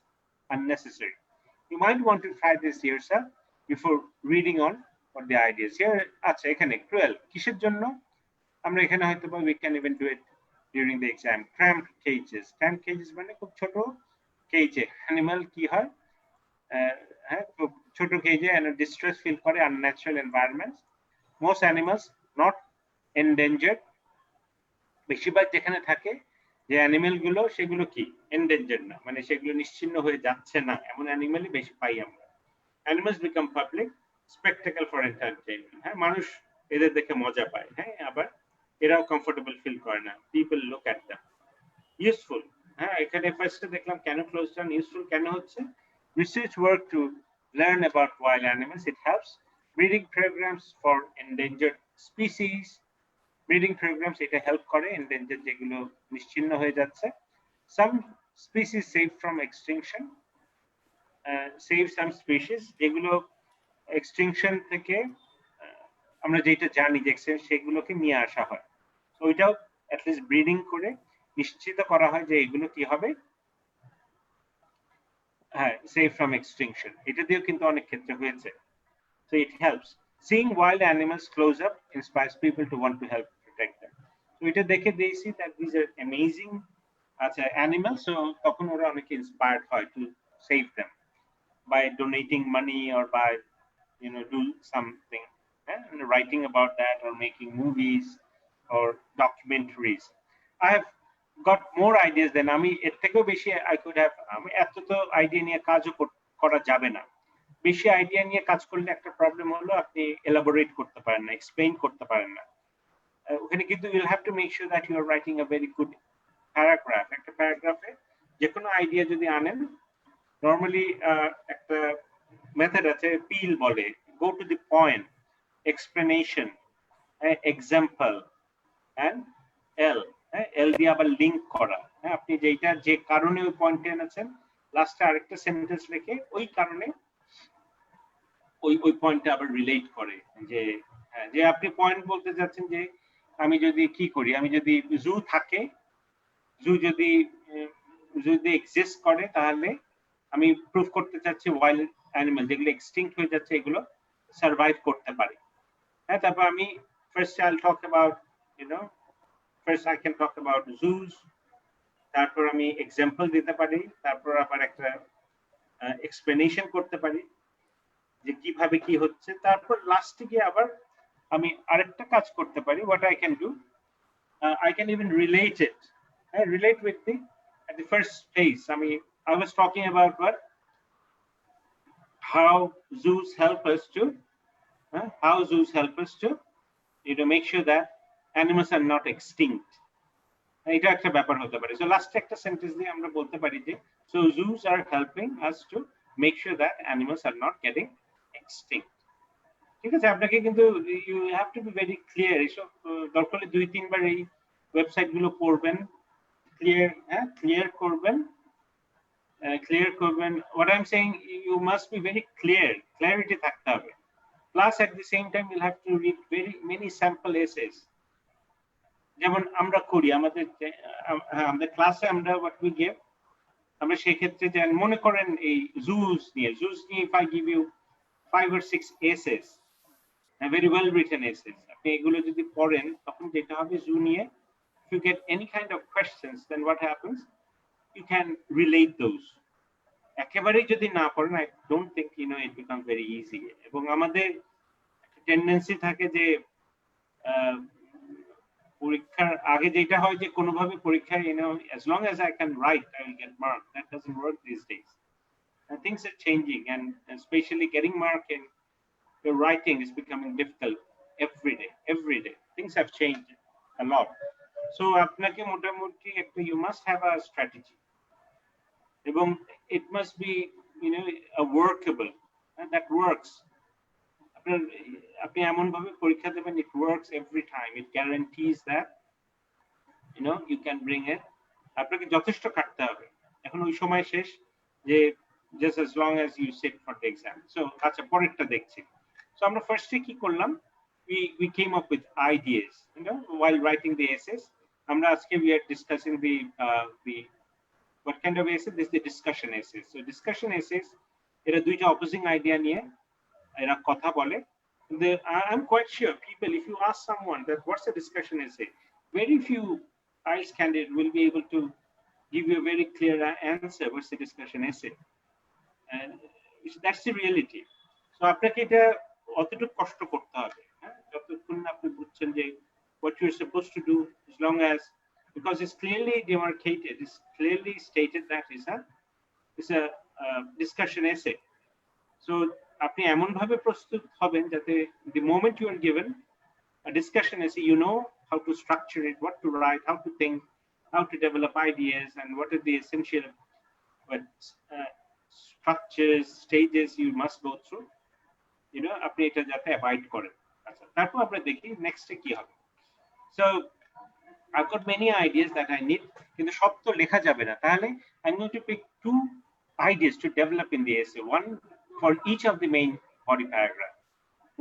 unnecessary. You might want to try this yourself before reading on what the ideas. Here আচ্ছা, এখানে cruel কিসের জন্য আমরা এখানে হয়তো বা we can even do it during the exam. Cramped cages. Cramped cages মানে খুব ছোট কেজে অ্যানিমাল কি হয়, হ্যাঁ, খুব ছোট কেজে and distress feel করে unnatural environments. Most animals not endangered. বেশিরভাগ যেখানে থাকে যে অ্যানিমেল গুলো, সেগুলো কি এন্ডেঞ্জার্ড না, মানে সেগুলো নিশ্চিহ্ন হয়ে যাচ্ছে না, এমন অ্যানিমেলই বেশি পাই আমরা. Animals become public spectacle for entertainment. হ্যাঁ, মানুষ এদের দেখে মজা পায়. হ্যাঁ, আবার এরাও কমফোর্টেবল ফিল করে না. People look at them. Useful. হ্যাঁ, এখানে ফার্স্টে দেখলাম কেন ক্লোজ ডাউন. ইউজফুল কেন হচ্ছে? Research work to learn about wild animals. It helps. Breeding programs for endangered species. Breeding programs এটা হেল্প করে endangered যেগুলো নিশ্চিহ্ন হয়ে যাচ্ছে. Some species saved from extinction. Save some species যেগুলো এক্সটিংশন থেকে আমরা যেটা জানি যে সেগুলোকে নিয়ে আসা হয়. So ওইটাও at least ব্রিডিং করে নিশ্চিত করা হয় যে এগুলো কি হবে, হ্যাঁ, সেভ ফ্রম এক্সটিংশন। এটা দিয়েও কিন্তু অনেক ক্ষেত্রে হয়েছে। So it helps. Seeing wild animals close up inspires people to want to help protect them. So এটা দেখে they see that these are amazing animals, so তখন ওরা অনেক inspired হয় to save them by donating money or by do something, and writing about that or making movies or documentaries. I have got more ideas than আমি এর থেকেও বেশি I could have, আমি এত তো আইডিয়া নিয়ে কাজও করা যাবে না। বেশি আইডিয়া নিয়ে কাজ করলে একটা প্রবলেম হলো আপনি এলাবোরেট করতে পারেন না, এক্সপ্লেইন করতে পারেন না। ওখানে কিন্তু you'll have to make sure that you are writing a very good paragraph. একটা প্যারাগ্রাফে যে কোনো আইডিয়া যদি আনেন, নর্মালি একটা মেথড আছে, পিল বলে, go to the point, explanation, example and L দিয়ে আবার লিঙ্ক করা। হ্যাঁ, আপনি যেটা যে কারণে ওই পয়েন্টে এনেছেন, লাস্টে আরেকটা সেন্টেন্স রেখে ওই কারণে ওই পয়েন্টে আবার রিলেট করে যে যে আপনি পয়েন্ট বলতে যাচ্ছেন যে আমি যদি কি করি, আমি যদি জু থাকে, জু যদি এক্সিস্ট করে, তাহলে আমি প্রুফ করতে চাচ্ছি ওয়াইল্ড অ্যানিমাল যেগুলো এক্সটিংক্ট হয়ে যাচ্ছে এগুলো সার্ভাইভ করতে পারে। হ্যাঁ, তারপর আমি ফার্স্ট আইল talk about first I can talk about juice, তারপর আমি এক্সাম্পল দিতে পারি, তারপর আবার একটা এক্সপ্লেনেশন করতে পারি যে কিভাবে কি হচ্ছে, তারপর লাস্টে গিয়ে আবার আমি আরেকটা কাজ করতে পারি। What I can do, I can even relate it. Relate with the at the first place. I was talking about how zoos help us to make sure that animals are not extinct. এটা একটা ব্যাপার হতে পারে। So লাস্টে একটা sentence দিয়ে আমরা বলতে পারি যে so zoos are helping us to make sure that animals are not getting extinct. ঠিক আছে, আপনাকে কিন্তু you have to be very clear. এসব দরকার হলে 2-3 বার এই ওয়েবসাইট গুলো পড়বেন, ক্লিয়ার করবেন। What I'm saying, you must be very clear, clarity থাকতে হবে। Plus at the same time you'll have to read very many sample essays, যেমন আমরা করি আমাদের ক্লাসে আমরা what we give, আমরা সেই ক্ষেত্রে যে মনে করেন এই জুস নিয়ে if I give you 5 or 6 essays, very well written essays, আপনি এগুলো যদি পড়েন তখন যেটা হবে জু নিয়ে, if you get any kind of questions, then what happens, you can relate those. একেবারেই যদি না পড়েন, I don't think it becomes very easy. এবং আমাদের টেন্ডেন্সি থাকে যে পরীক্ষার আগে যেটা হয় যে কোনোভাবে পরীক্ষায় as long as I can write I will get mark. That doesn't work these days, and things are changing, and especially getting mark in your writing is becoming difficult every day. Things have changed a lot. So আপনাকে মোটামুটি একটা you must have a strategy, এবং it must be a workable, and that works. আপনি এমন ভাবে পরীক্ষা দেবেন it works every time, it guarantees that you can bring it. আপনাকে যথেষ্ট কাটতে হবে, এখন ওই সময় শেষ যে just as long as you sit for the exam. So আচ্ছা, পরেরটা দেখছি। So আমরা ফার্স্টে কি করলাম, we came up with ideas while writing the essays. আমরা আজকে we are discussing the what kind of essay? This is the discussion essays. So discussion essays, এরা দুইটা opposing idea নিয়ে এরা কথা বলে। I'm quite sure people, if you ask someone that what's a discussion essay, very few IELTS candidate will be able to give you a very clear answer. What's the discussion essay? And that's the reality. So আপনাকে এটা অতটুকু কষ্ট করতে হবে, যতক্ষণ আপনি বুঝছেন যে what you're supposed to do, as long as, because it's clearly demarcated, it's clearly stated that it's a discussion essay. So আপনি এমন ভাবে প্রস্তুত হবেন যাতে the moment you are given a discussion essay, you know how to structure it, what to write, how to think, how to develop ideas, and what are the essential structures, stages you must go through, আপনি এটা যাতে avoid করেন। আচ্ছা, তারপর আমরা দেখি নেক্সটে কি হবে। So I've got many ideas that I need, কিন্তু সব তো লেখা যাবে না, তাহলে I'm going to pick 2 ideas to develop in the essay, one for each of the main body paragraph.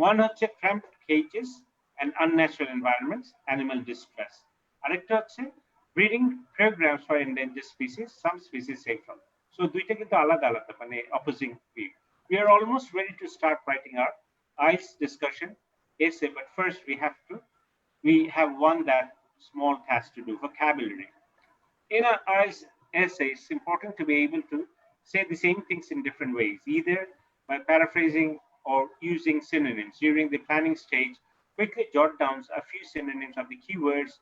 One হচ্ছে cramped cages and unnatural environments, animal distress. আরেকটা হচ্ছে Breeding programs for endangered species, some species take from. So দুইটা কিন্তু আলাদা আলাদা মানে opposing view. We are almost ready to start writing our IELTS discussion essay, but first we have one that small task to do, vocabulary. In our IELTS essay, it's important to be able to say the same things in different ways, either by paraphrasing or using synonyms. During the planning stage, quickly jot down a few synonyms of the keywords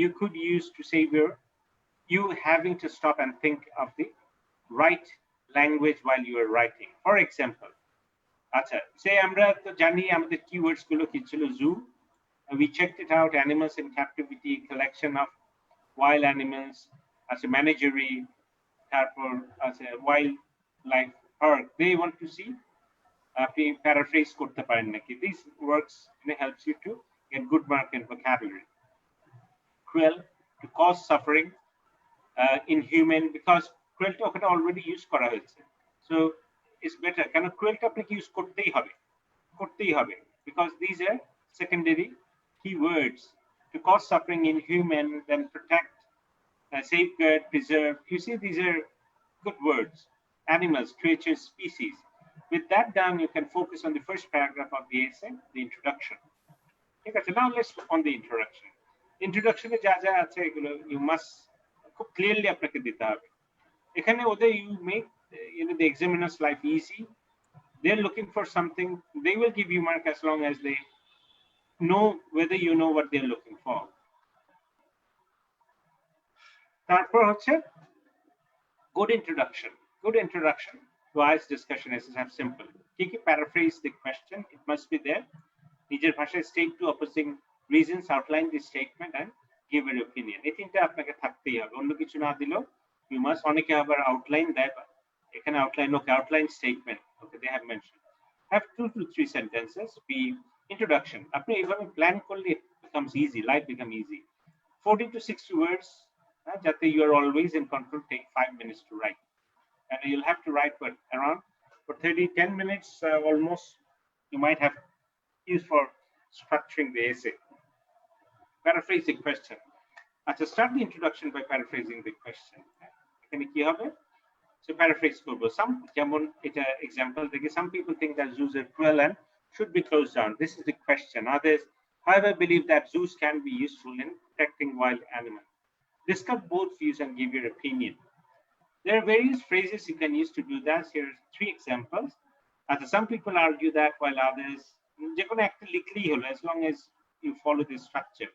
you could use to save you having to stop and think of the right language while you are writing. For example, say আমরা তো জানি আমাদের keywords গুলো কি ছিল zoo. We checked it out, animals in captivity, collection of wild animals, as a menagerie, as a wildlife park. They want to see paraphrase korte paren naki. This works helps you to get good mark in vocabulary. Cruel, to cause suffering, inhuman, because cruelty ওখানে already use করা হয়েছে. So it's better. কেন cruelty আপনাকে use করতেই হবে because these are secondary keywords. To cause suffering, inhuman, then protect, safeguard, preserve. You see, these are good words. Animals, creatures, species. With that done, you can focus on the first paragraph of the essay, the introduction. Okay, so now let's look on the introduction. Introduction এ যা যা আছে এগুলো you must খুব clearly আপনাকে দিতে হবে। এখানে ওদের you make the examiner's life easy. They're looking for something. They will give you mark as long as they know whether you know what they're looking for. তারপর হচ্ছে good introduction to IELTS discussion is simple. Kiki paraphrase the question, it must be there. নিজের ভাষায় state two opposing reasons, outline the statement and give your opinion. এই তিনটা আপনাকে থাকতেই হবে, অন্য কিছু না দিলেও you must অনেকে আবার outline দেয়, এখানে outline statement, okay, they have mentioned. Have 2 to 3 sentences. Be introduction. আপনি এইভাবে plan করলে it becomes easy, life become easy. 40 to 60 words, যাতে you are always in control, take 5 minutes to write. And you'll have to write around for 10 minutes almost you might have used for structuring the essay. Paraphrase the question. To start the introduction by paraphrasing the question. এখানে কি হবে? So paraphrase করব. Some যেমন এটা example থেকে some people think that zoos are cruel and should be closed down. This is the question. Others, however, believe that zoos can be useful in protecting wild animals. Discuss both views and give your opinion. There are various phrases you can use to do that. Here are 3 examples. Some people argue that, while others, as long as you follow the structure.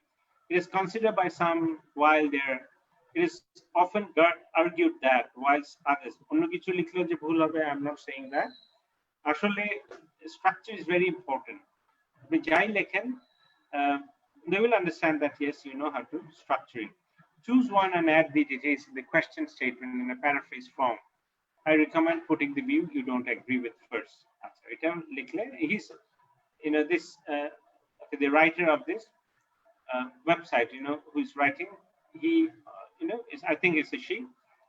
It is considered by some while it is often argued that, whilst others, I'm not saying that. Actually, structure is very important. They will understand that, yes, you know how to structure it. Choose one and add the details in the question statement in a paraphrase form. I recommend putting the view you don't agree with first. He's, this, the writer of this website, who is writing, he, I think it's a she.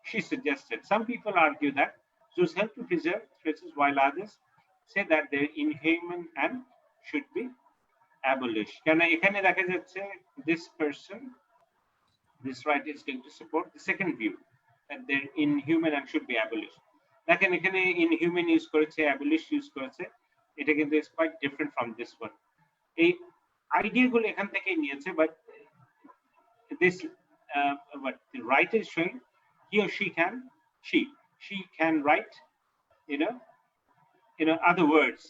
She suggested. Some people argue that zoos help to preserve species, while others say that they're inhuman and should be abolished. This person, this writer is going to support the second view, that they're inhuman and should be abolished. Inhuman use করেছে, abolish use করেছে, এটা কিন্তু is quite different from this one. এই idea গুলো এখান থেকে নিয়েছে, but this what the writer is showing, he or she can write other words,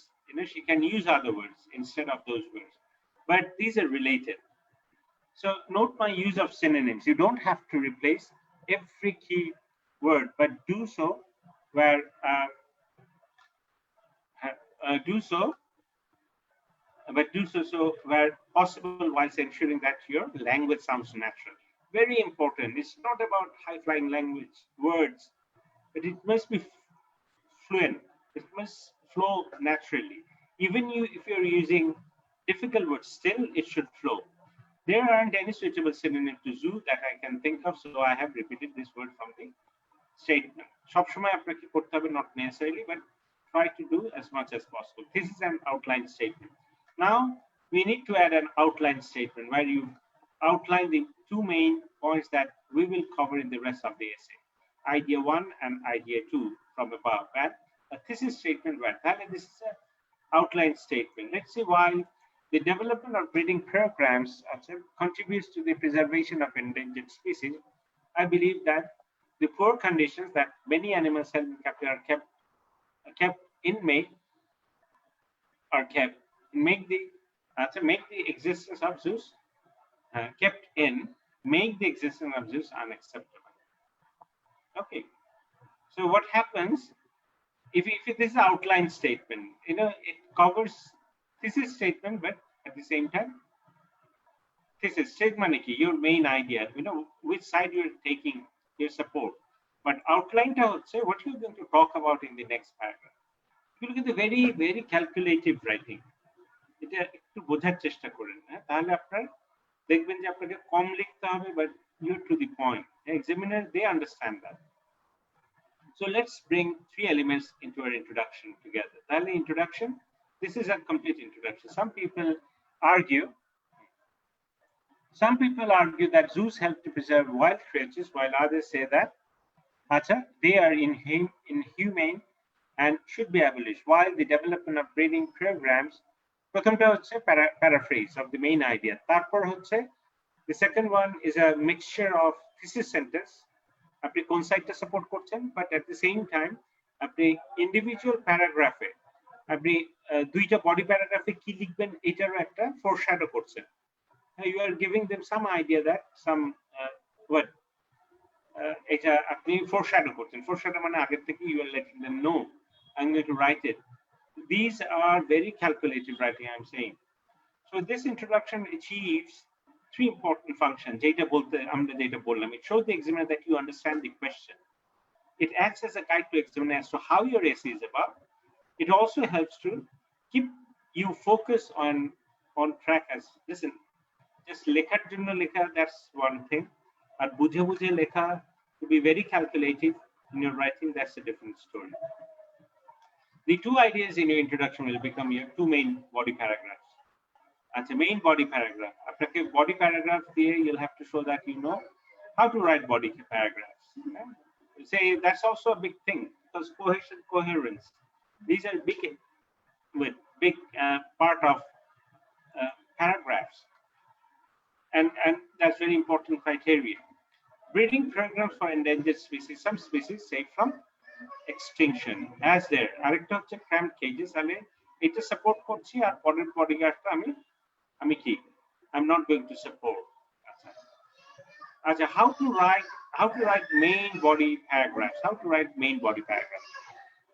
she can use other words instead of those words, but these are related. So note my use of synonyms. You don't have to replace every key word, but do so where where possible, whilst ensuring that your language sounds natural. Very important. It's not about high-flying language words, but it must be fluent. It must flow naturally. Even if you're using difficult words, still it should flow. There aren't any suitable synonym to zoo that I can think of, so I have repeated this word from the statement. Not necessarily, but try to do as much as possible. This is an outline statement. Now we need to add an outline statement where you outline the 2 main points that we will cover in the rest of the essay. Idea 1 and idea 2 from above, and a thesis statement where this is an outline statement. Let's see why the development of breeding programs contributes to the preservation of endangered species. I believe that the poor conditions that many animals held in captivity are kept in make the existence of zoos make the existence of zoos unacceptable. Okay, so what happens if this is an outline statement? It covers thesis statement, but at the same time, thesis statement is your main idea. Which side you're taking your support. But outline say what you're going to talk about in the next paragraph. You look at the very, very calculative writing. এটা একটু বোঝার চেষ্টা করেন, তাহলে আপনার দেখবেন যে আপনাকে কম লিখতে হবে, but you're to the point. Examiner, they understand that. So let's bring 3 elements into our introduction together. Then the introduction, this is a complete introduction. Some people argue that zoos help to preserve wild creatures, while others say that they are inhumane and should be abolished. While the development of breeding programs, paraphrase of the main idea. The second one is a mixture of thesis sentence. আপনি কোন সাইডটা support করছেন, but at the same time আপনি individual প্যারাগ্রাফে আপনি দুইটা body প্যারাগ্রাফে কি লিখবেন এটারও একটা ফোরশ্যাডো করছেন। You are giving them some idea that some word এটা আপনি ফোরশ্যাডো করছেন। ফোরশ্যাডো মানে আগের থেকে you are letting them know I am going to write it. These are very calculative writing, I'm saying. So this introduction achieves 3 important functions. It shows the examiner that you understand the question. It acts as a guide to examiner as to how your essay is about. It also helps to keep you focused on track. As listen, just lekhar jonno lekha, that's one thing. But bujhe bujhe lekha, to be very calculative in your writing, that's a different story. The 2 ideas in your introduction will become your 2 main body paragraphs. As a main body paragraph, after body paragraph there, you'll have to show that you know how to write body paragraphs. Okay? Say that's also a big thing, because cohesion, coherence, these are big part of paragraphs, and that's very important criteria. Breeding programs for endangered species, some species saved from extinction as there. আরেকটা হচ্ছে cramped cages, আমি এটা support করছি, আর পরের বডিগার্ডটা আমি কি I'm not going to support. How to write main body paragraphs.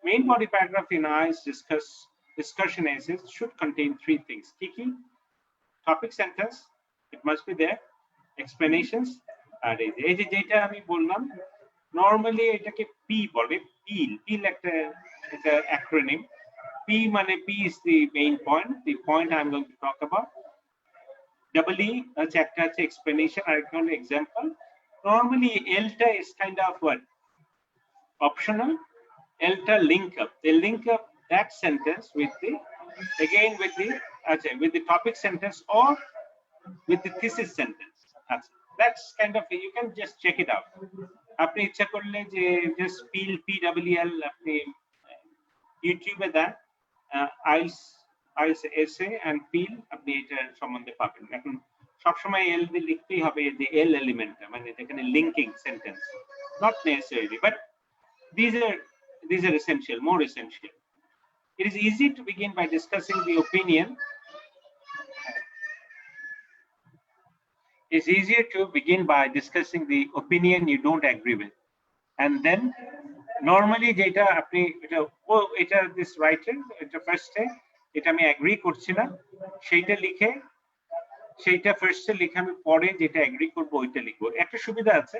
Main body paragraph in IELTS discussion essays should contain 3 things. Kiki, topic sentence, it must be there, explanations, আর এই যে যেটা আমি বললাম নরমালি এটাকে পি বলে, পিল একটা acronym. P মানে P is the main point, the point I'm going to talk about. Double E একটা আছে explanation, আর একটা হলো example. Normally L টা is kind of what? Optional. L টা link up. They link up that sentence with the topic sentence or with the thesis sentence. That's kind of, you can just check it out. আপনি ইচ্ছা করলে যে just PWL আপনি ইউটিউবে দেন IELTS essay and PIL, আপনি এটার সম্বন্ধে পাবেন। এখন সবসময় এল দিয়ে লিখতেই হবে, যে এল এলিমেন্টটা মানে যেখানে linking sentence, not necessarily, but these are essential, more essential. It is easy to begin by discussing the opinion. It's easier to begin by discussing the opinion you don't agree with, and then normally যেটা আপনি এটা this writer এটা ফার্স্টে এটা আমি agri করছি না সেইটা ফার্স্টে লিখে আমি পরে যেটা এগ্রি করব ওইটা লিখবো। একটা সুবিধা আছে,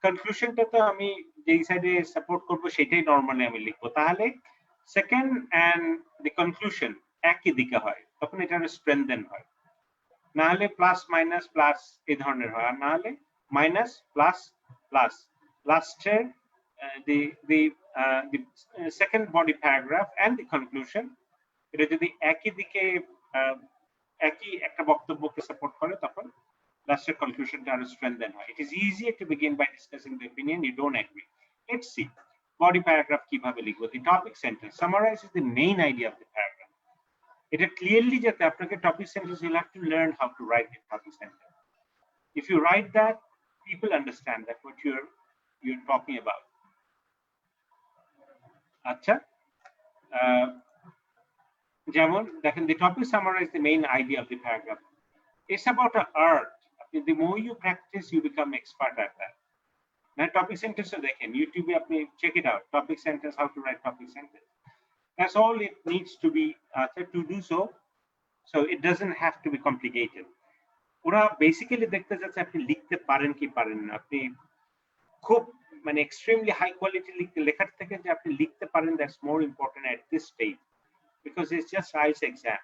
কনক্লুশনটা তো আমি যেই সাইডে সাপোর্ট করব সেটাই নরমালি আমি লিখবো, তাহলে সেকেন্ড এন্ড দি কনক্লুশন একই দিকে হয়, তখন এটা স্ট্রেংথেন হয়। না হলে প্লাস মাইনাস প্লাস এই ধরনের হয়, আর না হলে মাইনাস প্লাস প্লাস। লাস্টের the second body paragraph and the conclusion এটা যদি একই দিকে একই একটা বক্তব্যকে সাপোর্ট করে তখন লাস্টের কনক্লুশনটা আরো স্ট্রেংথেন হয়। It is easier to begin by discussing the opinion you don't agree. Let's see. Body paragraph কিভাবে লিখবো? The topic sentence summarizes the main idea of the paragraph. It clearly যাতে আপনাকে topic sentence, you'll have to learn how to write the topic sentence. If you write that, people understand that what you're talking about. আচ্ছা, যেমন দেখেন, the topic summarize the main idea of the paragraph. It's about an art. The more you practice, you become expert at that. Now, topic sentence দেখেন, YouTube check it out. Topic sentence, how to write topic sentence. That's all it needs to be to do so. So it doesn't have to be complicated. ওরা basically দেখতে যাচ্ছে আপনি লিখতে পারেন কি পারেন না। আপনি খুব মানে এক্সট্রিমলি হাই কোয়ালিটি লেখার থেকে যে আপনি লিখতে পারেন, that's more important at this stage, because it's just IELTS exam.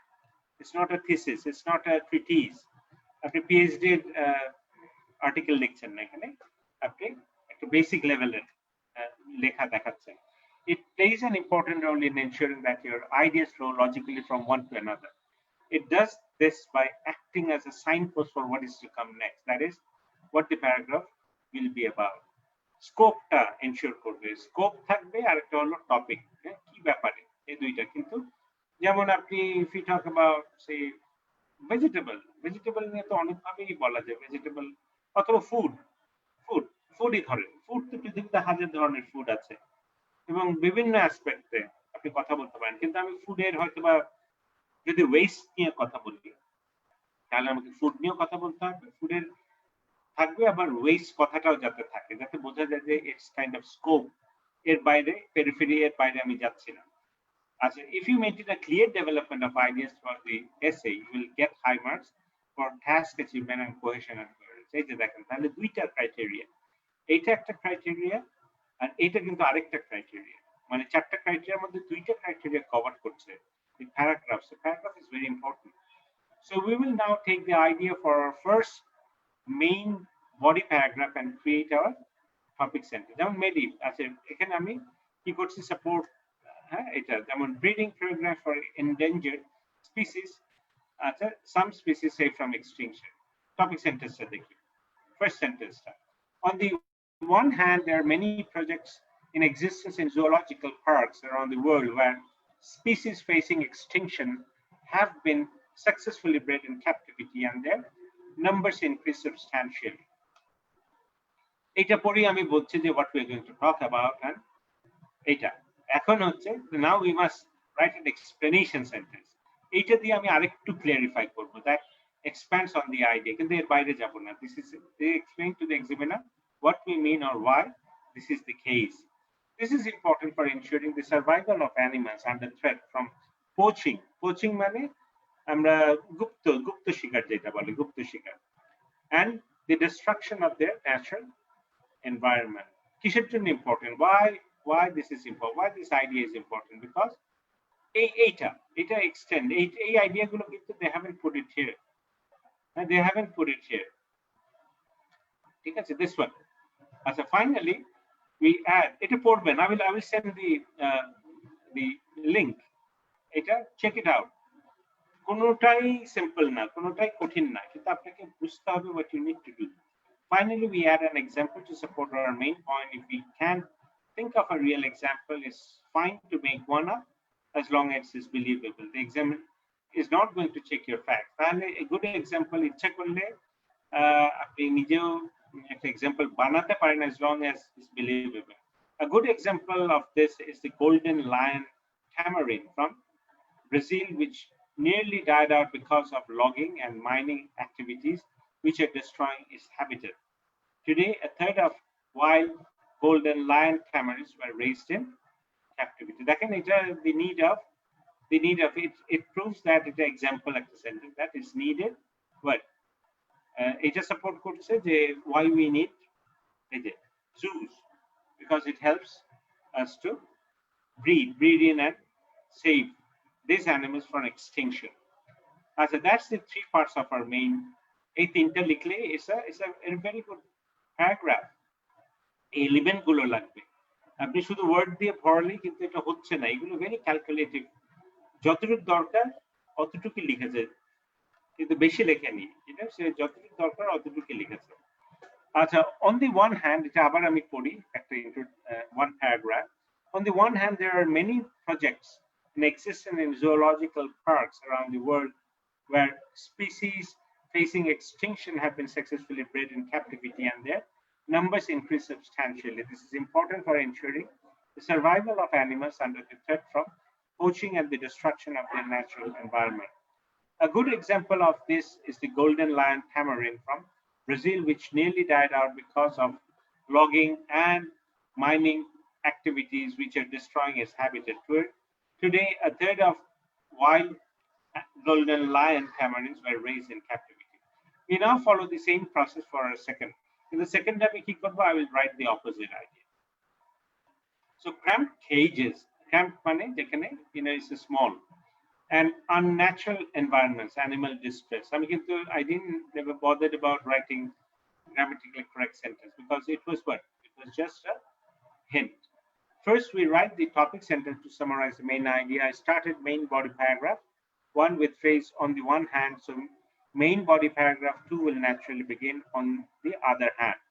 It's not a thesis, it's not a treaties. আপনি পিএইচডি আর্টিকেল লিখছেন না, এখানে আপনি একটা বেসিক লেভেলের লেখা দেখাচ্ছেন। It plays an important role in ensuring that your ideas flow logically from one to another. It does this by acting as a signpost for what is to come next. That is what the paragraph will be about. Scope ta ensure korbe, scope thakbe ar ekta holo topic, ki byapare ei duita, kintu jemon apni if you talk about say vegetable niye to onek bhabei bola jay vegetable অথবা ফুডই ধরেন, food তো পৃথিবীতে হাজার ধরনের food আছে এবং বিভিন্ন অ্যাসপেক্টে আপনি কথা বলতে পারেন, কিন্তু আমি ফুডের হয়তো বা যদি ওয়েস্ট নিয়ে কথা বলি তাহলে আমাকে ফুড নিয়েও কথা বলতে হবে, ফুডের থাকবে আবার ওয়েস্ট কথাটাও যাতে থাকে, যাতে বোঝা যায় যে ইটস কাইন্ড অফ স্কোপ, এর বাইরে পেরিফেরি, এর বাইরে আমি যাচ্ছি না। আচ্ছা, if you maintain a clear development of ideas for the essay, you will get high marks for task achievement and cohesion and coherence. এই যে দেখেন, তাহলে দুইটা ক্রাইটেরিয়া, এইটা একটা ক্রাইটেরিয়া আর এইটা কিন্তু আরেকটা ক্রাইটেরিয়া, মানে চারটা ক্রাইটেরিয়ার মধ্যে দুইটা ক্রাইটেরিয়া কভার করছে the paragraph. So paragraph is very important. So we will now take the idea for our first main body paragraph and create our topic sentence. যেমন মেডি আছে, এখানে আমি কি করছি, সাপোর্ট, হ্যাঁ এটা যেমন breeding program for endangered species, আচ্ছা some species save from extinction. Topic সেন্টেন্সটা দেখি, ফার্স্ট সেন্টেন্সটা। On the one hand, there are many projects in existence in zoological parks around the world where species facing extinction have been successfully bred in captivity and their numbers increase substantially. এটা পরে আমি বলছি যে what we are going to talk about, and এটা এখন হচ্ছে now we must write an explanation sentence. এটা দিয়ে আমি আরেকটু ক্লিয়ারিফাই করব, that expands on the idea, কিন্তু এর বাইরে যাব না। This is they explain to the examiner what we mean or why this is the case. This is important for ensuring the survival of animals under threat from poaching. Poaching মানে আমরা গুপ্ত শিকার যেটা বলে, গুপ্ত শিকার, and the destruction of their natural environment. কিসের জন্য important? Why this is important? Why this idea is important? Because এটা extend এই idea গুলো কিন্তু they haven't put it here. They haven't put it here. ঠিক আছে, this one. As a finally we add এটা পড়বেন, I will send the link. এটা check it out. কোনোটাই সিম্পল না, কোনোটাই কঠিন না, কিন্তু আপনাকে বুঝতে হবে what you need to do. Finally, we add an example to support our main point. If we can't think of a real example, it's fine to make one up as long as it's believable. The examiner is not going to check your facts. তাহলে a good example ইচ্ছা করলে আপনি নিজেও একটা example বানাতে পারেন as long as it's believable. A good example of this is the golden lion tamarin from Brazil, which nearly died out because of logging and mining activities which are destroying its habitat. Today, a third of wild golden lion tamarins were raised in captivity. দেখেন এটা the need of it proves that it's an example of the sentence that is needed. But এটা support করছে যে why we need zoos, because it helps us to breed in and save these animals from extinction. So that's the three parts of our main. এই তিনটা লিখলে is a very good paragraph. Element গুলো লাগবে, আপনি শুধু word দিয়ে ভরলেই কিন্তু এটা হচ্ছে না, এগুলো ভেরি ক্যালকুলেটিভ, যতটুকু দরকার অতটুকু লিখেছে কিন্তু বেশি লেখেনি, ঠিক আছে, সে যতটুকু দরকার অতটুকু লিখেছে। আচ্ছা, on the one hand, এটা আবার আমি পড়ি একটা one paragraph. On the one hand, there are many projects in existence in zoological parks around the world where species facing extinction have been successfully bred in captivity and their numbers increase substantially. This is important for ensuring the survival of animals under the threat from poaching and the destruction of their natural environment. A good example of this is the golden lion tamarin from Brazil, which nearly died out because of logging and mining activities which are destroying its habitat. Today, a third of wild golden lion tamarins were raised in captivity. We now follow the same process for a second. In the second time, I will write the opposite idea. So cramped cages, cramped money, is a small and unnatural environments, animal distress. I didn't never bothered about writing grammatically correct sentence because it was what? It was just a hint. First, we write the topic sentence to summarize the main idea. I started main body paragraph, one with phrase on the one hand. So main body paragraph 2 will naturally begin on the other hand.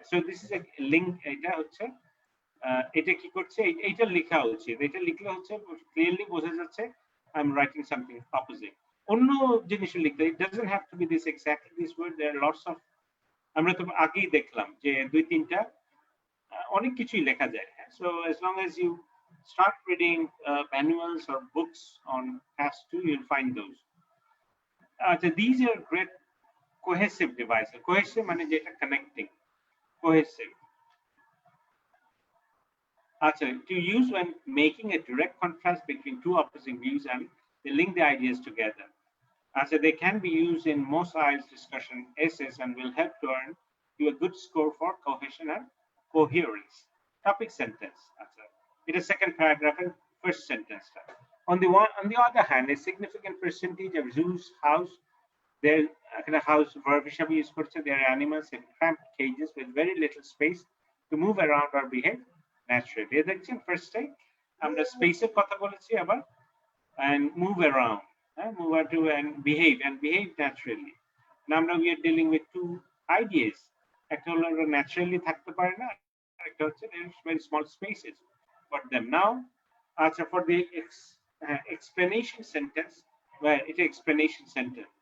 So this is a link. এটা কি করছে, এইটা লেখা উচিত, এটা লিখলে হচ্ছে clearly বোঝা যাচ্ছে I am writing something opposite. অন্য জিনিসও লিখতে, it doesn't have to be this exactly this word, there are lots of, আমরা তো আগেই দেখলাম যে দুই তিনটা অনেক কিছুই লেখা যায়। So as long as you start reading manuals or books on class 2, you'll find those. These are great cohesive devices. Cohesive মানে যেটা connecting, cohesive. To use when making a direct contrast between two opposing views and they link the ideas together. They can be used in most IELTS discussion essays and will help to earn you a good score for cohesion and coherence. Topic sentence. It is second paragraph and first sentence. On the other hand, a significant percentage of zoos house their house verb হিসাবে use করছে their animals in cramped cages with very little space to move around or behave naturally. দেখছেন first time আমরা স্পেসের কথা বলেছি আবার and move around, move to and behave naturally. Now we are dealing with two ideas. একটা হলো naturally থাকতে পারে না, একটা হচ্ছে very small spaces for them. Now for the explanation sentence, where it's an explanation sentence,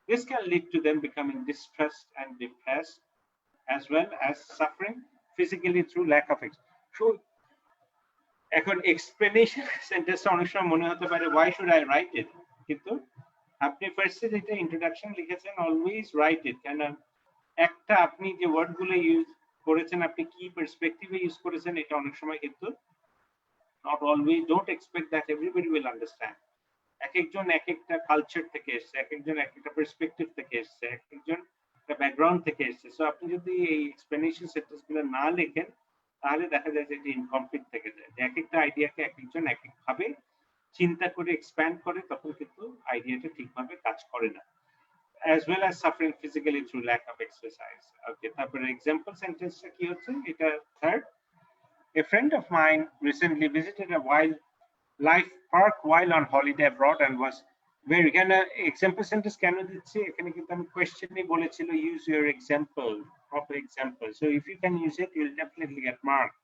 this can lead to them becoming distressed and depressed as well as suffering physically through lack of so এখন explanation সেন্টেন্সটা অনেক সময় মনে হতে পারে why should I write it, কিন্তু আপনি ফার্স্টে যেটা ইন্ট্রোডাকশন লিখেছেন অলওয়েজ রাইট ইট, কেন একটা আপনি যে ওয়ার্ডগুলো ইউজ করেছেন আপনি কি পার্সপেক্টিভে ইউজ করেছেন এটা অনেক সময় কিন্তু not always, don't expect that everybody will understand. এক একজন এক একটা কালচার থেকে এসছে, এক একজন এক একটা পার্সপেক্টিভ থেকে এসছে, এক একজন একটা ব্যাকগ্রাউন্ড থেকে এসছে। সো আপনি যদি এই এক্সপ্লেনেশন সেন্টেন্সগুলো না লেখেন তাহলে দেখা যায় যে এটি ইনকমপ্লিট থেকে যায়, যে এক একটা আইডিয়াকে এক একজন এক একভাবে চিন্তা করে এক্সপ্যান্ড করে, তখন কিন্তু আইডিয়াটা ঠিকভাবে কাজ করে না। as well as suffering physically through lack of exercise. Okay, তারপরে example sentence কি হচ্ছে, এটা third. A friend of mine recently visited a wildlife park while on holiday abroad and was very example sentence কেন দিচ্ছি এখানে, কিন্তু আমি কোয়েশ্চেনে বলেছিল use your example, proper example. So if you can use it, you'll definitely get marked.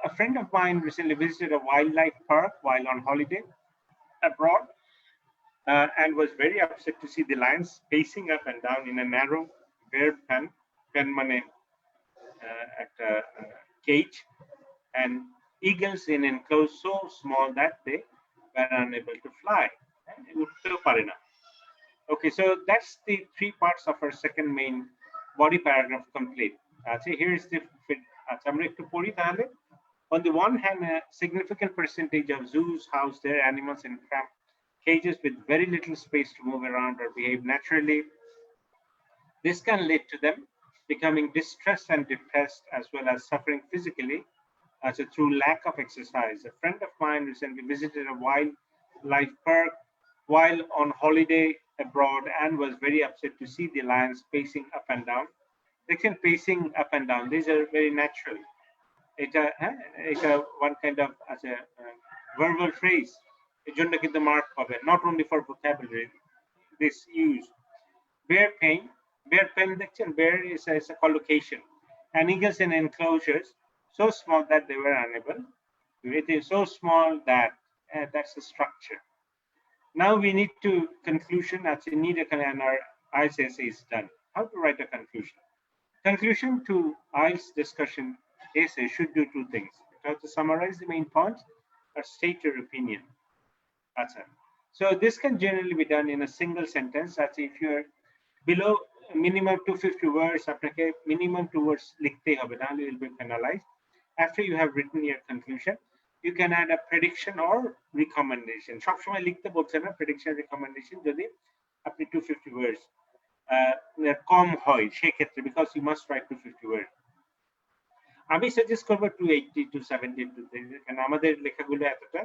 A friend of mine recently visited a wildlife park while on holiday abroad and was very upset to see the lions pacing up and down in a narrow bare pen mane cage, and eagles in enclosed so small that they were unable to fly. Okay, so that's the three parts of our second main body paragraph complete. So here's the on the one hand, a significant percentage of zoos house their animals in cramped cages with very little space to move around or behave naturally. This can lead to them becoming distressed and depressed as well as suffering physically through lack of exercise. A friend of mine recently visited a wildlife park while on holiday abroad and was very upset to see the lions pacing up and down. They can pacing up and down. These are very natural. It's one kind of as a verbal phrase. এর জন্য কিন্তু mark পাবে, not only for vocabulary. This use bear pen দেখছেন, bear is a collocation, and eagles in enclosures so small that they were unable. It is so small that that's the structure. Now we need to conclusion. As we need and our IELTS essay is done. How to write a conclusion? Conclusion to IELTS discussion essay should do two things. You have to summarize the main points or state your opinion. That's it. So this can generally be done in a single sentence. That's if you're below minimum 250 words, আপনাকে minimum 2 words লিখতে হবে, নাহলে it will be penalized. After you have written your conclusion, you can add a prediction or recommendation. সবসময় লিখতে বলছে না prediction recommendation যদি আপনি 250 words কম হয় সেক্ষেত্রে, because you must write 250 words. আমি সাজেস্ট করব 280 270 কারণ আমাদের লেখাগুলো এতটা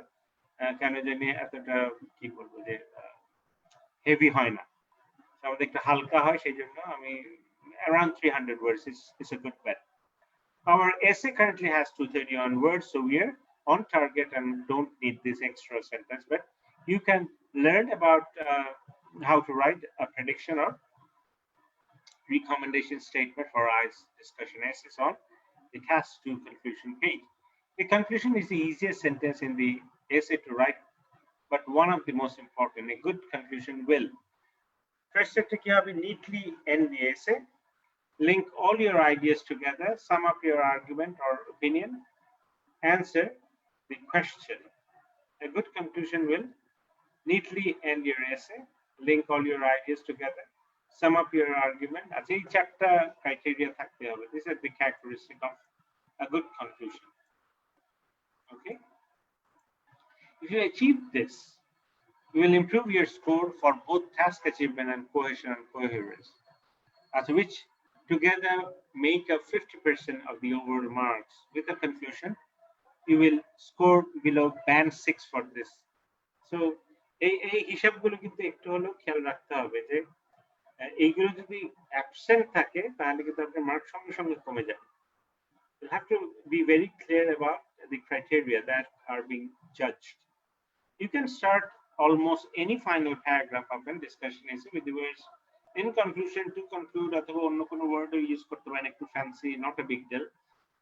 কেন জানি এতটা কি বলবো যে হেভি হয় না, আমাদের একটু হালকা হয়, সেই জন্য আমি around 300 words is a good bet. Our essay currently has 231 words, so we are on target and don't need this extra sentence, but you can learn about how to write a prediction or recommendation statement for IELTS discussion essays on the task 2 conclusion page. The conclusion is the easiest sentence in the essay to write, but one of the most important. A good conclusion will first you have to neatly end the essay, link all your ideas together, sum up your argument or opinion, answer the question. A good conclusion will neatly end your essay, link all your ideas together, sum up your argument. As এই চারটা criteria থাকতে হবে. These are the characteristics of a good conclusion. Okay. If you achieve this, you will improve your score for both task achievement and cohesion and coherence, as which together make up 50% of the overall marks. With a conclusion, you will score below band 6 for this. So এই হিসাবগুলো কিন্তু একটু হলেও খেয়াল রাখতে হবে যে এইগুলো যদি অ্যাবসেন্ট থাকে তাহলে কিন্তু আপনার মার্ক সঙ্গে সঙ্গে কমে যাবে. You have to be very clear about the criteria that are being judged. You can start almost any final paragraph of a discussion essay with the words in conclusion, to conclude, অথবা অন্য কোনো word use করতে পারেন একটু fancy, not a big deal.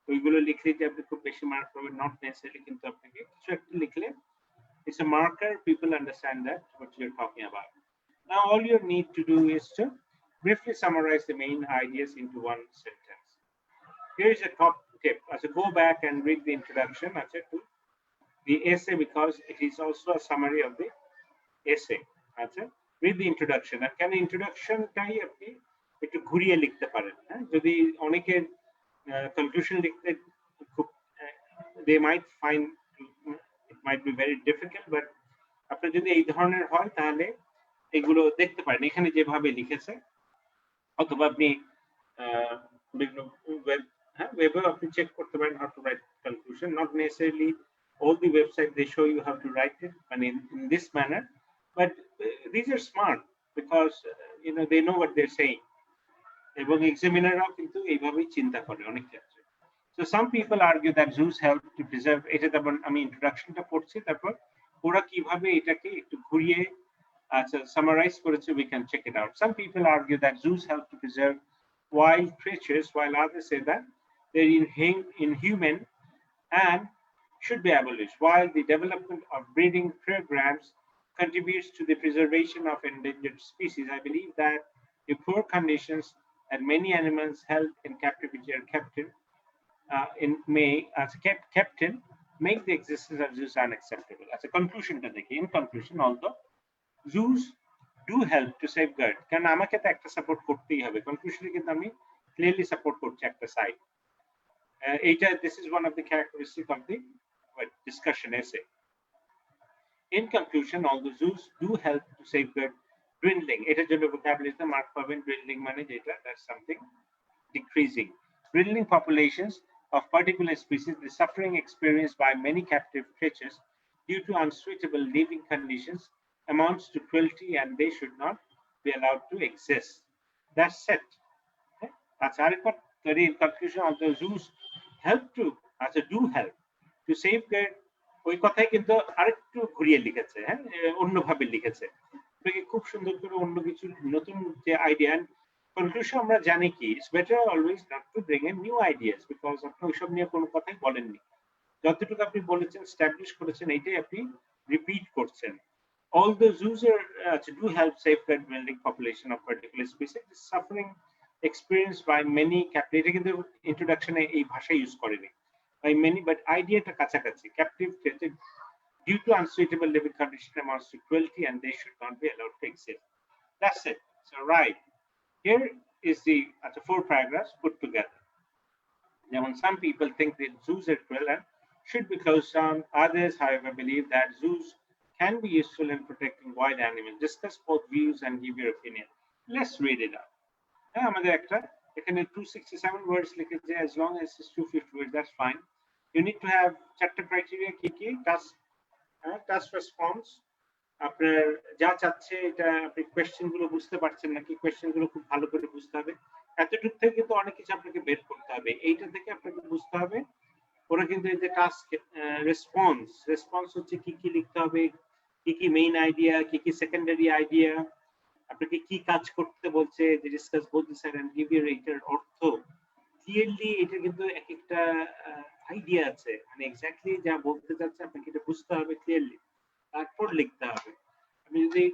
ওইগুলো লিখলে যে আপনি খুব বেশি মার্ক পাবেন নট নেসেসারি, কিন্তু আপনাকে কিছু একটা লিখলে it's a marker, people understand that what you're talking about. Now all you need to do is to briefly summarize the main ideas into one sentence. Here is a top tip. As you go back and read the introduction to the essay, because it is also a summary of the essay. Read the introduction. And can introduction টাই আপনি একটু ঘুরিয়ে লিখতে পারেন. যদি অনেকের conclusion লিখতে খুব they might find it might be very difficult, but আপনি যদি এই ধরনের হয় তাহলে এগুলো দেখতে পারেন এখানে যেভাবে লিখেছে, অথবা আপনি বিভিন্ন ওয়েবে আপনি চেক করতে পারেন how to write conclusion. Not necessarily all the websites they show you how to write it and in this manner, but these are smart because you know they know what they're saying, এবং এক্সামিনাররাও কিন্তু এইভাবেই চিন্তা করে অনেক ক্ষেত্রে. So some people argue that zoos help to preserve, এটা তারপর আমি ইন্ট্রোডাকশনটা পড়ছি, তারপর ওরা কিভাবে এটাকে একটু ঘুরিয়ে summarize করেছে, we can check it out. Some people argue that zoos help to preserve wild creatures, while others say that they're inhuman and should be abolished. While the development of breeding programs contributes to the preservation of endangered species, I believe that the poor conditions that many animals held in captivity are kept in make the existence of zoos unacceptable. As a conclusion to the in conclusion, although zoos do help to safeguard, কারণ আমাকে তো একটা support করতেই হবে, কনক্লুশনে কিন্তু আমি clearly support করছি একটা সাইড. এইটা this is one of the characteristics of the discussion essay. In conclusion, although zoos do help to safeguard dwindling, এটার জন্য vocabulary মার্ক পাবেন, dwindling মানে যেটা that's something decreasing, dwindling populations of particular species, the suffering experienced by many captive creatures due to unsuitable living conditions amounts to cruelty and they should not be allowed to exist. That's it. That's in conclusion, although zoos help to, do help to safeguard ওই কথাই কিন্তু আরেকটু ঘুরিয়ে লিখেছে, হ্যাঁ, অন্যভাবে লিখেছে। খুব সুন্দর করে অন্য কিছু নতুন যে আইডিয়া। কনক্লুশন আমরা জানি কি, it's better always not to bring in new ideas, because আপনি ওইসব নিয়ে কোনো কথাই বলেননি। যতটুকু আপনি বলেছেন, স্ট্যাবলিশ করেছেন, এইটাই আপনি রিপিট করছেন। Although zoos do help safeguard building population of particular species, the suffering experienced by many captive, এটা কিন্তু ইন্ট্রোডাকশনে এই ভাষা ইউজ করেনি, by many, but আইডিয়াটা কাছাকাছি। Captive created due to unsuitable living conditions amounts to cruelty, and they should not be allowed to exist. That's it. So right here is the 4 paragraphs put together. Now, some people think that zoos are cruel and should be closed down. Others, however, believe that zoos can be useful in protecting wild animals. Discuss both views and give your opinion. Let's read it out. আমাদের একটা এখানে 267 words লিখেছে, as long as it's 250 words, that's fine. You need to have 4টা criteria কি কি, task response, আপনার যা চাচ্ছে এটা আপনি কোয়েশ্চেন গুলো বুঝতে পারছেন নাকি, কোয়েশ্চেন গুলো খুব ভালো করে বুঝতে হবে। এতটুকু থেকে কিন্তু অনেক কিছু আপনাকে বের করতে হবে, এইটা থেকে আপনাকে বুঝতে হবে। ওরা কিন্তু এই যে টাস্ক রেসপন্স হচ্ছে কি কি লিখতে হবে, কি কি মেইন আইডিয়া, কি কি সেকেন্ডারি আইডিয়া, আপনাকে কি কাজ করতে বলছে, যে discuss both the side and give your এটার অর্থ ক্লিয়ারলি। এটা কিন্তু এক একটা আইডিয়া আছে, মানে এক্স্যাক্টলি যা বলতে চাচ্ছে আপনাকে এটা বুঝতে হবে ক্লিয়ারলি, তারপর লিখতে হবে। আপনি যদি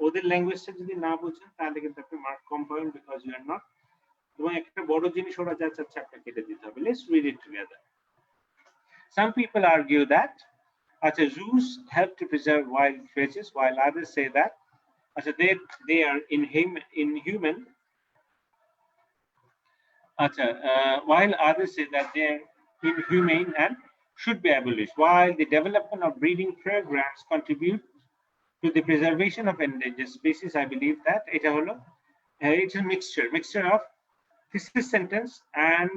ওদের ল্যাঙ্গুয়েজটা যদি না বুঝেন তাহলে কিন্তু আপনি মার্ক কম পাবেন, বিকজ ইউ আর নট। এবং একটা বড় জিনিস ওরা যা চাচ্ছে আপনাকে এটা দিতে হবে। Let's read it together. Some people argue that zoos help to preserve wild creatures, while others say that they are inhuman. While others say that they are inhumane and should be abolished. While the development of breeding programs contribute to the preservation of endangered species, I believe that it's a mixture of thesis sentence and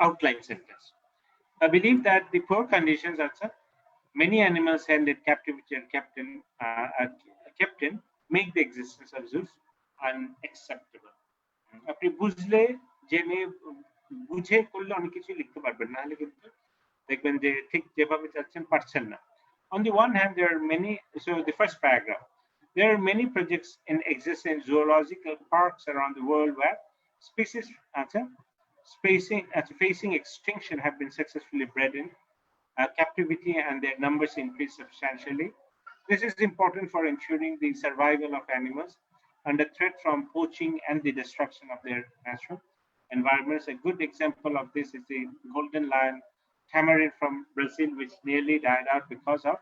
outline sentence. I believe that the poor conditions many animals held in captivity and kept in make the existence of zoos unacceptable. আপনি বুঝলে জেনে বুঝে করলে অনেক কিছু লিখতে পারবেন, না হলে কিন্তু দেখবেন যে ঠিক যেভাবে চাচ্ছেন পারছেন না। On the one hand, there are many, so the first paragraph, there are many projects in existence in zoological parks around the world where species facing extinction have been successfully bred in captivity, and their numbers increase substantially. This is important for ensuring the survival of animals under threat from poaching and the destruction of their natural environments. A good example of this is the golden lion tamarin from Brazil, which nearly died out because of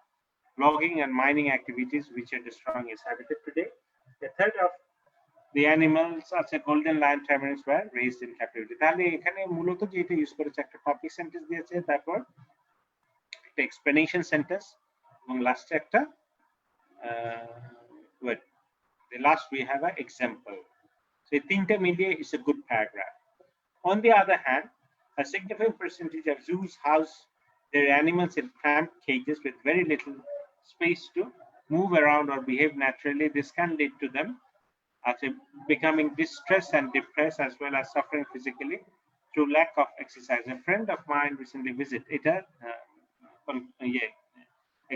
logging and mining activities, which are destroying its habitat today. A third of the animals such as golden lion tamarins were raised in captivity. তাহলে এখানে মূলত যেটা use করেছে একটা topic sentence দিয়েছে, তারপর একটা explanation sentence, এবং লাস্টে একটা the last we have an example. So তিনটা মিলিয়ে is a good paragraph. On the other hand, a significant percentage of zoos house their animals in cramped cages with very little space to move around or behave naturally. This can lead to them becoming distressed and depressed, as well as suffering physically through lack of exercise. A friend of mine recently visited it.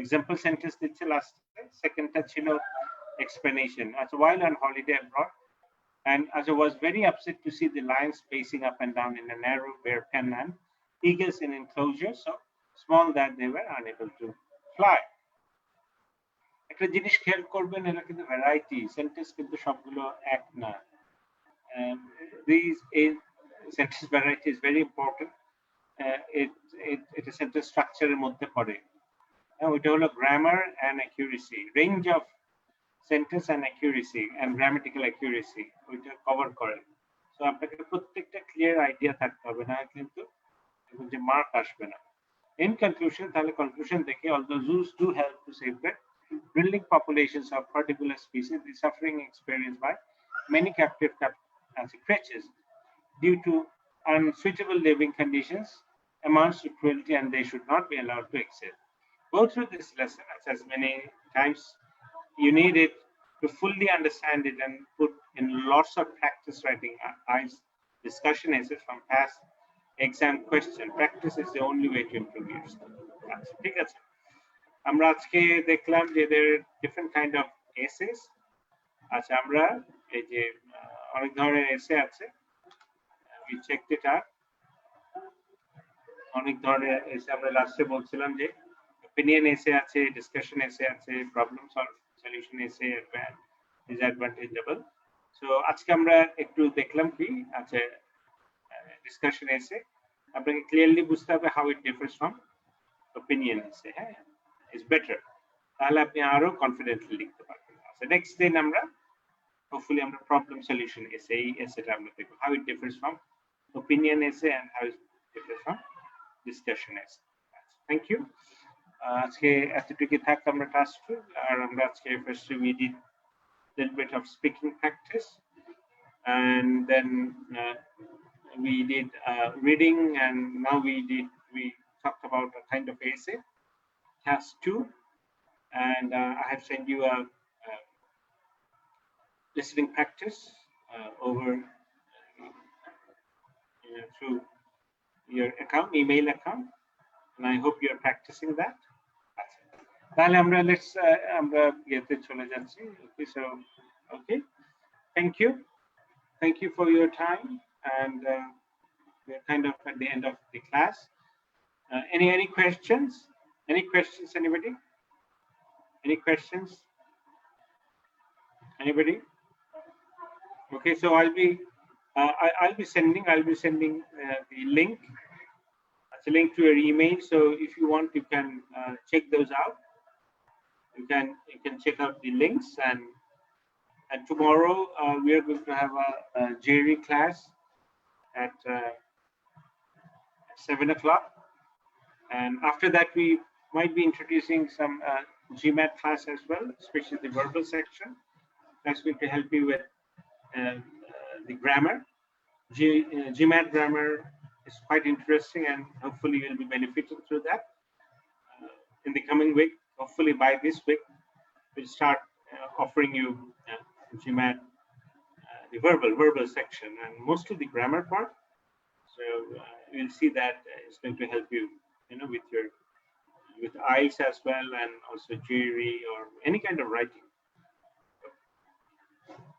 Example sentence দিচ্ছে last, secondটা ছিল explanation. While on holiday abroad, and I was very upset to see the lions pacing up and down in a narrow bare pen and eagles in enclosures so small that they were unable to fly. একটা জিনিস খেয়াল করবেন, এরা কিন্তু variety sentence, কিন্তু সবগুলো এক না। These sentence variety is very important. It is sentence structure এর মধ্যে পড়ে। ওইটা হলো grammar and accuracy, range of sentence and accuracy and grammatical accuracy, ওইটা কভার করে। তো আপনাকে প্রত্যেকটা ক্লিয়ার আইডিয়া থাকতে হবে, না কিন্তু যে মার্ক আসবে না। In conclusion, তাহলে কনক্লুশন দেখে, although zoos do help to safeguard building populations of particular species, the suffering experienced by many captive creatures due to unsuitable living conditions amounts to cruelty, and they should not be allowed to exist. Go through this lesson as many times you need it to fully understand it, and put in lots of practice writing IELTS discussion essays from past exam question. Practice is the only way to improve yourself. আচ্ছা, ঠিক আছে। আমরা আজকে দেখলাম যে there are different kind of essays. আচ্ছা, আমরা এই যে অনেক ধরনের এসে আছে, we checked it out. অনেক ধরনের এসে আমরা লাস্টে বলছিলাম যে opinion এসে আছে, discussion এসে আছে, problem solution এসে, disadvantageable. So আজকে আমরা একটু দেখলাম কি আছে discussion এসে আপনাকে ক্লিয়ারলি বুঝতে হবে how it differs from opinion এসে, হ্যাঁ, is better, তাহলে আপনি আরো কনফিডেন্টলি লিখতে পারবেন। আচ্ছা, নেক্সট দিন আমরা hopefully আমরা problem solution এসে এই এসেটা আমরা দেখব how it differs from opinion essay and how it differs from discussion essay. Thank you. আজকে এতটুকু থাক আমরা টাস্ক 2, আর আমরা আজকে first we did little bit of speaking practice, and then we did reading, and now we talked about a kind of essay, task 2, and I have sent you a listening practice over through your account, email account, and I hope you are practicing that. তাহলে আমরা আমরা ইয়েতে চলে যাচ্ছি। Okay, so okay, thank you for your time, and we're kind of at the end of the class. Any questions? Anybody? Any questions? Anybody? Okay, so I'll be sending the link. It's a link to your email, so if you want, you can check those out. You can check out the links, and tomorrow we are going to have a JRE class at 7 o'clock, and after that we might be introducing some GMAT class as well, especially the verbal section. That's going to help you with the grammar. GMAT grammar is quite interesting, and hopefully you'll be benefiting through that. In the coming week, hopefully by this week, we'll start offering you GMAT, the verbal section, and mostly the grammar part. So you'll see that it's going to help you, with IELTS as well, and also GRE or any kind of writing.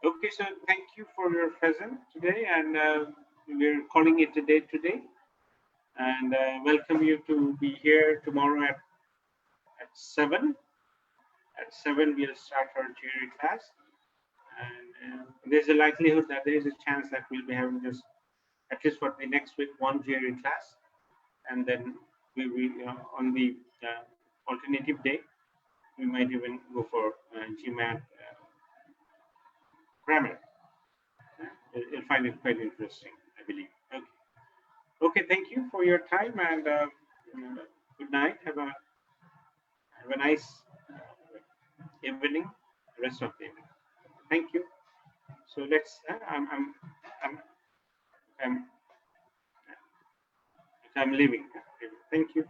Okay, so thank you for your presence today, and we're calling it a day today, and welcome you to be here tomorrow at 7. At 7 we'll start our GRE class, and there's a likelihood that there is a chance that we'll be having just at least for the next week 1 GRE class, and then we on the alternative day we might even go for GMAT grammar. You'll find it quite interesting, I believe. Okay, thank you for your time, and good night. Have a nice evening, rest of the evening. Thank you. So let's I'm leaving. Thank you.